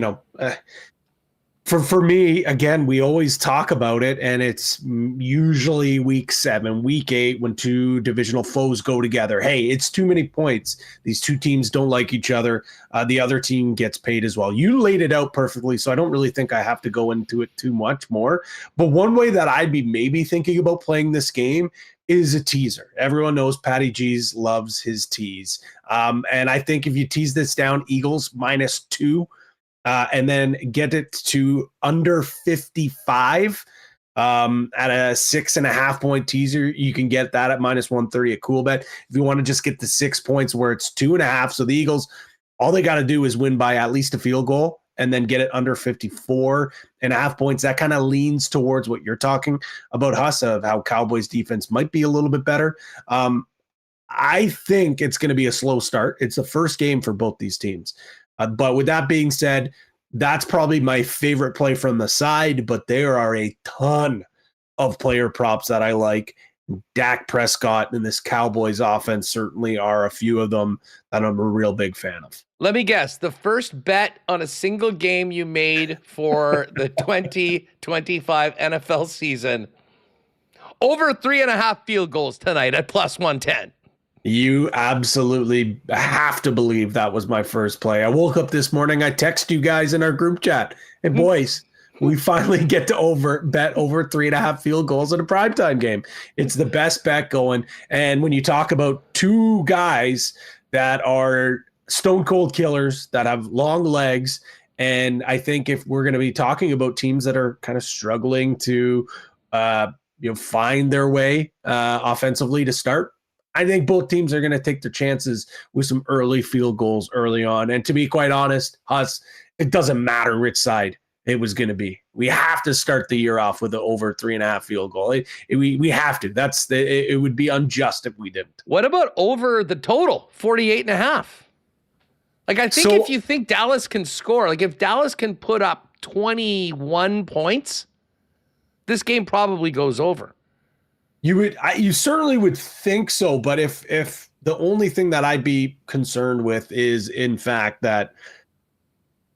for me, again, we always talk about it, and it's usually week 7, week 8, when two divisional foes go together. Hey, it's too many points. These two teams don't like each other. The other team gets paid as well. You laid it out perfectly, so I don't really think I have to go into it too much more. But one way that I'd be maybe thinking about playing this game is a teaser. Everyone knows Patty G's loves his tease. And I think if you tease this down, Eagles -2, and then get it to under 55 at a 6.5 point teaser, you can get that at -130 at Coolbet. If you want to just get the 6 points where it's 2.5, so the Eagles, all they got to do is win by at least a field goal and then get it under 54.5 points. That kind of leans towards what you're talking about, Huss, of how Cowboys defense might be a little bit better. I think it's going to be a slow start. It's the first game for both these teams. But with that being said, that's probably my favorite play from the side, but there are a ton of player props that I like. Dak Prescott and this Cowboys offense certainly are a few of them that I'm a real big fan of. Let me guess. The first bet on a single game you made for the 2025 NFL season. Over 3.5 field goals tonight at plus 110. You absolutely have to believe that was my first play. I woke up this morning. I text you guys in our group chat. Hey, boys, we finally get to bet over 3.5 field goals in a primetime game. It's the best bet going. And when you talk about two guys that are stone cold killers that have long legs, and I think if we're going to be talking about teams that are kind of struggling to find their way offensively to start, I think both teams are going to take their chances with some early field goals early on. And to be quite honest, it doesn't matter which side it was going to be. We have to start the year off with an over 3.5 field goal. We have to. It would be unjust if we didn't. What about over the total, 48.5? Like, I think if you think Dallas can score, like if Dallas can put up 21 points, this game probably goes over. You certainly would think so, but if the only thing that I'd be concerned with is, in fact, that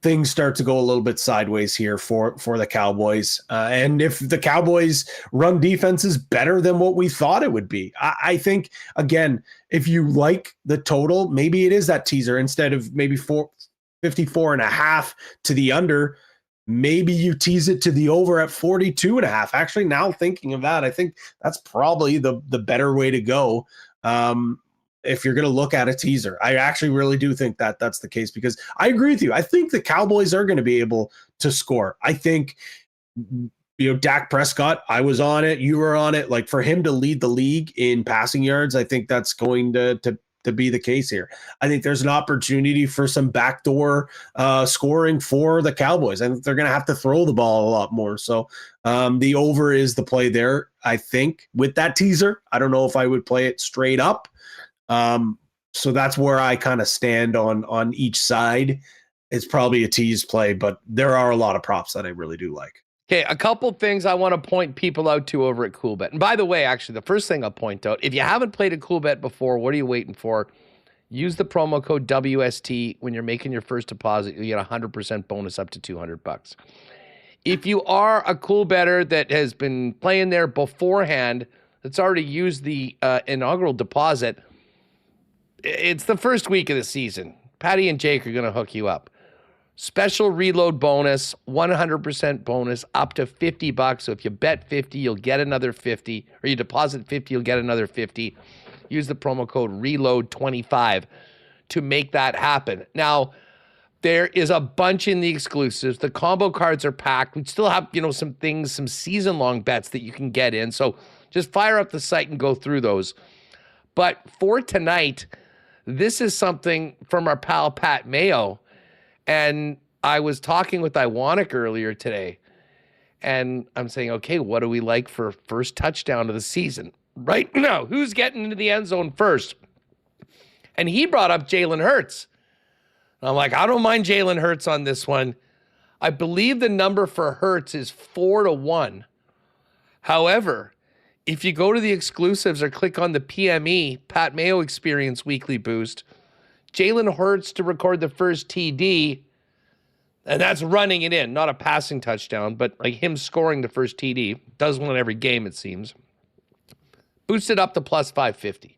things start to go a little bit sideways here for the Cowboys, and if the Cowboys' run defense is better than what we thought it would be, I think, again, if you like the total, maybe it is that teaser instead of maybe 54.5 to the under. Maybe you tease it to the over at 42.5. Actually, now thinking of that, I think that's probably the better way to go. If you're going to look at a teaser, I actually really do think that that's the case, because I agree with you. I think the Cowboys are going to be able to score. I think, Dak Prescott, I was on it. You were on it. Like, for him to lead the league in passing yards, I think that's going to be the case here. I think there's an opportunity for some backdoor scoring for the Cowboys. I think they're going to have to throw the ball a lot more. So the over is the play there, I think, with that teaser. I don't know if I would play it straight up. So that's where I kind of stand on each side. It's probably a tease play, but there are a lot of props that I really do like. Okay, a couple things I want to point people out to over at CoolBet. And by the way, actually, the first thing I'll point out, if you haven't played a CoolBet before, what are you waiting for? Use the promo code WST when you're making your first deposit. You get a 100% bonus up to $200. If you are a CoolBetter that has been playing there beforehand, that's already used the inaugural deposit, it's the first week of the season. Patty and Jake are going to hook you up. Special reload bonus, 100% bonus, up to $50. So if you bet 50, you'll get another 50, or you deposit 50, you'll get another 50. Use the promo code RELOAD25 to make that happen. Now, there is a bunch in the exclusives. The combo cards are packed. We still have, some things, some season-long bets that you can get in. So just fire up the site and go through those. But for tonight, this is something from our pal Pat Mayo. And I was talking with Iwanik earlier today, and I'm saying, okay, what do we like for first touchdown of the season? Right now, who's getting into the end zone first? And he brought up Jalen Hurts. I'm like, I don't mind Jalen Hurts on this one. I believe the number for Hurts is 4-1. However, if you go to the exclusives or click on the PME, Pat Mayo Experience Weekly Boost, Jalen Hurts to record the first TD, and that's running it in, not a passing touchdown, but like him scoring the first TD. Does one every game, it seems. Boosted up to plus 550.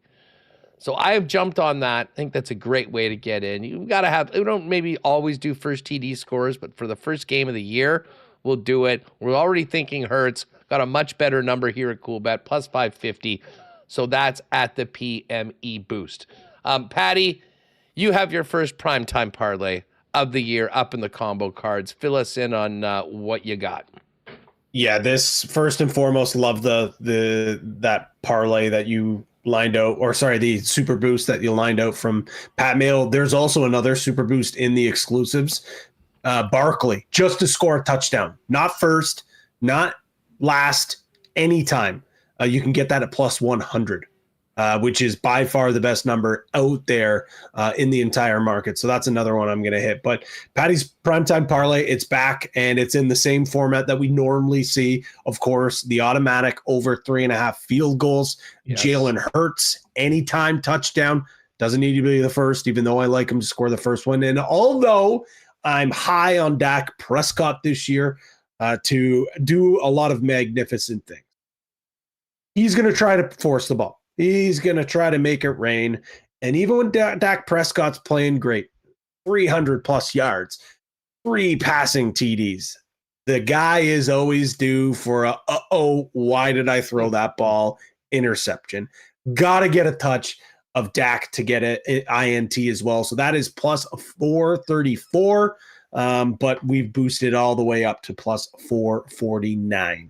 So I have jumped on that. I think that's a great way to get in. You got to have, we don't maybe always do first TD scores, but for the first game of the year, we'll do it. We're already thinking Hurts. Got a much better number here at CoolBet, plus 550. So that's at the PME Boost. Patty, you have your first primetime parlay of the year up in the combo cards. Fill us in on what you got. Yeah, this first and foremost, love that parlay that you lined out, or sorry, the super boost that you lined out from Pat Mayo. There's also another super boost in the exclusives. Barkley, just to score a touchdown. Not first, not last, anytime. You can get that at plus 100. Which is by far the best number out there in the entire market. So that's another one I'm going to hit. But Patty's Primetime Parlay, it's back, and it's in the same format that we normally see. Of course, the automatic over 3.5 field goals. Yes. Jalen Hurts, anytime touchdown, Doesn't need to be the first, even though I like him to score the first one. And although I'm high on Dak Prescott this year to do a lot of magnificent things, he's going to try to force the ball. He's going to try to make it rain. And even when Dak Prescott's playing great, 300 plus yards, 3 passing TDs, the guy is always due for a, why did I throw that ball? Interception. Got to get a touch of Dak to get an INT as well. So that is plus 434, but we've boosted all the way up to plus 449.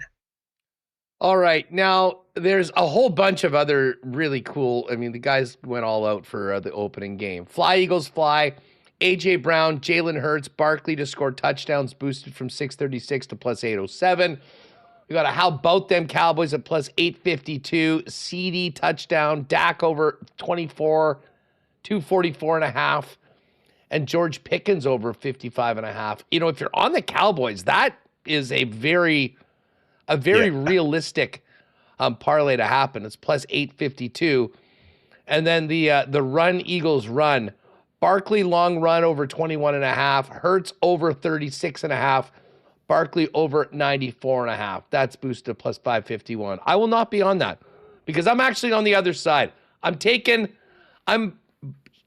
All right. Now, there's a whole bunch of other really cool. I mean, the guys went all out for the opening game. Fly, Eagles, fly. A.J. Brown, Jalen Hurts, Barkley to score touchdowns, boosted from 636 to plus 807. We got a how about them Cowboys at plus 852. CD touchdown, Dak over 24, 244.5. And George Pickens over 55.5. You know, if you're on the Cowboys, that is a very realistic parlay to happen. It's plus 852. And then the run Eagles run. Barkley long run over 21.5. Hurts over 36.5. Barkley over 94.5. That's boosted plus 551. I will not be on that because I'm actually on the other side. I'm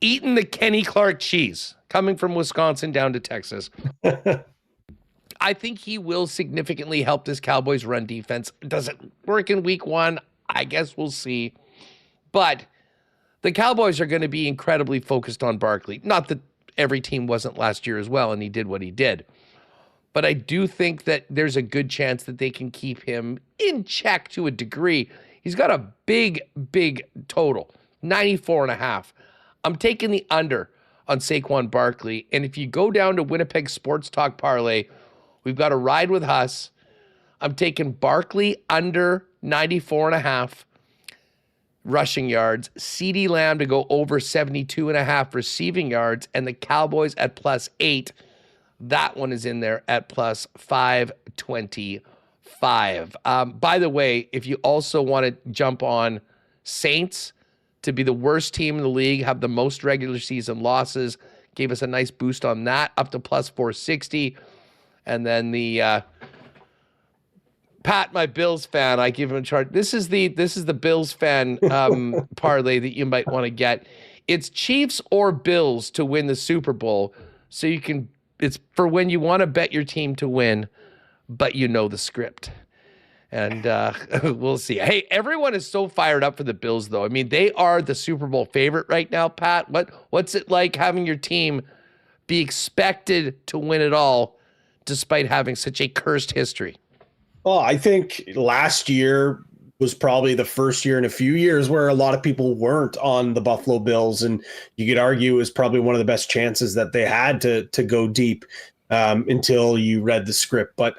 eating the Kenny Clark cheese coming from Wisconsin down to Texas. I think he will significantly help this Cowboys run defense. Does it work in week 1? I guess we'll see. But the Cowboys are going to be incredibly focused on Barkley. Not that every team wasn't last year as well, and he did what he did. But I do think that there's a good chance that they can keep him in check to a degree. He's got a big total, 94.5. I'm taking the under on Saquon Barkley. And if you go down to Winnipeg Sports Talk Parlay, we've got a ride with Huss. I'm taking Barkley under 94.5 rushing yards, CeeDee Lamb to go over 72.5 receiving yards, and the Cowboys at plus 8. That one is in there at plus 525. By the way, if you also want to jump on Saints to be the worst team in the league, have the most regular season losses, gave us a nice boost on that, up to plus 460. And then the Pat, my Bills fan, I give him a chart. This is the Bills fan parlay that you might want to get. It's Chiefs or Bills to win the Super Bowl. So it's for when you want to bet your team to win, but you know the script. And we'll see. Hey, everyone is so fired up for the Bills, though. I mean, they are the Super Bowl favorite right now, Pat. What's it like having your team be expected to win it all despite having such a cursed history? Well, I think last year was probably the first year in a few years where a lot of people weren't on the Buffalo Bills, and you could argue it was probably one of the best chances that they had to go deep until you read the script. But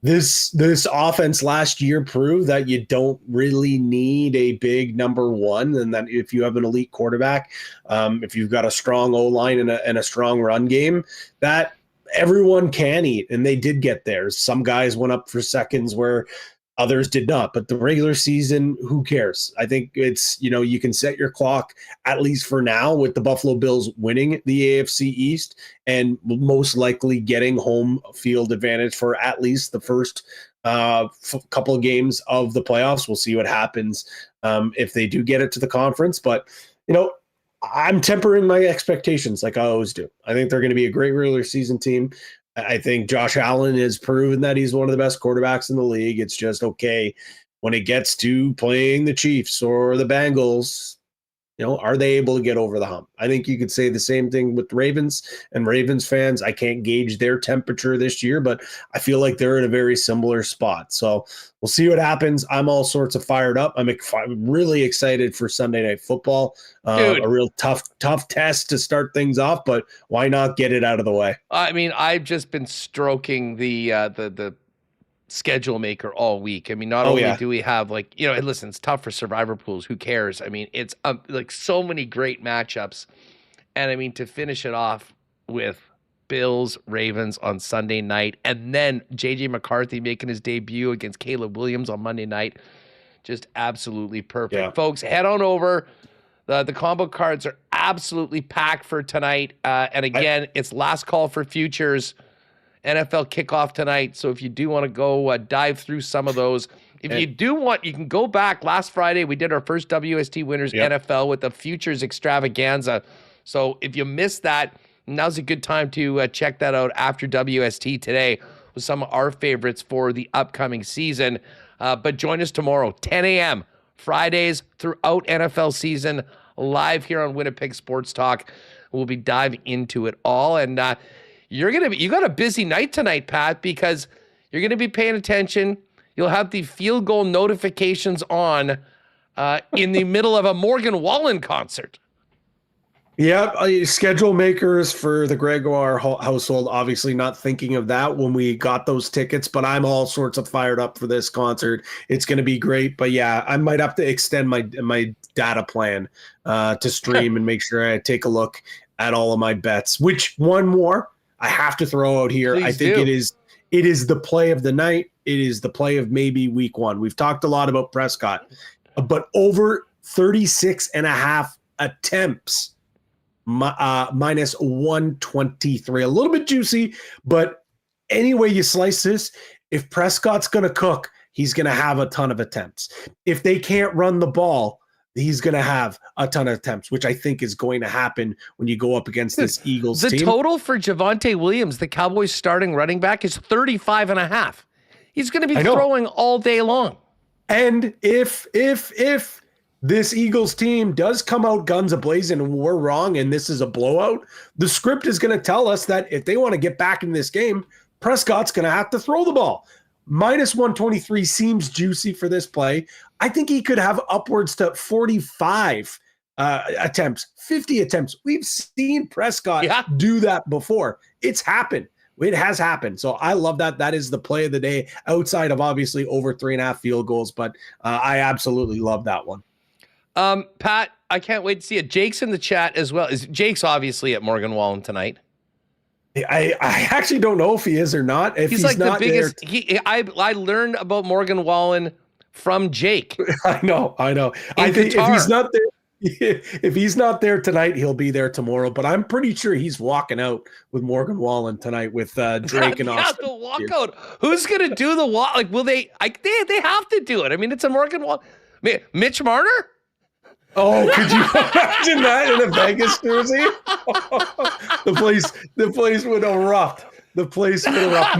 this offense last year proved that you don't really need a big number one, and that if you have an elite quarterback, if you've got a strong O-line and a strong run game, that everyone can eat, and they did get theirs. Some guys went up for seconds where others did not, but the regular season, who cares? I think it's, you can set your clock, at least for now, with the Buffalo Bills winning the AFC East and most likely getting home field advantage for at least the first couple of games of the playoffs. We'll see what happens if they do get it to the conference, but I'm tempering my expectations like I always do. I think they're going to be a great regular season team. I think Josh Allen has proven that he's one of the best quarterbacks in the league. It's just okay when it gets to playing the Chiefs or the Bengals, are they able to get over the hump? I think you could say the same thing with the Ravens and Ravens fans. I can't gauge their temperature this year, but I feel like they're in a very similar spot. So we'll see what happens. I'm all sorts of fired up. I'm really excited for Sunday Night Football. A real tough test to start things off, but why not get it out of the way? I mean, I've just been stroking the schedule maker all week. I mean, not only do we have listen, it's tough for survivor pools. Who cares? I mean, it's so many great matchups. And I mean, to finish it off with Bills, Ravens on Sunday night, and then JJ McCarthy making his debut against Caleb Williams on Monday night. Just absolutely perfect. Folks, head on over The combo cards are absolutely packed for tonight. And again, it's last call for futures. NFL kickoff tonight. So if you do want to go dive through some of those, if you do want, you can go back. Last Friday, we did our first WST Winners NFL with the futures extravaganza. So if you missed that, now's a good time to check that out after WST today with some of our favorites for the upcoming season. But join us tomorrow, 10 a.m., Fridays throughout NFL season, live here on Winnipeg Sports Talk. We'll be diving into it all. And you got a busy night tonight, Pat, because you're going to be paying attention. You'll have the field goal notifications on in the middle of a Morgan Wallen concert. Yeah, schedule makers for the Gregoire household, obviously not thinking of that when we got those tickets, but I'm all sorts of fired up for this concert. It's going to be great, but yeah, I might have to extend my data plan to stream and make sure I take a look at all of my bets. Which one more I have to throw out here? Please I think do. it is the play of the night. It is the play of maybe week one. We've talked a lot about Prescott, but over 36 and a half attempts. Minus 123, a little bit juicy, but anyway you slice this, if Prescott's going to cook, he's going to have a ton of attempts. If they can't run the ball, he's going to have a ton of attempts, which I think is going to happen when you go up against this Eagles team. The total for Javonte Williams, the Cowboys starting running back, is 35 and a half. He's going to be throwing all day long. And if this Eagles team does come out guns a-blazing and we're wrong and this is a blowout, the script is going to tell us that if they want to get back in this game, Prescott's going to have to throw the ball. Minus 123 seems juicy for this play. I think he could have upwards to 45 attempts, 50 attempts. We've seen Prescott do that before. It's happened. It has happened. So I love that. That is the play of the day outside of obviously over 3.5 field goals, but I absolutely love that one. Pat, I can't wait to see it. Jake's in the chat as well. Jake's obviously at Morgan Wallen tonight. I actually don't know if he is or not. If he's like not the biggest. I learned about Morgan Wallen from Jake. I know. I think if he's not there, if he's not there tonight, he'll be there tomorrow. But I'm pretty sure he's walking out with Morgan Wallen tonight with Drake and Austin. The walkout. Who's gonna do the walk? Like, will they? They have to do it. I mean, it's a Morgan Wallen. Mitch Marner. Oh, could you imagine that in a Vegas jersey? The place would erupt. The place would erupt.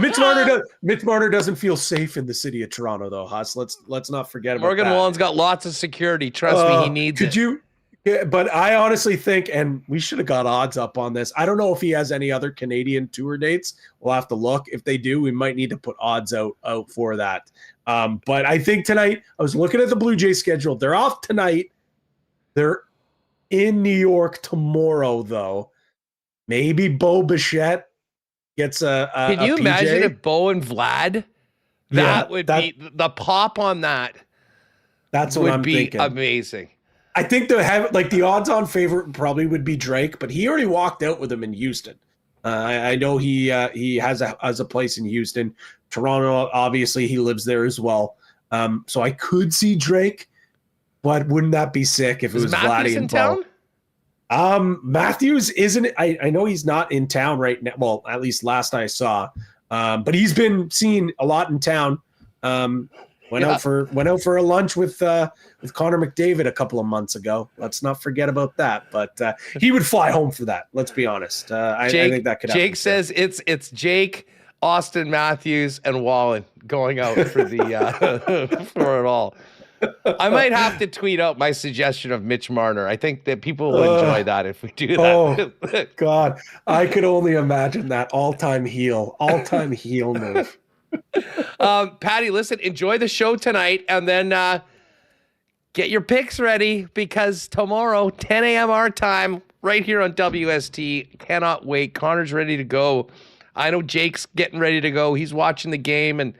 Mitch Marner doesn't feel safe in the city of Toronto, though, Huss. Let's not forget about Morgan that. Wallen's got lots of security. Trust me, he needs it. Yeah, but I honestly think, and we should have got odds up on this. I don't know if he has any other Canadian tour dates. We'll have to look. If they do, we might need to put odds out for that. But I think tonight, I was looking at the Blue Jays schedule. They're off tonight. They're in New York tomorrow, though. Maybe Bo Bichette gets a Can you imagine if Bo and Vlad? That would be the pop on that. That's what I'm thinking. Amazing. I think the odds-on favorite probably would be Drake, but he already walked out with him in Houston. I know he has a place in Houston. Toronto, obviously, he lives there as well. So I could see Drake. But wouldn't that be sick if it was Vladdy and Bo? Matthews isn't. I know he's not in town right now. Well, at least last I saw. But he's been seen a lot in town. Went out for a lunch with Connor McDavid a couple of months ago. Let's not forget about that. But he would fly home for that. Let's be honest. I think that could happen. Jake says it's Jake, Austin Matthews, and Wallen going out for the for it all. I might have to tweet out my suggestion of Mitch Marner. I think that people will enjoy that if we do that. Oh, God. I could only imagine that all-time heel move. Patty, listen, enjoy the show tonight, and then get your picks ready because tomorrow, 10 a.m. our time, right here on WST. Cannot wait. Connor's ready to go. I know Jake's getting ready to go. He's watching the game and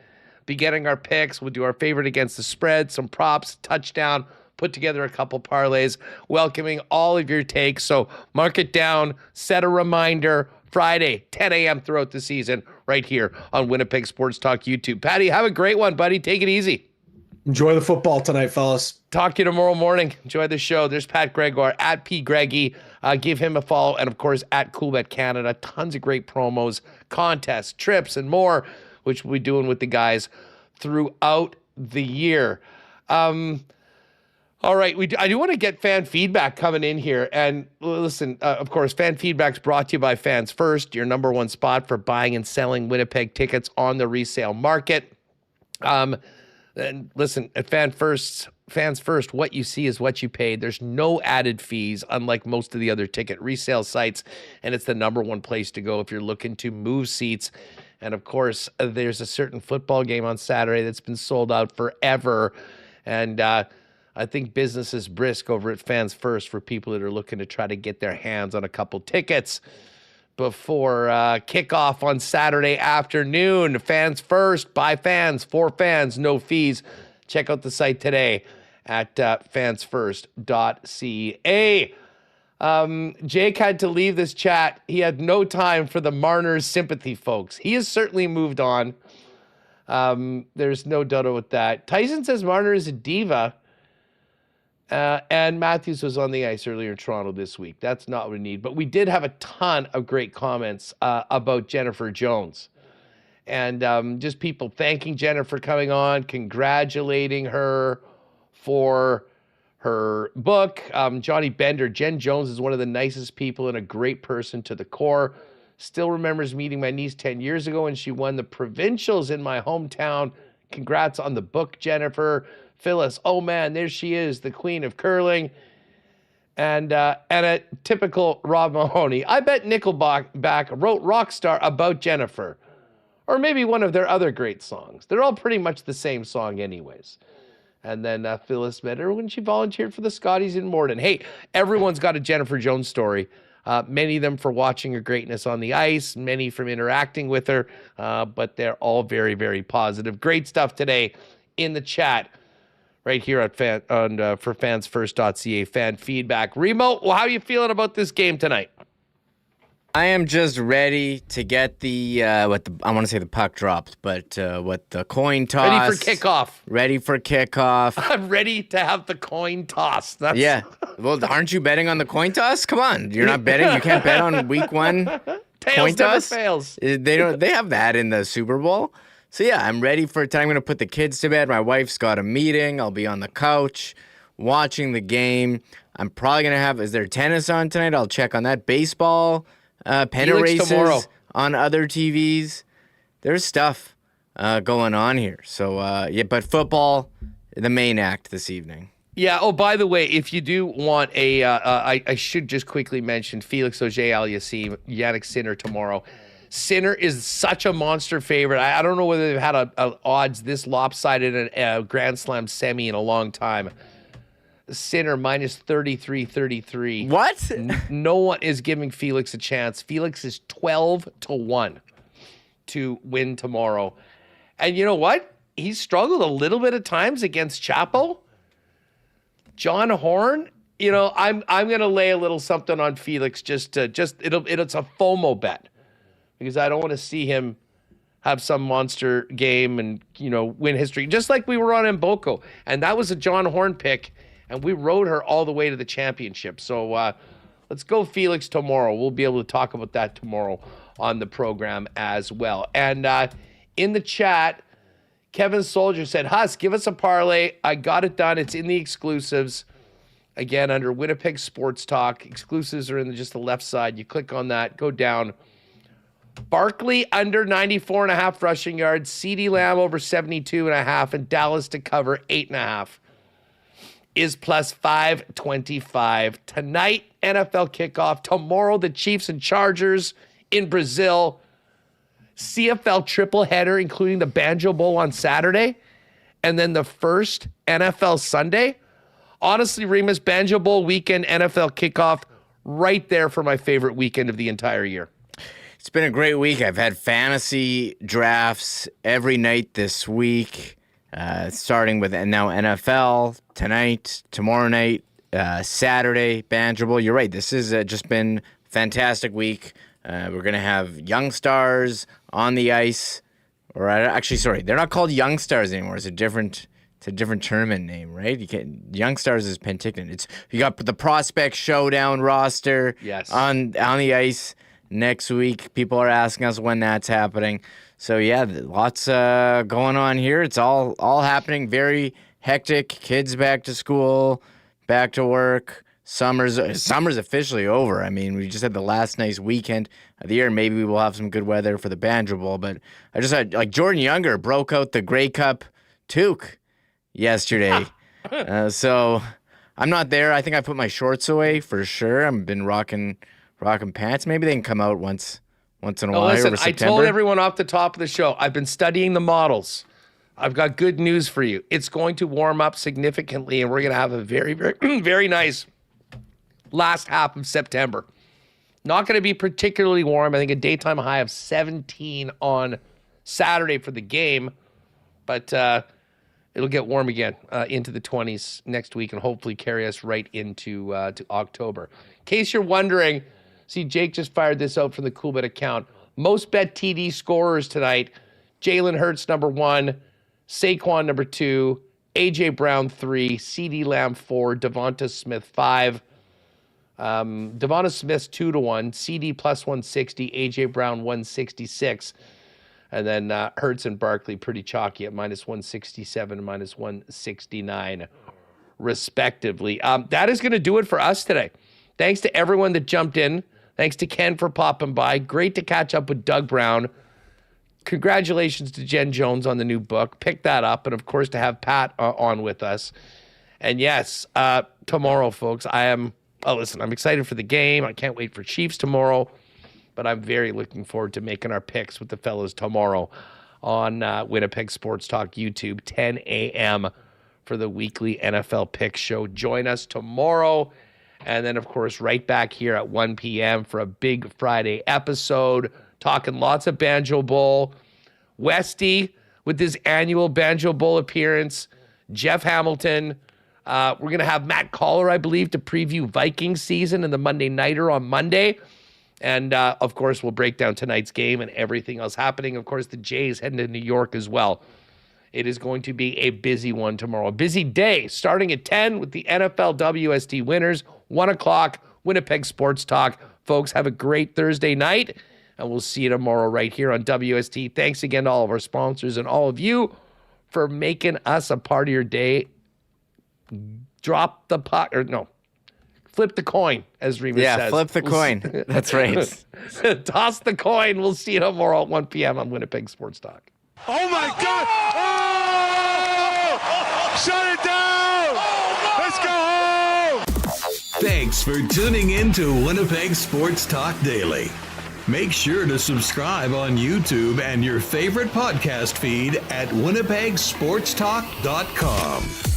be getting our picks. We'll do our favorite against the spread, some props, touchdown, put together a couple parlays, welcoming all of your takes. So mark it down, set a reminder, Friday, 10 a.m. throughout the season, right here on Winnipeg Sports Talk YouTube. Patty, have a great one, buddy. Take it easy. Enjoy the football tonight, fellas. Talk to you tomorrow morning. Enjoy the show. There's Pat Gregoire at P Greggy. Give him a follow. And of course, at Coolbet Canada. Tons of great promos, contests, trips, and more, which we'll be doing with the guys throughout the year. All right, I do want to get fan feedback coming in here. And listen, of course, fan feedback's brought to you by Fans First, your number one spot for buying and selling Winnipeg tickets on the resale market. And listen, at Fans First, what you see is what you paid. There's no added fees, unlike most of the other ticket resale sites. And it's the number one place to go if you're looking to move seats. And of course, there's a certain football game on Saturday that's been sold out forever. And I think business is brisk over at Fans First for people that are looking to try to get their hands on a couple tickets before kickoff on Saturday afternoon. Fans First, by fans, for fans, no fees. Check out the site today at fansfirst.ca. Jake had to leave this chat. He had no time for the Marner's sympathy, folks. He has certainly moved on. There's no doubt with that. Tyson says Marner is a diva. And Matthews was on the ice earlier in Toronto this week. That's not what we need. But we did have a ton of great comments about Jennifer Jones. And just people thanking Jennifer coming on, congratulating her for her book. Johnny Bender, Jen Jones is one of the nicest people and a great person to the core. Still remembers meeting my niece 10 years ago when she won the provincials in my hometown. Congrats on the book, Jennifer. Phyllis, oh man, there she is, the queen of curling. And a typical Rob Mahoney. I bet Nickelback wrote Rockstar about Jennifer. Or maybe one of their other great songs. They're all pretty much the same song anyways. And then Phyllis met her when she volunteered for the Scotties in Morden. Hey, everyone's got a Jennifer Jones story. Many of them for watching her greatness on the ice, many from interacting with her, but they're all very, very positive. Great stuff today in the chat right here at for fansfirst.ca fan feedback. Remo, well, how are you feeling about this game tonight? I am just ready to get I want to say the puck dropped, but what the coin toss. Ready for kickoff. Ready for kickoff. I'm ready to have the coin toss. Yeah. Well, aren't you betting on the coin toss? Come on. You're not betting? You can't bet on week one coin toss? Fails. They have that in the Super Bowl. So yeah, I'm ready for tonight. I'm going to put the kids to bed. My wife's got a meeting. I'll be on the couch watching the game. I'm probably going to have, is there tennis on tonight? I'll check on that. Baseball, pennant races tomorrow on other TVs. There's stuff going on here. So yeah, but football, the main act this evening. Yeah. Oh, by the way, if you do want I should just quickly mention Felix Auger-Aliassime, Yannick Sinner tomorrow. Sinner is such a monster favorite. I don't know whether they've had a odds this lopsided in a Grand Slam semi in a long time. Sinner minus 33. What? No one is giving Felix a chance. Felix is 12-1 to win tomorrow. And you know what? He's struggled a little bit at times against Chapo. John Horn, you know, I'm going to lay a little something on Felix it's a FOMO bet. Because I don't want to see him have some monster game and, you know, win history. Just like we were on Mboko. And that was a John Horn pick. And we rode her all the way to the championship. So let's go Felix tomorrow. We'll be able to talk about that tomorrow on the program as well. And in the chat, Kevin Soldier said, Huss, give us a parlay. I got it done. It's in the exclusives. Again, under Winnipeg Sports Talk. Exclusives are in just the left side. You click on that, go down. Barkley under 94.5 rushing yards, CeeDee Lamb over 72.5, and Dallas to cover 8.5 is plus 525. Tonight, NFL kickoff. Tomorrow, the Chiefs and Chargers in Brazil. CFL triple header, including the Banjo Bowl on Saturday, and then the first NFL Sunday. Honestly, Remis, Banjo Bowl weekend, NFL kickoff, right there for my favorite weekend of the entire year. It's been a great week. I've had fantasy drafts every night this week, starting with now NFL tonight, tomorrow night, Saturday, Banjo Bowl. You're right. This has just been a fantastic week. We're going to have young stars on the ice. Or actually, sorry, they're not called young stars anymore. It's a different It's a different tournament name, right? You can't. Young Stars is Penticton. You got the Prospect Showdown roster on the ice next week. People are asking us when that's happening. So yeah, lots going on here. It's all happening. Very hectic. Kids back to school, back to work. Summer's officially over. I mean, we just had the last nice weekend of the year. Maybe we'll have some good weather for the Banjo Bowl. But I just had, like, Jordan Younger broke out the Grey Cup toque yesterday. So I'm not there. I think I put my shorts away for sure. I've been rocking pants. Maybe they can come out once in a while. Listen, over September. I told everyone off the top of the show, I've been studying the models. I've got good news for you. It's going to warm up significantly, and we're going to have a very, very, very nice last half of September. Not going to be particularly warm. I think a daytime high of 17 on Saturday for the game, but it'll get warm again into the 20s next week and hopefully carry us right into to October. In case you're wondering, see, Jake just fired this out from the Coolbet account. Most bet TD scorers tonight: Jalen Hurts, number 1, Saquon, number 2, AJ Brown, 3, CeeDee Lamb, 4, Devonta Smith, 5. Devonta Smith's 2-1, CD plus 160, AJ Brown 166, and then Hurts and Barkley pretty chalky at minus 167 and minus 169, respectively. That is going to do it for us today. Thanks to everyone that jumped in. Thanks to Ken for popping by. Great to catch up with Doug Brown. Congratulations to Jen Jones on the new book. Pick that up, and of course to have Pat on with us. And yes, tomorrow, folks, listen, I'm excited for the game. I can't wait for Chiefs tomorrow, but I'm very looking forward to making our picks with the fellas tomorrow on Winnipeg Sports Talk YouTube, 10 a.m. for the weekly NFL Pick Show. Join us tomorrow, and then, of course, right back here at 1 p.m. for a big Friday episode, talking lots of Banjo Bowl. Westy with his annual Banjo Bowl appearance, Jeff Hamilton. We're going to have Matt Collar, I believe, to preview Vikings season and the Monday Nighter on Monday. And, of course, we'll break down tonight's game and everything else happening. Of course, the Jays heading to New York as well. It is going to be a busy one tomorrow. A busy day starting at 10 with the NFL WST winners. 1 o'clock, Winnipeg Sports Talk. Folks, have a great Thursday night, and we'll see you tomorrow right here on WST. Thanks again to all of our sponsors and all of you for making us a part of your day. Drop the puck, or no, flip the coin, as Remis says. Yeah, flip the coin. That's right. Toss the coin. We'll see you tomorrow at 1 p.m. on Winnipeg Sports Talk. Oh, my God. Oh! Shut it down. Let's go home. Thanks for tuning in to Winnipeg Sports Talk Daily. Make sure to subscribe on YouTube and your favorite podcast feed at winnipegsportstalk.com.